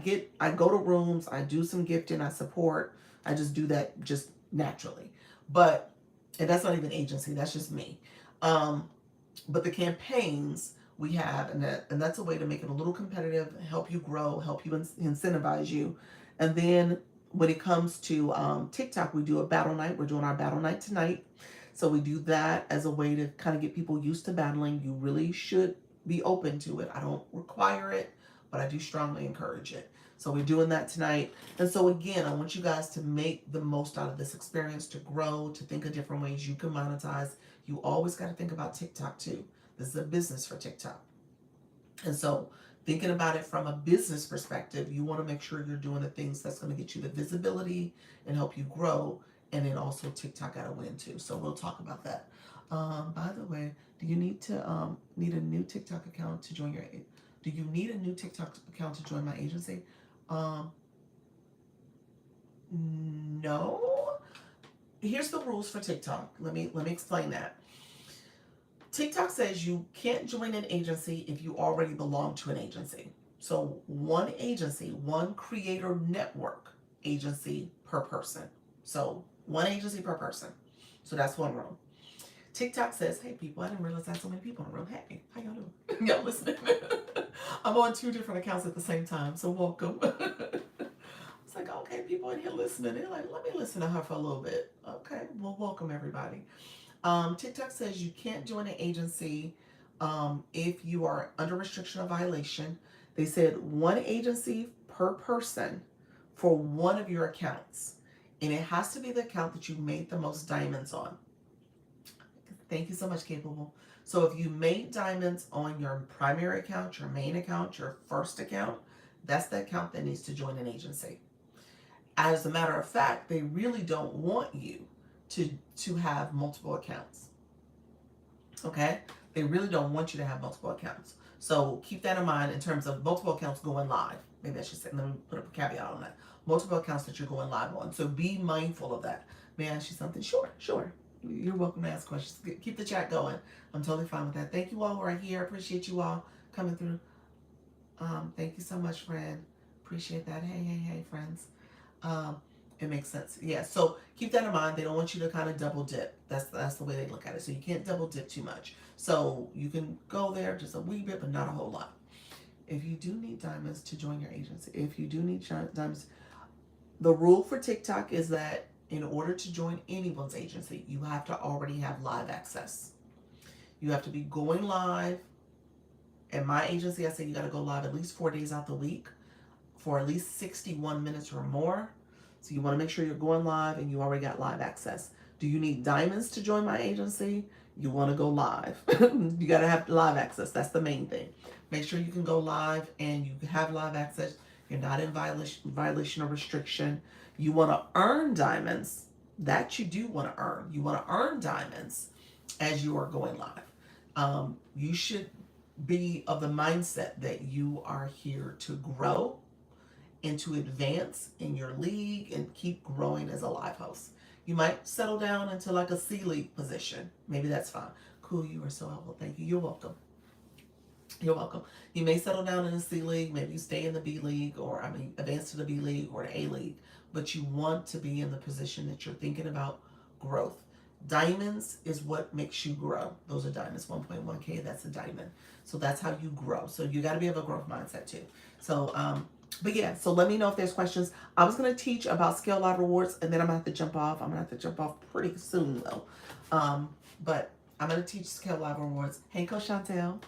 go to rooms, I do some gifting, I support. I just do that just naturally. And that's not even agency, that's just me. But the campaigns we have, and that's a way to make it a little competitive, help you grow, help you incentivize you. And then when it comes to TikTok, we do a battle night. We're doing our battle night tonight. So we do that as a way to kind of get people used to battling. You really should be open to it. I don't require it, but I do strongly encourage it. So we're doing that tonight. And so again, I want you guys to make the most out of this experience, to grow, to think of different ways you can monetize. You always got to think about TikTok too. This is a business for TikTok. And so thinking about it from a business perspective, you want to make sure you're doing the things that's going to get you the visibility and help you grow. And then also TikTok got to win too. So we'll talk about that. By the way, do you need to need a new TikTok account to join do you need a new TikTok account to join my agency? No. Here's the rules for TikTok. Let me explain that. TikTok says you can't join an agency if you already belong to an agency. So one agency, one creator network agency per person. So one agency per person. So that's one rule. TikTok says, hey people, I didn't realize I had so many people in the room. Hey, how y'all doing? Y'all listening? I'm on 2 different accounts at the same time, so welcome. It's like, okay, people in here listening. They're like, let me listen to her for a little bit. Okay, well, welcome everybody. TikTok says you can't join an agency if you are under restriction or violation. They said one agency per person for one of your accounts. And it has to be the account that you made the most diamonds on. Thank you so much, Capable. So if you made diamonds on your primary account, your main account, your first account, that's the account that needs to join an agency. As a matter of fact, they really don't want you to have multiple accounts. Okay? They really don't want you to have multiple accounts. So keep that in mind in terms of multiple accounts going live. Maybe I should say, let me put a caveat on that. Multiple accounts that you're going live on. So be mindful of that. May I ask you something? Sure, sure. You're welcome to ask questions. Keep the chat going. I'm totally fine with that. Thank you all who are here. Appreciate you all coming through. Thank you so much, friend. Appreciate that. Hey, friends. It makes sense. Yeah. So keep that in mind. They don't want you to kind of double dip. That's the way they look at it. So you can't double dip too much. So you can go there just a wee bit, but not a whole lot. If you do need diamonds to join your agency, if you do need diamonds, the rule for TikTok is that in order to join anyone's agency, you have to already have live access. You have to be going live. At my agency, I say you got to go live at least 4 days out the week for at least 61 minutes or more. So you want to make sure you're going live and you already got live access. Do you need diamonds to join my agency? You want to go live. You got to have live access. That's the main thing. Make sure you can go live and you have live access. You're not in violation or restriction. You want to earn diamonds. That you do want to earn. You want to earn diamonds as you are going live. You should be of the mindset that you are here to grow and to advance in your league and keep growing as a live host. You might settle down into like a C League position. Maybe that's fine. Cool, you are so helpful. Thank you. You're welcome. You're welcome. You may settle down in the C League. Maybe you stay in the B League or, advance to the B League or the A League. But you want to be in the position that you're thinking about growth. Diamonds is what makes you grow. Those are diamonds. 1.1K, that's a diamond. So that's how you grow. So you got to be of a growth mindset too. So, but yeah, so let me know if there's questions. I was going to teach about Scale Live Rewards and then I'm going to have to jump off. I'm going to have to jump off pretty soon though. But I'm going to teach Scale Live Rewards. Hey, Coach Chantel.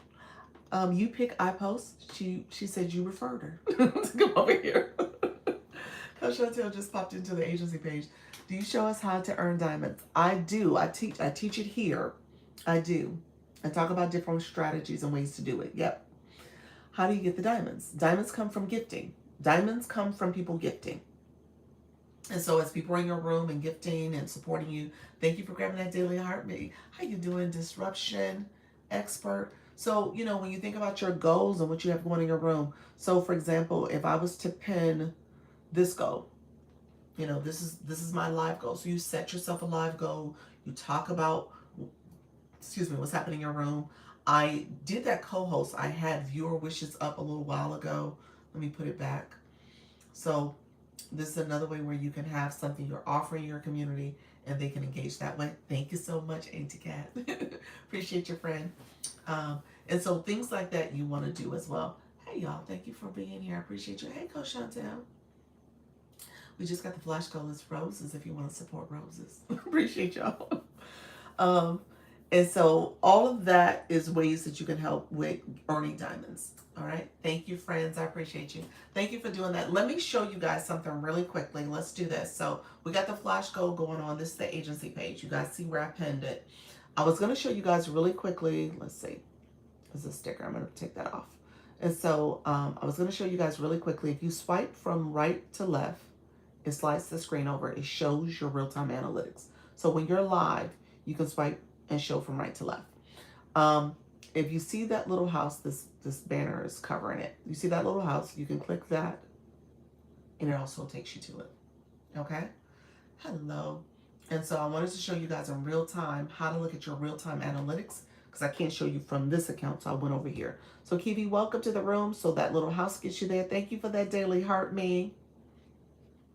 You pick iPost. She said you referred her to come over here. Coach Chantel just popped into the agency page. Do you show us how to earn diamonds? I do. I teach it here. I do. I talk about different strategies and ways to do it. Yep. How do you get the diamonds? Diamonds come from gifting. Diamonds come from people gifting. And so as people are in your room and gifting and supporting you, thank you for grabbing that daily heartbeat. How you doing, disruption expert? So, when you think about your goals and what you have going in your room. So for example, if I was to pin this goal, this is my live goal. So you set yourself a live goal. You talk about, what's happening in your room. I did that co-host. I had viewer wishes up a little while ago. Let me put it back. So this is another way where you can have something you're offering your community and they can engage that way. Thank you so much, Auntie Cat. Appreciate your friend. And so things like that you want to do as well. Hey y'all, thank you for being here. I appreciate you. Hey Coach Chantel. We just got the flash colors roses if you want to support roses. Appreciate y'all. And so all of that is ways that you can help with earning diamonds. All right. Thank you, friends. I appreciate you. Thank you for doing that. Let me show you guys something really quickly. Let's do this. So we got the flash goal going on. This is the agency page. You guys see where I pinned it. I was going to show you guys really quickly. Let's see. There's a sticker. I'm going to take that off. And so I was going to show you guys really quickly. If you swipe from right to left, it slides the screen over. It shows your real-time analytics. So when you're live, you can swipe and show from right to left. If you see that little house, this banner is covering it. You see that little house, you can click that and it also takes you to it. Okay? Hello. And so I wanted to show you guys in real time how to look at your real-time analytics because I can't show you from this account, so I went over here. So Kiwi, welcome to the room. So that little house gets you there. Thank you for that daily heart, me.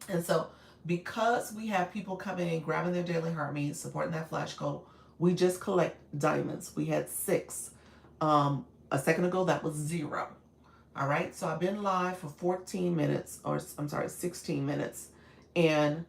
And so because we have people coming in, grabbing their daily heart me, supporting that flash goal, we just collect diamonds. We had 6. A second ago, that was 0. All right. So I've been live for 14 minutes, or I'm sorry, 16 minutes. And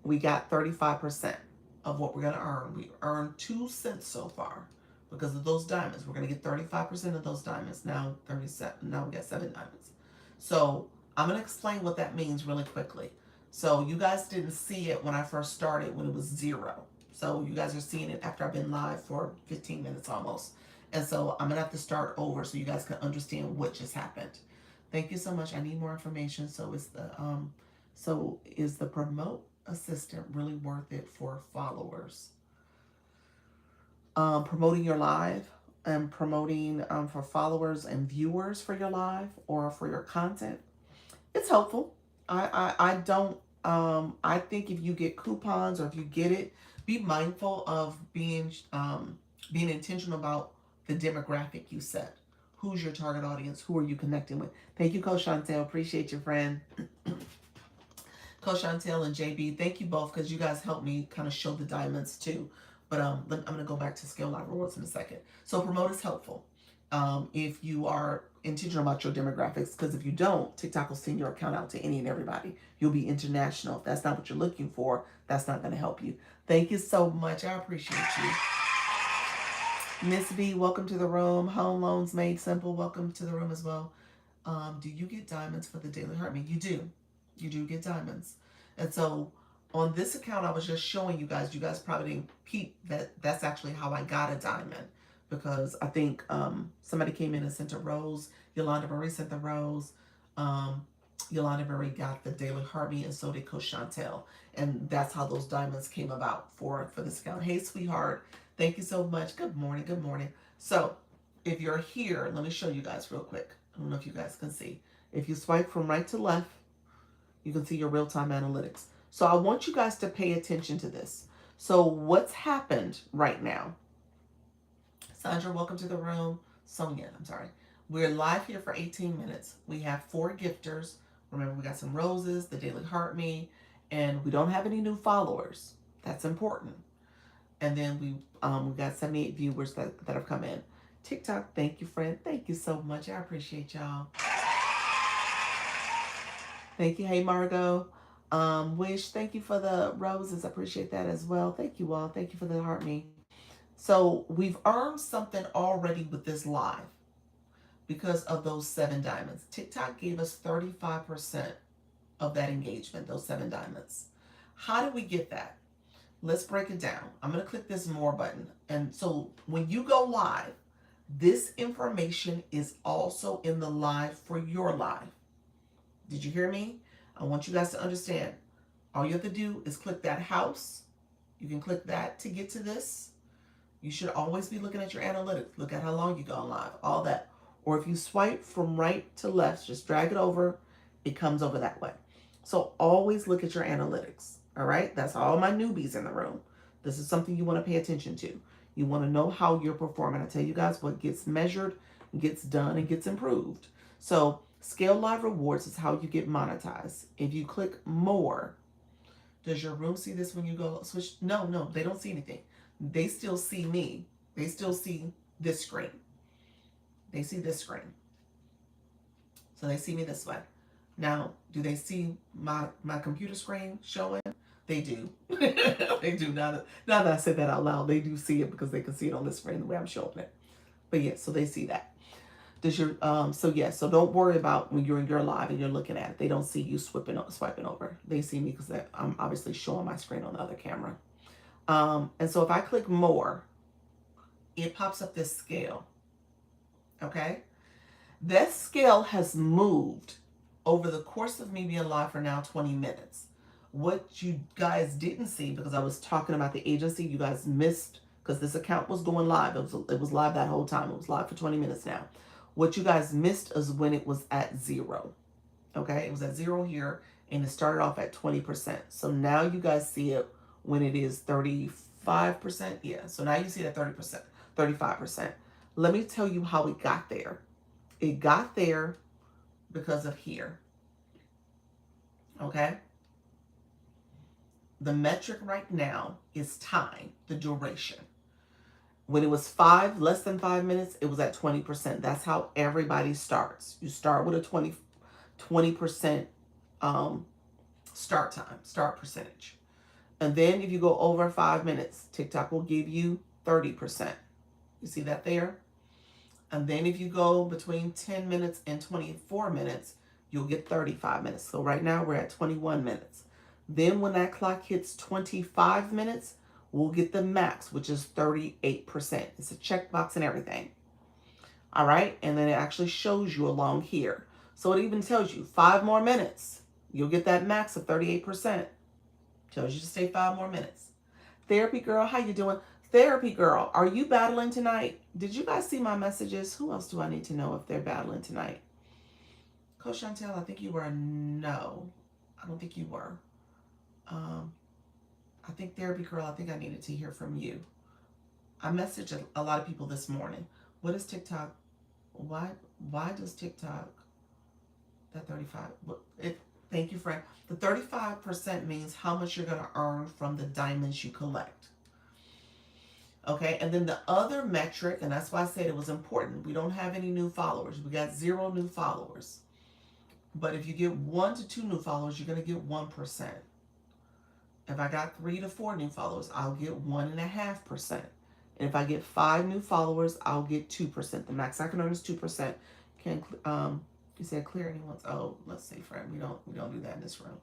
we got 35% of what we're going to earn. We earned 2 cents so far because of those diamonds. We're going to get 35% of those diamonds. Now 37. Now we got 7 diamonds. So I'm going to explain what that means really quickly. So you guys didn't see it when I first started when it was 0. So you guys are seeing it after I've been live for 15 minutes almost. And so I'm going to have to start over so you guys can understand what just happened. Thank you so much. I need more information. So it's the So is the promote assistant really worth it for followers? Promoting your live and promoting for followers and viewers for your live or for your content, it's helpful. I don't, I think if you get coupons or if you get it, be mindful of being intentional about the demographic you set. Who's your target audience? Who are you connecting with? Thank you, Coach Chantel. Appreciate your friend. Coach Chantel and JB, thank you both because you guys helped me kind of show the diamonds too. But I'm going to go back to Scale Live Rewards in a second. So promote is helpful if you are intentional about your demographics, because if you don't, TikTok will send your account out to any and everybody. You'll be international. If that's not what you're looking for, that's not going to help you. Thank you so much. I appreciate you. Miss B, welcome to the room. Home Loans Made Simple, welcome to the room as well. Do you get diamonds for the Daily Heart Me? You do. You do get diamonds. And so on this account, I was just showing you guys probably didn't peep that that's actually how I got a diamond, because I think somebody came in and sent a rose. Yolanda Marie sent the rose. Yolanda Marie got the Daily Heart Me, and so did Coach Chantel. And that's how those diamonds came about for this account. Hey, sweetheart. Thank you so much. Good morning. Good morning. So if you're here, let me show you guys real quick. I don't know if you guys can see. If you swipe from right to left, you can see your real-time analytics. So I want you guys to pay attention to this. So what's happened right now? Sandra, welcome to the room. Sonia, I'm sorry. We're live here for 18 minutes. We have 4 gifters. Remember, we got some roses, the Daily Heart Me, and we don't have any new followers. That's important. And then we got 78 viewers that have come in. TikTok, thank you, friend. Thank you so much. I appreciate y'all. Thank you. Hey, Margot. Wish, thank you for the roses. I appreciate that as well. Thank you all. Thank you for the heart me. So we've earned something already with this live because of those 7 diamonds. TikTok gave us 35% of that engagement, those 7 diamonds. How do we get that? Let's break it down. I'm going to click this more button. And so when you go live, this information is also in the live for your live. Did you hear me? I want you guys to understand. All you have to do is click that house. You can click that to get to this. You should always be looking at your analytics. Look at how long you go live, all that. Or if you swipe from right to left, just drag it over, it comes over that way. So always look at your analytics, all right? That's all my newbies in the room. This is something you want to pay attention to. You want to know how you're performing. I tell you guys what gets measured, gets done, and gets improved. So Scale Live Rewards is how you get monetized. If you click more, does your room see this when you go switch? No, they don't see anything. They still see me. They still see this screen. They see this screen. So they see me this way. Now, do they see my computer screen showing? They do. They do. Now that I said that out loud, they do see it because they can see it on the screen the way I'm showing it. But yeah, so they see that. Does your so don't worry about when you're in your live and you're looking at it. They don't see you swiping over. They see me because I'm obviously showing my screen on the other camera. And so if I click more, it pops up this scale. Okay, that scale has moved over the course of me being live for now 20 minutes. What you guys didn't see, because I was talking about the agency, you guys missed, because this account was going live. It was live that whole time. It was live for 20 minutes now. What you guys missed is when it was at 0. Okay, it was at 0 here, and it started off at 20%. So now you guys see it when it is 35%. Yeah, so now you see it at 30%, 35%. Let me tell you how it got there. It got there because of here. Okay? The metric right now is time, the duration. When it was less than 5 minutes, it was at 20%. That's how everybody starts. You start with a 20% start percentage. And then if you go over 5 minutes, TikTok will give you 30%. You see that there? And then if you go between 10 minutes and 24 minutes, you'll get 35 minutes. So right now we're at 21 minutes. Then when that clock hits 25 minutes, we'll get the max, which is 38%. It's a checkbox and everything. All right. And then it actually shows you along here. So it even tells you 5 more minutes. You'll get that max of 38%. Tells you to stay 5 more minutes. Therapy girl, how you doing? Therapy girl, are you battling tonight? Did you guys see my messages? Who else do I need to know if they're battling tonight? Coach Chantel, I think you were a no. I don't think you were. I think therapy girl, I think I needed to hear from you. I messaged a lot of people this morning. What is TikTok? Why does TikTok that 35? Thank you, friend. The 35% means how much you're going to earn from the diamonds you collect. Okay, and then the other metric, and that's why I said it was important. We don't have any new followers. We got 0 new followers. But if you get 1 to 2 new followers, you're going to get 1%. If I got 3 to 4 new followers, I'll get 1.5%. And if I get 5 new followers, I'll get 2%. The max I can earn is 2%. Can you said clear anyone's? Oh, let's see, friend. We don't do that in this room.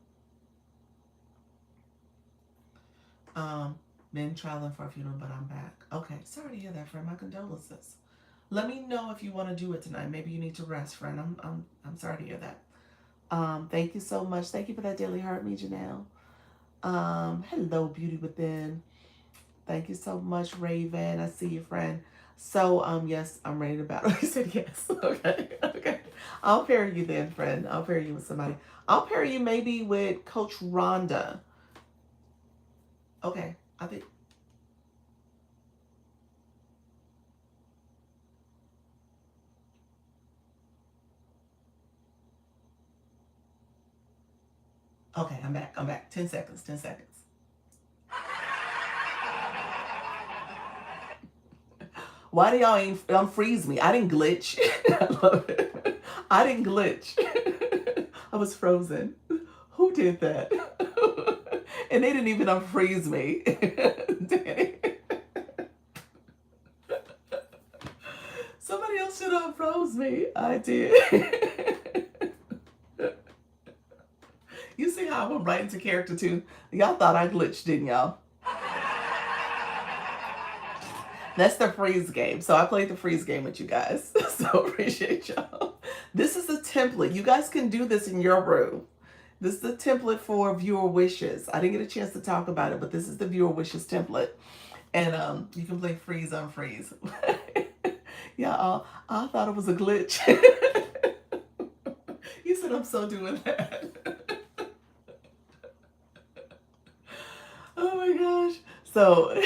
Been traveling for a funeral, but I'm back. Okay, sorry to hear that, friend. My condolences. Let me know if you want to do it tonight. Maybe you need to rest, friend. I'm sorry to hear that. Thank you so much. Thank you for that daily heart, me, Janelle. Hello, Beauty Within. Thank you so much, Raven. I see you, friend. So, yes, I'm ready to battle. He said yes. Okay. I'll pair you then, friend. I'll pair you with somebody. I'll pair you maybe with Coach Rhonda. Okay, I think. Okay, I'm back. 10 seconds. Why do y'all ain't unfreeze me? I didn't glitch. I love it. I didn't glitch. I was frozen. Who did that? And they didn't even unfreeze me. Somebody else should have unfroze me. I did. You see how I'm right into character too? Y'all thought I glitched, didn't y'all? That's the freeze game. So I played the freeze game with you guys. So appreciate y'all. This is a template. You guys can do this in your room. This is the template for viewer wishes. I didn't get a chance to talk about it, but this is the viewer wishes template. And you can play freeze, unfreeze. Yeah, I thought it was a glitch. You said I'm so doing that. Oh my gosh. So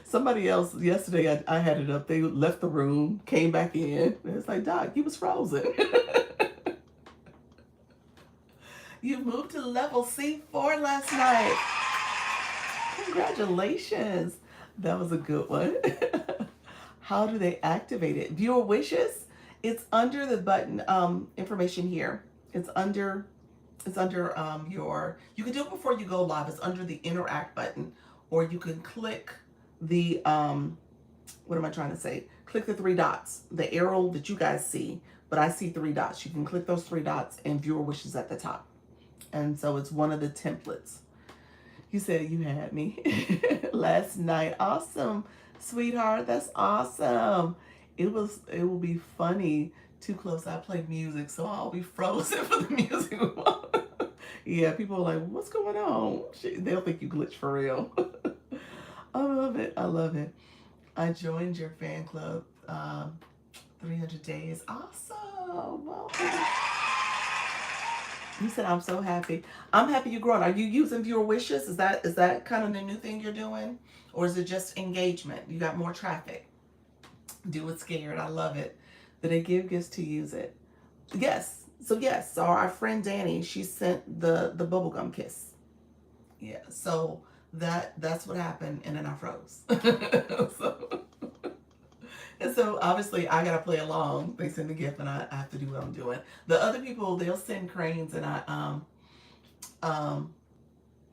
somebody else yesterday, I had it up. They left the room, came back in. And it's like, Doc, you was frozen. You moved to level C4 last night. Congratulations. That was a good one. How do they activate it? Viewer wishes. It's under the button information here. It's under your, you can do it before you go live. It's under the interact button, or you can click the what am I trying to say? Click the 3 dots, the arrow that you guys see, but I see 3 dots. You can click those 3 dots and viewer wishes at the top. And so it's one of the templates. You said you had me last night. Awesome, sweetheart. That's awesome. It will be funny. Too close. I play music, so I'll be frozen for the music. Yeah, people are like, what's going on? They'll think you glitch for real. I love it. I love it. I joined your fan club 300 days. Awesome. Welcome. You said I'm so happy. I'm happy you're growing. Are you using viewer wishes? Is that kind of the new thing you're doing? Or is it just engagement? You got more traffic. Do it scared. I love it. Do they give gifts to use it? Yes. So yes. So our friend Danny, she sent the bubblegum kiss. Yeah. So that's what happened, and then I froze. And so obviously I gotta play along. They send the gift, and I have to do what I'm doing. The other people, they'll send cranes, and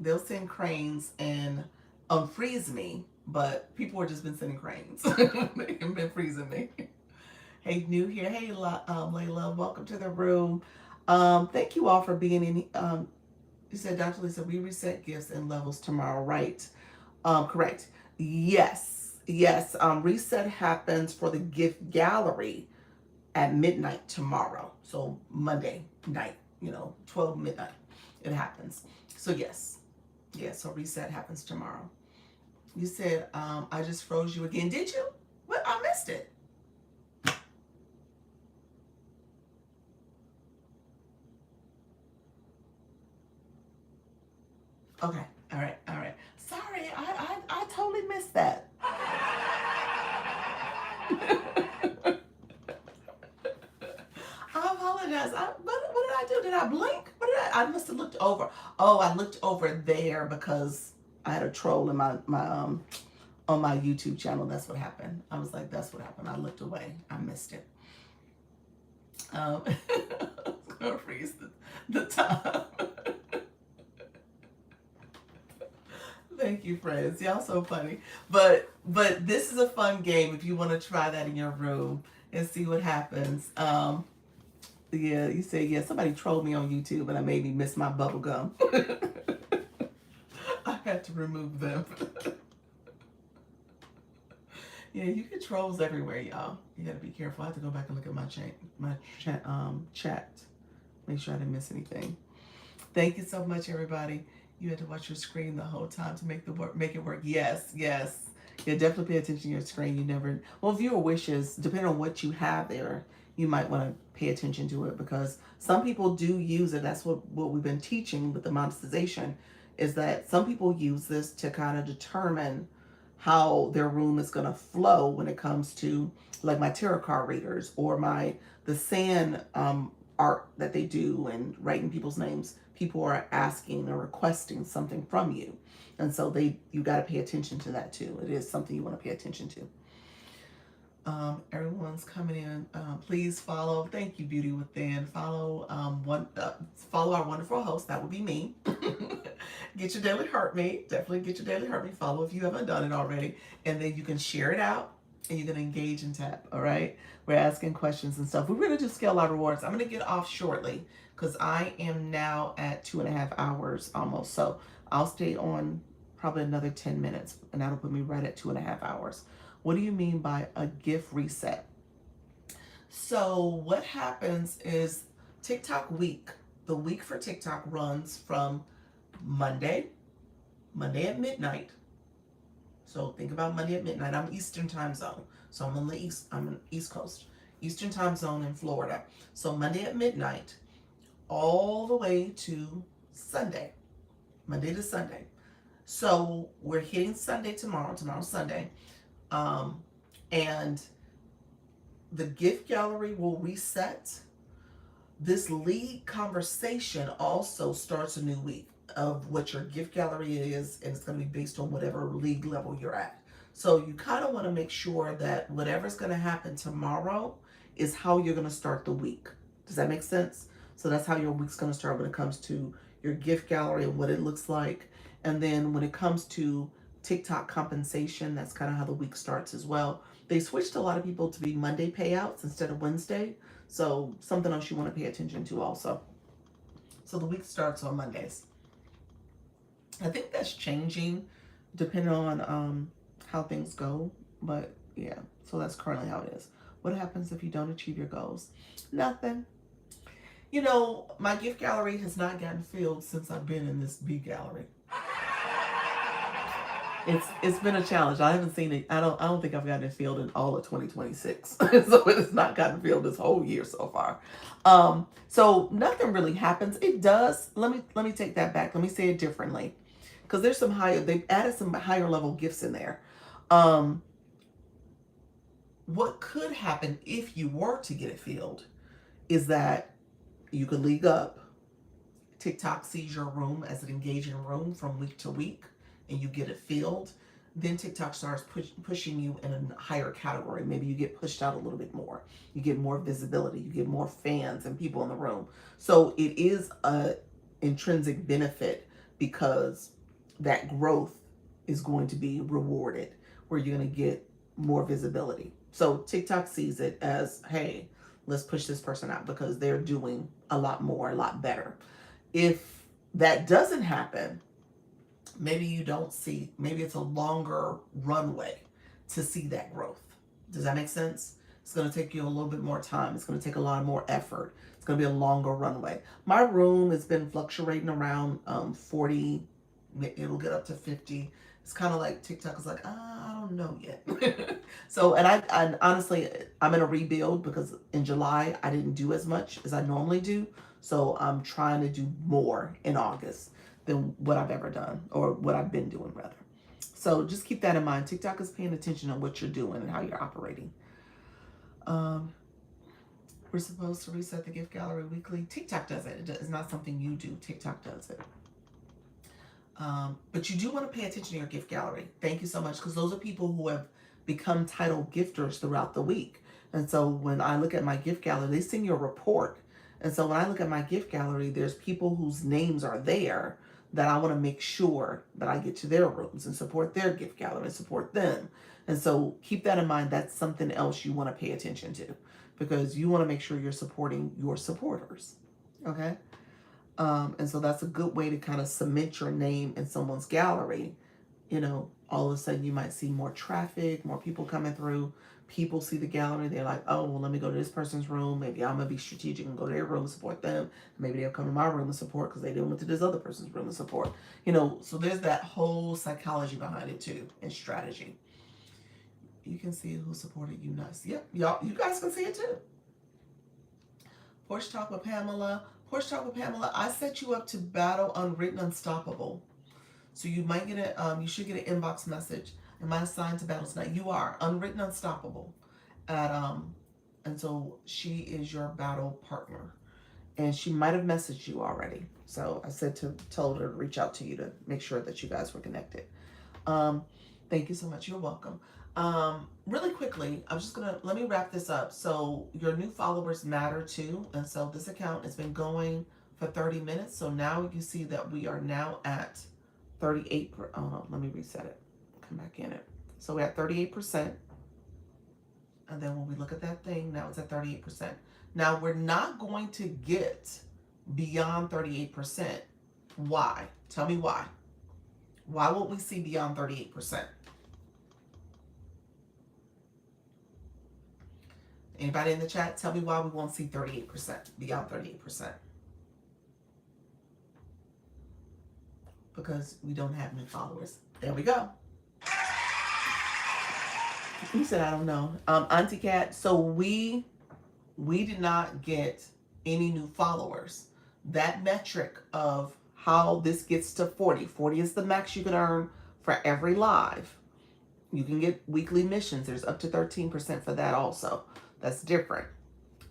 they'll send cranes and unfreeze me. But people have just been sending cranes. They've been freezing me. Hey, new here. Hey, Layla, welcome to the room. Thank you all for being in. You said, Dr. Lisa, we reset gifts and levels tomorrow, right? Correct. Yes. Reset happens for the gift gallery at midnight tomorrow. So Monday night, 12 midnight. It happens. So yes. Yeah, so reset happens tomorrow. You said, I just froze you again. Did you? What? I missed it. Okay. All right. All right. Sorry, I totally missed that. I apologize. What did I do? Did I blink? What did I must have looked over. Oh, I looked over there because I had a troll in my on my YouTube channel. That's what happened. I was like, that's what happened. I looked away. I missed it. I was gonna freeze the time. Thank you, friends. Y'all so funny. But this is a fun game if you want to try that in your room and see what happens. Yeah, you say, yeah, somebody trolled me on YouTube and I made me miss my bubble gum. I had to remove them. Yeah, you get trolls everywhere, y'all. You gotta be careful. I have to go back and look at my chat. Make sure I didn't miss anything. Thank you so much, everybody. You had to watch your screen the whole time to make it work. Yes, yes. Yeah, definitely pay attention to your screen. You never, well, viewer wishes, depending on what you have there, you might want to pay attention to it because some people do use it. That's what we've been teaching with the monetization is that some people use this to kind of determine how their room is going to flow when it comes to like my tarot card readers or the sand art that they do and writing people's names. People are asking or requesting something from you, and so you got to pay attention to that too. It is something you want to pay attention to. Everyone's coming in. Please follow. Thank you, Beauty Within. Follow follow our wonderful host. That would be me. Get your daily Heart Me. Definitely get your daily Heart Me. Follow if you haven't done it already, and then you can share it out and you can engage and tap. All right. We're asking questions and stuff. We're going to do scale our rewards. I'm going to get off shortly because I am now at 2.5 hours almost. So I'll stay on probably another 10 minutes, and that'll put me right at 2.5 hours. What do you mean by a gift reset? So what happens is TikTok week, the week for TikTok runs from Monday at midnight. So think about Monday at midnight. I'm Eastern time zone. So I'm on East Coast, Eastern time zone in Florida. So Monday at midnight, all the way to Sunday, Monday to Sunday. So we're hitting Sunday tomorrow's Sunday. And the gift gallery will reset. This lead conversation also starts a new week of what your gift gallery is, and it's going to be based on whatever league level you're at. So you kind of want to make sure that whatever's going to happen tomorrow is how you're going to start the week. Does that make sense? So that's how your week's going to start when it comes to your gift gallery and what it looks like. And then when it comes to TikTok compensation, that's kind of how the week starts as well. They switched a lot of people to be Monday payouts instead of Wednesday. So something else you want to pay attention to also. So the week starts on Mondays. I think that's changing depending on how things go. But yeah, so that's currently how it is. What happens if you don't achieve your goals? Nothing. You know, my gift gallery has not gotten filled since I've been in this B gallery. It's been a challenge. I haven't seen it. I don't think I've gotten it filled in all of 2026. So it has not gotten filled this whole year so far. So nothing really happens. It does. Let me take that back. Let me say it differently. Because there's they've added some higher level gifts in there. What could happen if you were to get it filled is that you could league up. TikTok sees your room as an engaging room from week to week, and you get it filled. Then TikTok starts pushing you in a higher category. Maybe you get pushed out a little bit more. You get more visibility. You get more fans and people in the room. So it is a intrinsic benefit because that growth is going to be rewarded, where you're going to get more visibility. So TikTok sees it as, hey, let's push this person out because they're doing a lot more, a lot better. If that doesn't happen, maybe you don't see, maybe it's a longer runway to see that growth. Does that make sense? It's going to take you a little bit more time. It's going to take a lot more effort. It's going to be a longer runway. My room has been fluctuating around 40. It'll get up to 50. It's kind of like TikTok is like, I don't know yet. So, and honestly, I'm in a rebuild because in July I didn't do as much as I normally do. So I'm trying to do more in August than what I've ever done, or what I've been doing rather. So just keep that in mind. TikTok is paying attention on what you're doing and how you're operating. Um, we're supposed to reset the gift gallery weekly. TikTok does it. It's not something you do. TikTok does it. But you do want to pay attention to your gift gallery. Thank you so much, because those are people who have become title gifters throughout the week. And so when I look at my gift gallery, they send you a report. And so when I look at my gift gallery, there's people whose names are there that I want to make sure that I get to their rooms and support their gift gallery and support them. And so keep that in mind. That's something else you want to pay attention to, because you want to make sure you're supporting your supporters. Okay? And so that's a good way to kind of cement your name in someone's gallery. You know, all of a sudden you might see more traffic, more people coming through. People see the gallery, they're like, oh, well, let me go to this person's room. Maybe I'm going to be strategic and go to their room and support them. Maybe they'll come to my room and support because they didn't went to this other person's room and support. You know, so there's that whole psychology behind it too, and strategy. You can see who supported you nice. Yep, y'all, you guys can see it too. Porch Talk with Pamela. Porch Talk with Pamela, I set you up to battle Unwritten Unstoppable. So you might get you should get an inbox message. Am I assigned to battle tonight? You are Unwritten Unstoppable. And so she is your battle partner. And she might have messaged you already. So I told her to reach out to you to make sure that you guys were connected. Thank you so much. You're welcome. Really quickly, let me wrap this up. So your new followers matter too. And so this account has been going for 30 minutes. So now you see that we are now at 38. Let me reset it. Come back in it. So we're at 38%. And then when we look at that thing, now it's at 38%. Now we're not going to get beyond 38%. Why? Tell me why. Why won't we see beyond 38%? Anybody in the chat, tell me why we won't see 38%, beyond 38%. Because we don't have new followers. There we go. You said, I don't know. Auntie Cat, so we did not get any new followers. That metric of how this gets to 40. 40 is the max you can earn for every live. You can get weekly missions. There's up to 13% for that also. That's different.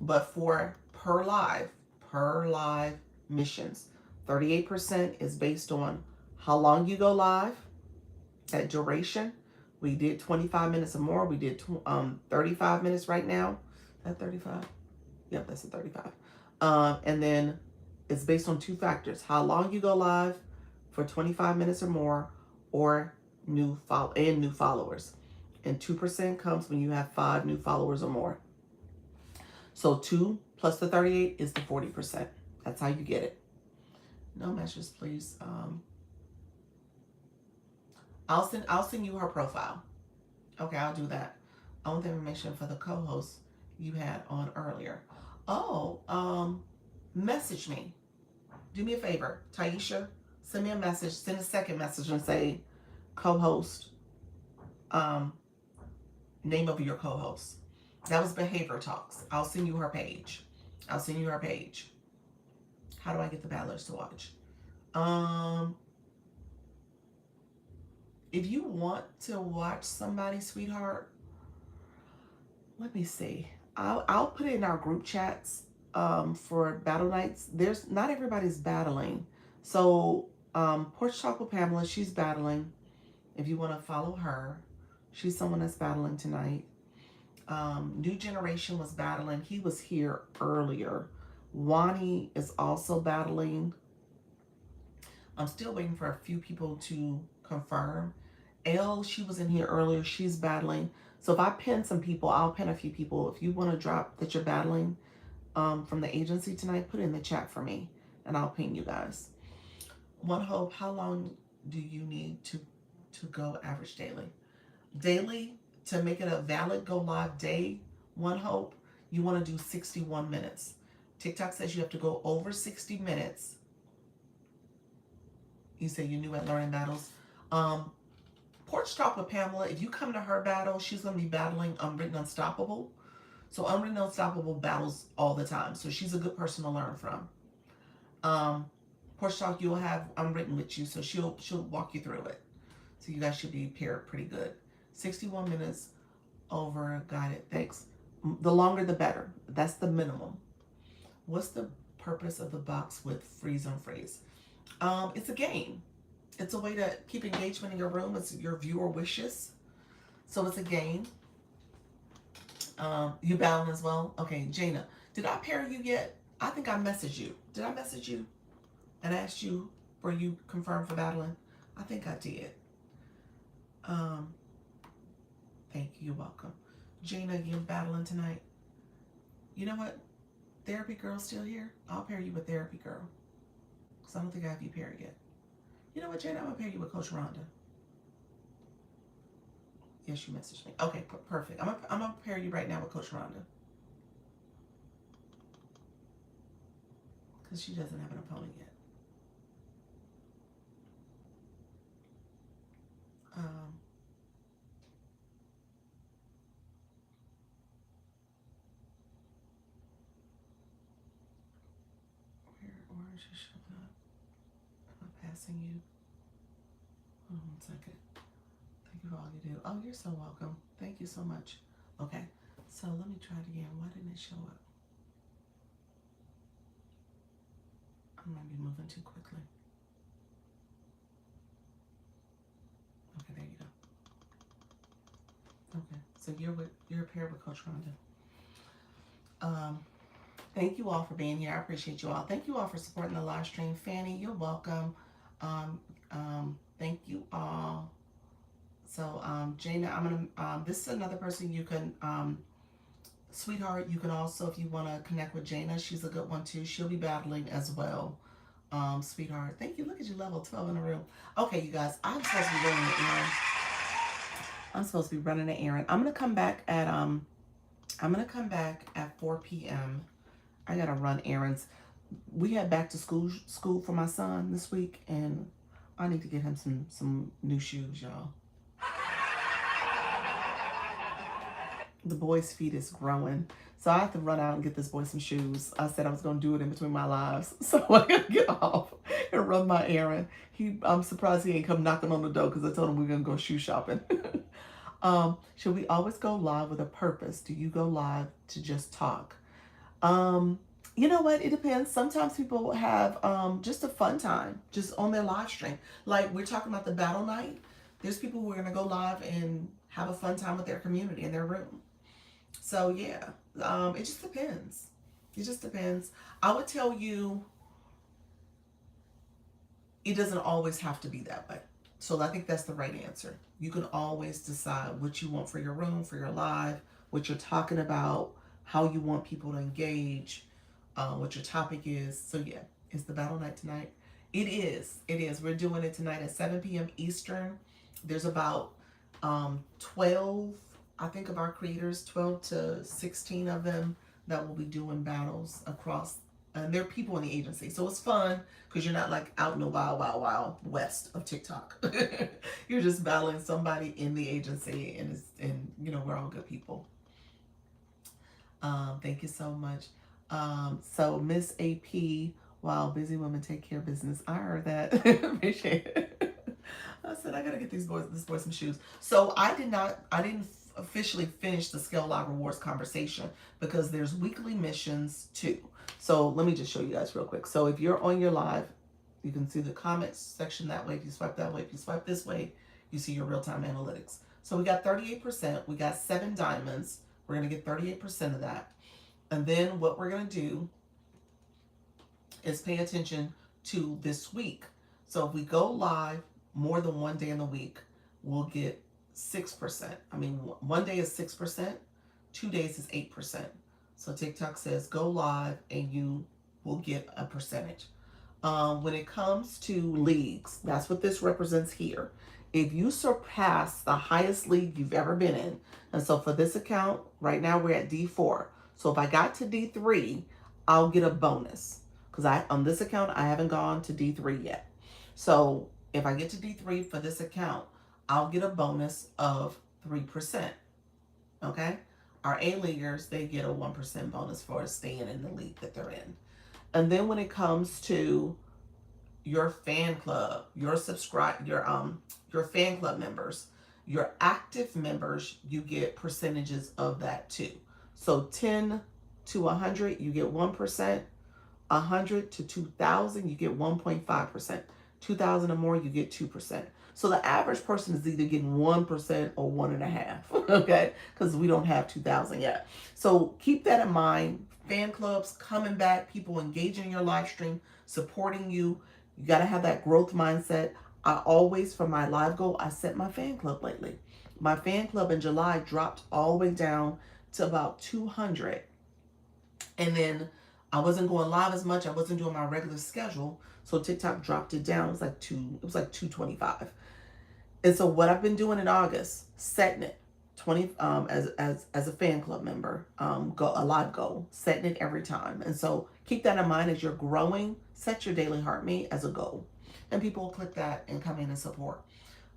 But for per live missions, 38% is based on how long you go live, that duration. We did 25 minutes or more. We did 35 minutes right now. At 35? Yep, that's at 35. And then it's based on two factors: how long you go live for 25 minutes or more, or new followers. And 2% comes when you have 5 new followers or more. So 2 plus the 38 is the 40%. That's how you get it. No messages, please. I'll send you her profile. Okay, I'll do that. I want the information for the co-host you had on earlier. Oh, message me. Do me a favor, Taisha. Send me a message. Send a second message and say co-host. Name of your co-host. That was Behavior Talks. I'll send you her page. How do I get the battlers to watch? If you want to watch somebody, sweetheart, let me see. I'll put it in our group chats for battle nights. Not everybody's battling. So Porch Talk with Pamela, she's battling. If you want to follow her, she's someone that's battling tonight. New Generation was battling. He was here earlier. Wani is also battling. I'm still waiting for a few people to confirm. Elle, she was in here earlier. She's battling. So if I pin some people, I'll pin a few people. If you want to drop that you're battling from the agency tonight, put it in the chat for me, and I'll ping you guys. One Hope, how long do you need to go average daily? Daily, to make it a valid go live day, One Hope, you want to do 61 minutes. TikTok says you have to go over 60 minutes. You say you're new at learning battles. Porch Talk with Pamela, if you come to her battle, she's going to be battling Unwritten Unstoppable. So Unwritten Unstoppable battles all the time. So she's a good person to learn from. Porch Talk, you'll have Unwritten with you, so she'll walk you through it. So you guys should be paired pretty good. 61 minutes over, got it, thanks. The longer the better. That's the minimum. What's the purpose of the box with freeze on phrase? It's a game. It's a way to keep engagement in your room. It's your viewer wishes. So it's a game. You battling as well? Okay, Jana, did I pair you yet? I think I messaged you. Did I message you and asked you were you confirmed for battling? I think I did. Thank you. You're welcome. Jana, you're battling tonight. You know what? Therapy Girl's still here. I'll pair you with Therapy Girl. Because I don't think I have you paired yet. You know what, Jana? I'm going to pair you with Coach Rhonda. Yes, you messaged me. Okay, perfect. I'm going to pair you right now with Coach Rhonda. Because she doesn't have an opponent yet. Where is she showing up? Am I passing you? Hold on 1 second. Thank you for all you do. Oh, you're so welcome. Thank you so much. Okay, so let me try it again. Why didn't it show up? I might be moving too quickly. Okay, there you go. Okay, so you're paired with Coach Rhonda. Thank you all for being here. I appreciate you all. Thank you all for supporting the live stream. Fanny, you're welcome. Thank you all. So, Jana, I'm gonna. This is another person you can. Sweetheart, you can also, if you want to connect with Jana, she's a good one too. She'll be battling as well. Sweetheart, thank you. Look at you, level 12 in the room. Okay, you guys, I'm supposed to be running an errand. I'm gonna come back at 4 p.m. I gotta run errands. We had back to school for my son this week, and I need to get him some new shoes, y'all. The boy's feet is growing, so I have to run out and get this boy some shoes. I said I was gonna do it in between my lives, so I gotta get off and run my errand. I'm surprised he ain't come knocking on the door because I told him we are gonna go shoe shopping. Should we always go live with a purpose? Do you go live to just talk? You know what? It depends. Sometimes people have just a fun time just on their live stream. Like we're talking about the battle night. There's people who are gonna go live and have a fun time with their community in their room. So yeah, it just depends. It just depends. I would tell you it doesn't always have to be that way. So I think that's the right answer. You can always decide what you want for your room, for your live, what you're talking about, how you want people to engage, what your topic is. So yeah, it's the battle night tonight. It is. We're doing it tonight at 7 p.m. Eastern. There's about 12, I think, of our creators, 12 to 16 of them that will be doing battles across. And they're people in the agency. So it's fun because you're not like out in the wild west of TikTok. You're just battling somebody in the agency, and you know, we're all good people. Thank you so much. So Miss AP, wow, busy women take care of business. I heard that. Appreciate it. I said I gotta get this boy some shoes. So I didn't officially finish the Scale Live Rewards conversation because there's weekly missions too. So let me just show you guys real quick. So if you're on your live, you can see the comments section that way. If you swipe that way, if you swipe this way, you see your real-time analytics. So we got 38%. We got 7 diamonds. We're gonna get 38% of that. And then what we're gonna do is pay attention to this week. So if we go live more than one day in the week, we'll get 6%. I mean, one day is 6%, 2 days is 8%. So TikTok says go live and you will get a percentage. When it comes to leagues, that's what this represents here. If you surpass the highest league you've ever been in, and so for this account, right now we're at D4. So if I got to D3, I'll get a bonus. Because on this account, I haven't gone to D3 yet. So if I get to D3 for this account, I'll get a bonus of 3%. Okay? Our A leaguers, they get a 1% bonus for staying in the league that they're in. And then when it comes to your fan club, your fan club members, your active members, you get percentages of that too. So 10 to 100, you get 1%. 100 to 2,000, you get 1.5%. 2,000 or more, you get 2%. So the average person is either getting 1% or 1.5%, okay? Because we don't have 2,000 yet. So keep that in mind. Fan clubs coming back, people engaging in your live stream, supporting you. You got to have that growth mindset. I always, for my live goal, I set my fan club lately. My fan club in July dropped all the way down to about 200. And then I wasn't going live as much. I wasn't doing my regular schedule. So TikTok dropped it down. It was like 225. And so what I've been doing in August, setting it 20 as a fan club member, a live goal, setting it every time. And so keep that in mind as you're growing. Set your daily heart mate as a goal. And people will click that and come in and support.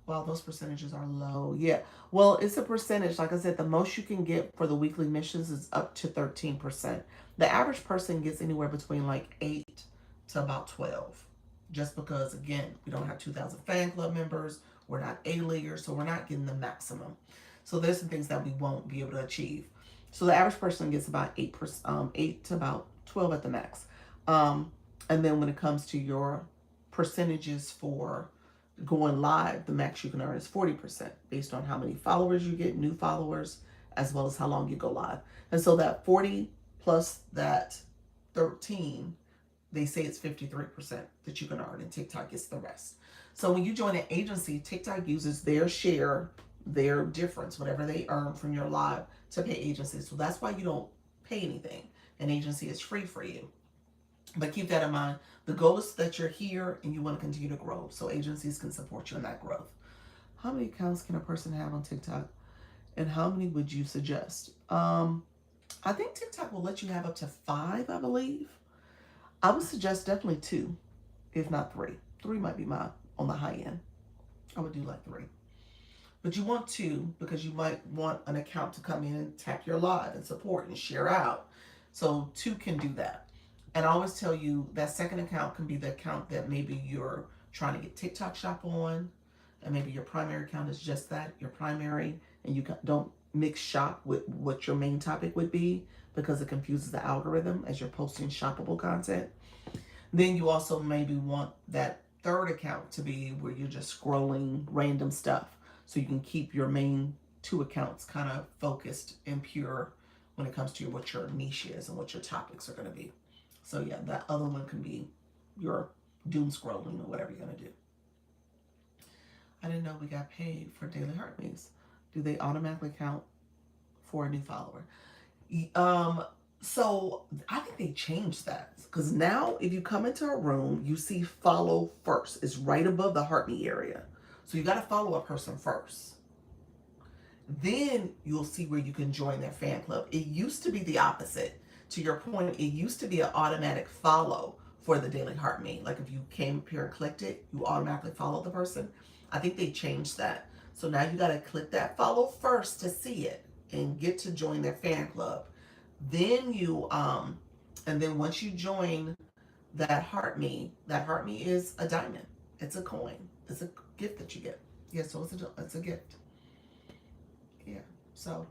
Well, those percentages are low. Yeah. Well, it's a percentage. Like I said, the most you can get for the weekly missions is up to 13%. The average person gets anywhere between like 8 to about 12. Just because, again, we don't have 2,000 fan club members. We're not A-leaguers, so we're not getting the maximum. So there's some things that we won't be able to achieve. So the average person gets about 8 to about 12 at the max. And then when it comes to your percentages for going live, the max you can earn is 40% based on how many followers you get, new followers, as well as how long you go live. And so that 40 plus that 13, they say it's 53% that you can earn, and TikTok gets the rest. So when you join an agency, TikTok uses their share, their difference, whatever they earn from your live, to pay agencies. So that's why you don't pay anything. An agency is free for you. But keep that in mind. The goal is that you're here and you want to continue to grow, so agencies can support you in that growth. How many accounts can a person have on TikTok, and how many would you suggest? I think TikTok will let you have up to 5, I believe. I would suggest definitely 2, if not 3. 3 might be on the high end. I would do like 3. But you want 2 because you might want an account to come in and tap your live and support and share out. So 2 can do that. And I always tell you that second account can be the account that maybe you're trying to get TikTok shop on, and maybe your primary account is just that, your primary, and you don't mix shop with what your main topic would be because it confuses the algorithm as you're posting shoppable content. Then you also maybe want that third account to be where you're just scrolling random stuff, so you can keep your main 2 accounts kind of focused and pure when it comes to what your niche is and what your topics are going to be. So yeah, that other one can be your doom scrolling or whatever you're going to do. I didn't know we got paid for Daily Heart Mates. Do they automatically count for a new follower? So I think they changed that, because now if you come into a room, you see follow first. It's right above the Heart Me area. So you got to follow a person first. Then you'll see where you can join their fan club. It used to be the opposite. To your point, it used to be an automatic follow for the Daily Heart Mate. Like if you came up here and clicked it, you automatically follow the person. I think they changed that. So now you got to click that follow first to see it and get to join their fan club. Then you, and then once you join that Heart Me is a diamond. It's a coin. It's a gift that you get. Yeah, so it's a gift. Yeah, so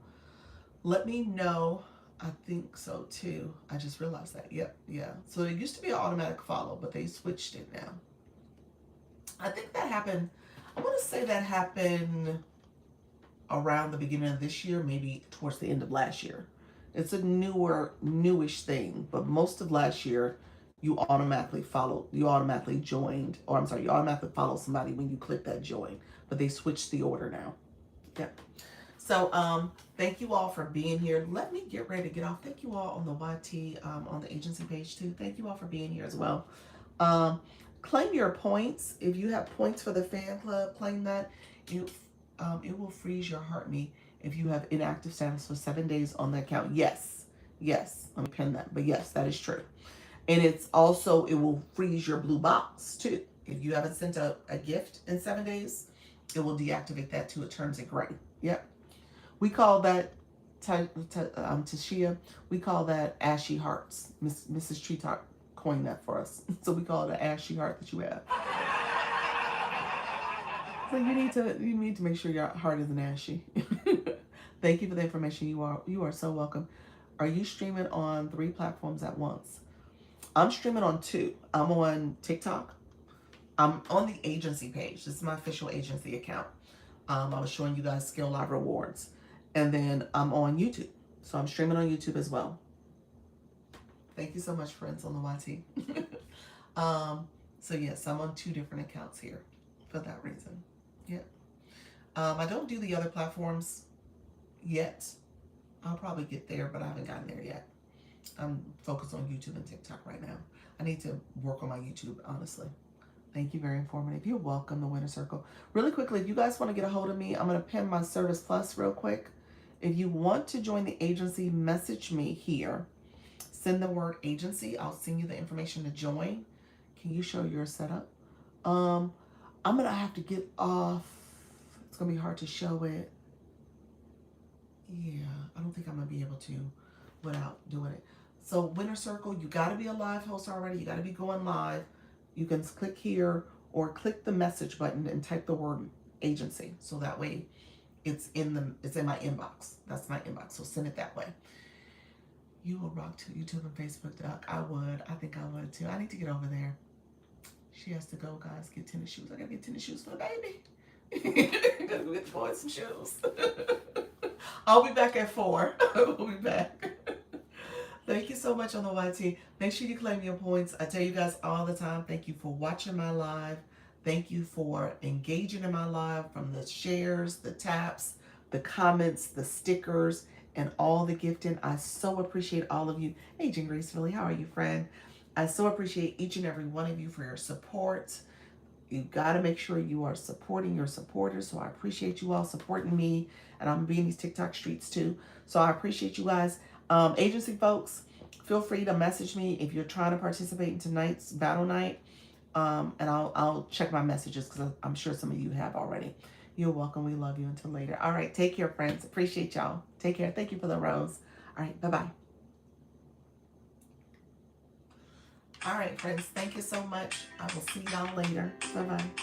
let me know. I think so too. I just realized that. Yep, yeah. So it used to be an automatic follow, but they switched it now. I think that happened, I want to say that happened around the beginning of this year, maybe towards the end of last year. It's a newish thing, but most of last year, you automatically followed somebody when you click that join, but they switched the order now. Yep. So thank you all for being here. Let me get ready to get off. Thank you all on the YT, on the agency page too. Thank you all for being here as well. Claim your points. If you have points for the fan club, claim that. it will freeze your HeartMe if you have inactive status for 7 days on the account. Yes, yes. Let me pin that. But yes, that is true. And it's also, it will freeze your blue box too. If you haven't sent a gift in 7 days, it will deactivate that too. It turns it gray. Yep. We call that, Tashia, we call that ashy hearts. Mrs. Tree Talk coined that for us. So we call it an ashy heart that you have. So you need to make sure your heart isn't ashy. Thank you for the information. You are so welcome. Are you streaming on 3 platforms at once? I'm streaming on 2. I'm on TikTok. I'm on the agency page. This is my official agency account. I was showing you guys Skill Live rewards. And then I'm on YouTube. So I'm streaming on YouTube as well. Thank you so much, friends on the YT. So yes, I'm on 2 different accounts here for that reason. Yeah. I don't do the other platforms yet. I'll probably get there, but I haven't gotten there yet. I'm focused on YouTube and TikTok right now. I need to work on my YouTube, honestly. Thank you, very informative. You're welcome, the Winner Circle. Really quickly, if you guys want to get a hold of me, I'm going to pin my Service Plus real quick. If you want to join the agency, message me here. Send the word agency. I'll send you the information to join. Can you show your setup? I'm going to have to get off. It's going to be hard to show it. Yeah, I don't think I'm going to be able to without doing it. So Winner Circle, you got to be a live host already. You got to be going live. You can click here or click the message button and type the word agency. So that way it's in my inbox. That's my inbox. So send it that way. You will rock to YouTube and Facebook, Duck. I would. I think I would too. I need to get over there. She has to go, guys, get tennis shoes. I gotta get tennis shoes for the baby. Gotta go get the boys some shoes. I'll be back at 4. We'll be back. Thank you so much on the YT. Make sure you claim your points. I tell you guys all the time, thank you for watching my live. Thank you for engaging in my live, from the shares, the taps, the comments, the stickers, and all the gifting. I so appreciate all of you. Aging gracefully, how are you, friend? I so appreciate each and every one of you for your support. You got to make sure you are supporting your supporters. So I appreciate you all supporting me. And I'm going to be in these TikTok streets too. So I appreciate you guys. Agency folks, feel free to message me if you're trying to participate in tonight's battle night. And I'll check my messages because I'm sure some of you have already. You're welcome. We love you. Until later. All right. Take care, friends. Appreciate y'all. Take care. Thank you for the rose. All right. Bye-bye. All right, friends. Thank you so much. I will see y'all later. Bye-bye.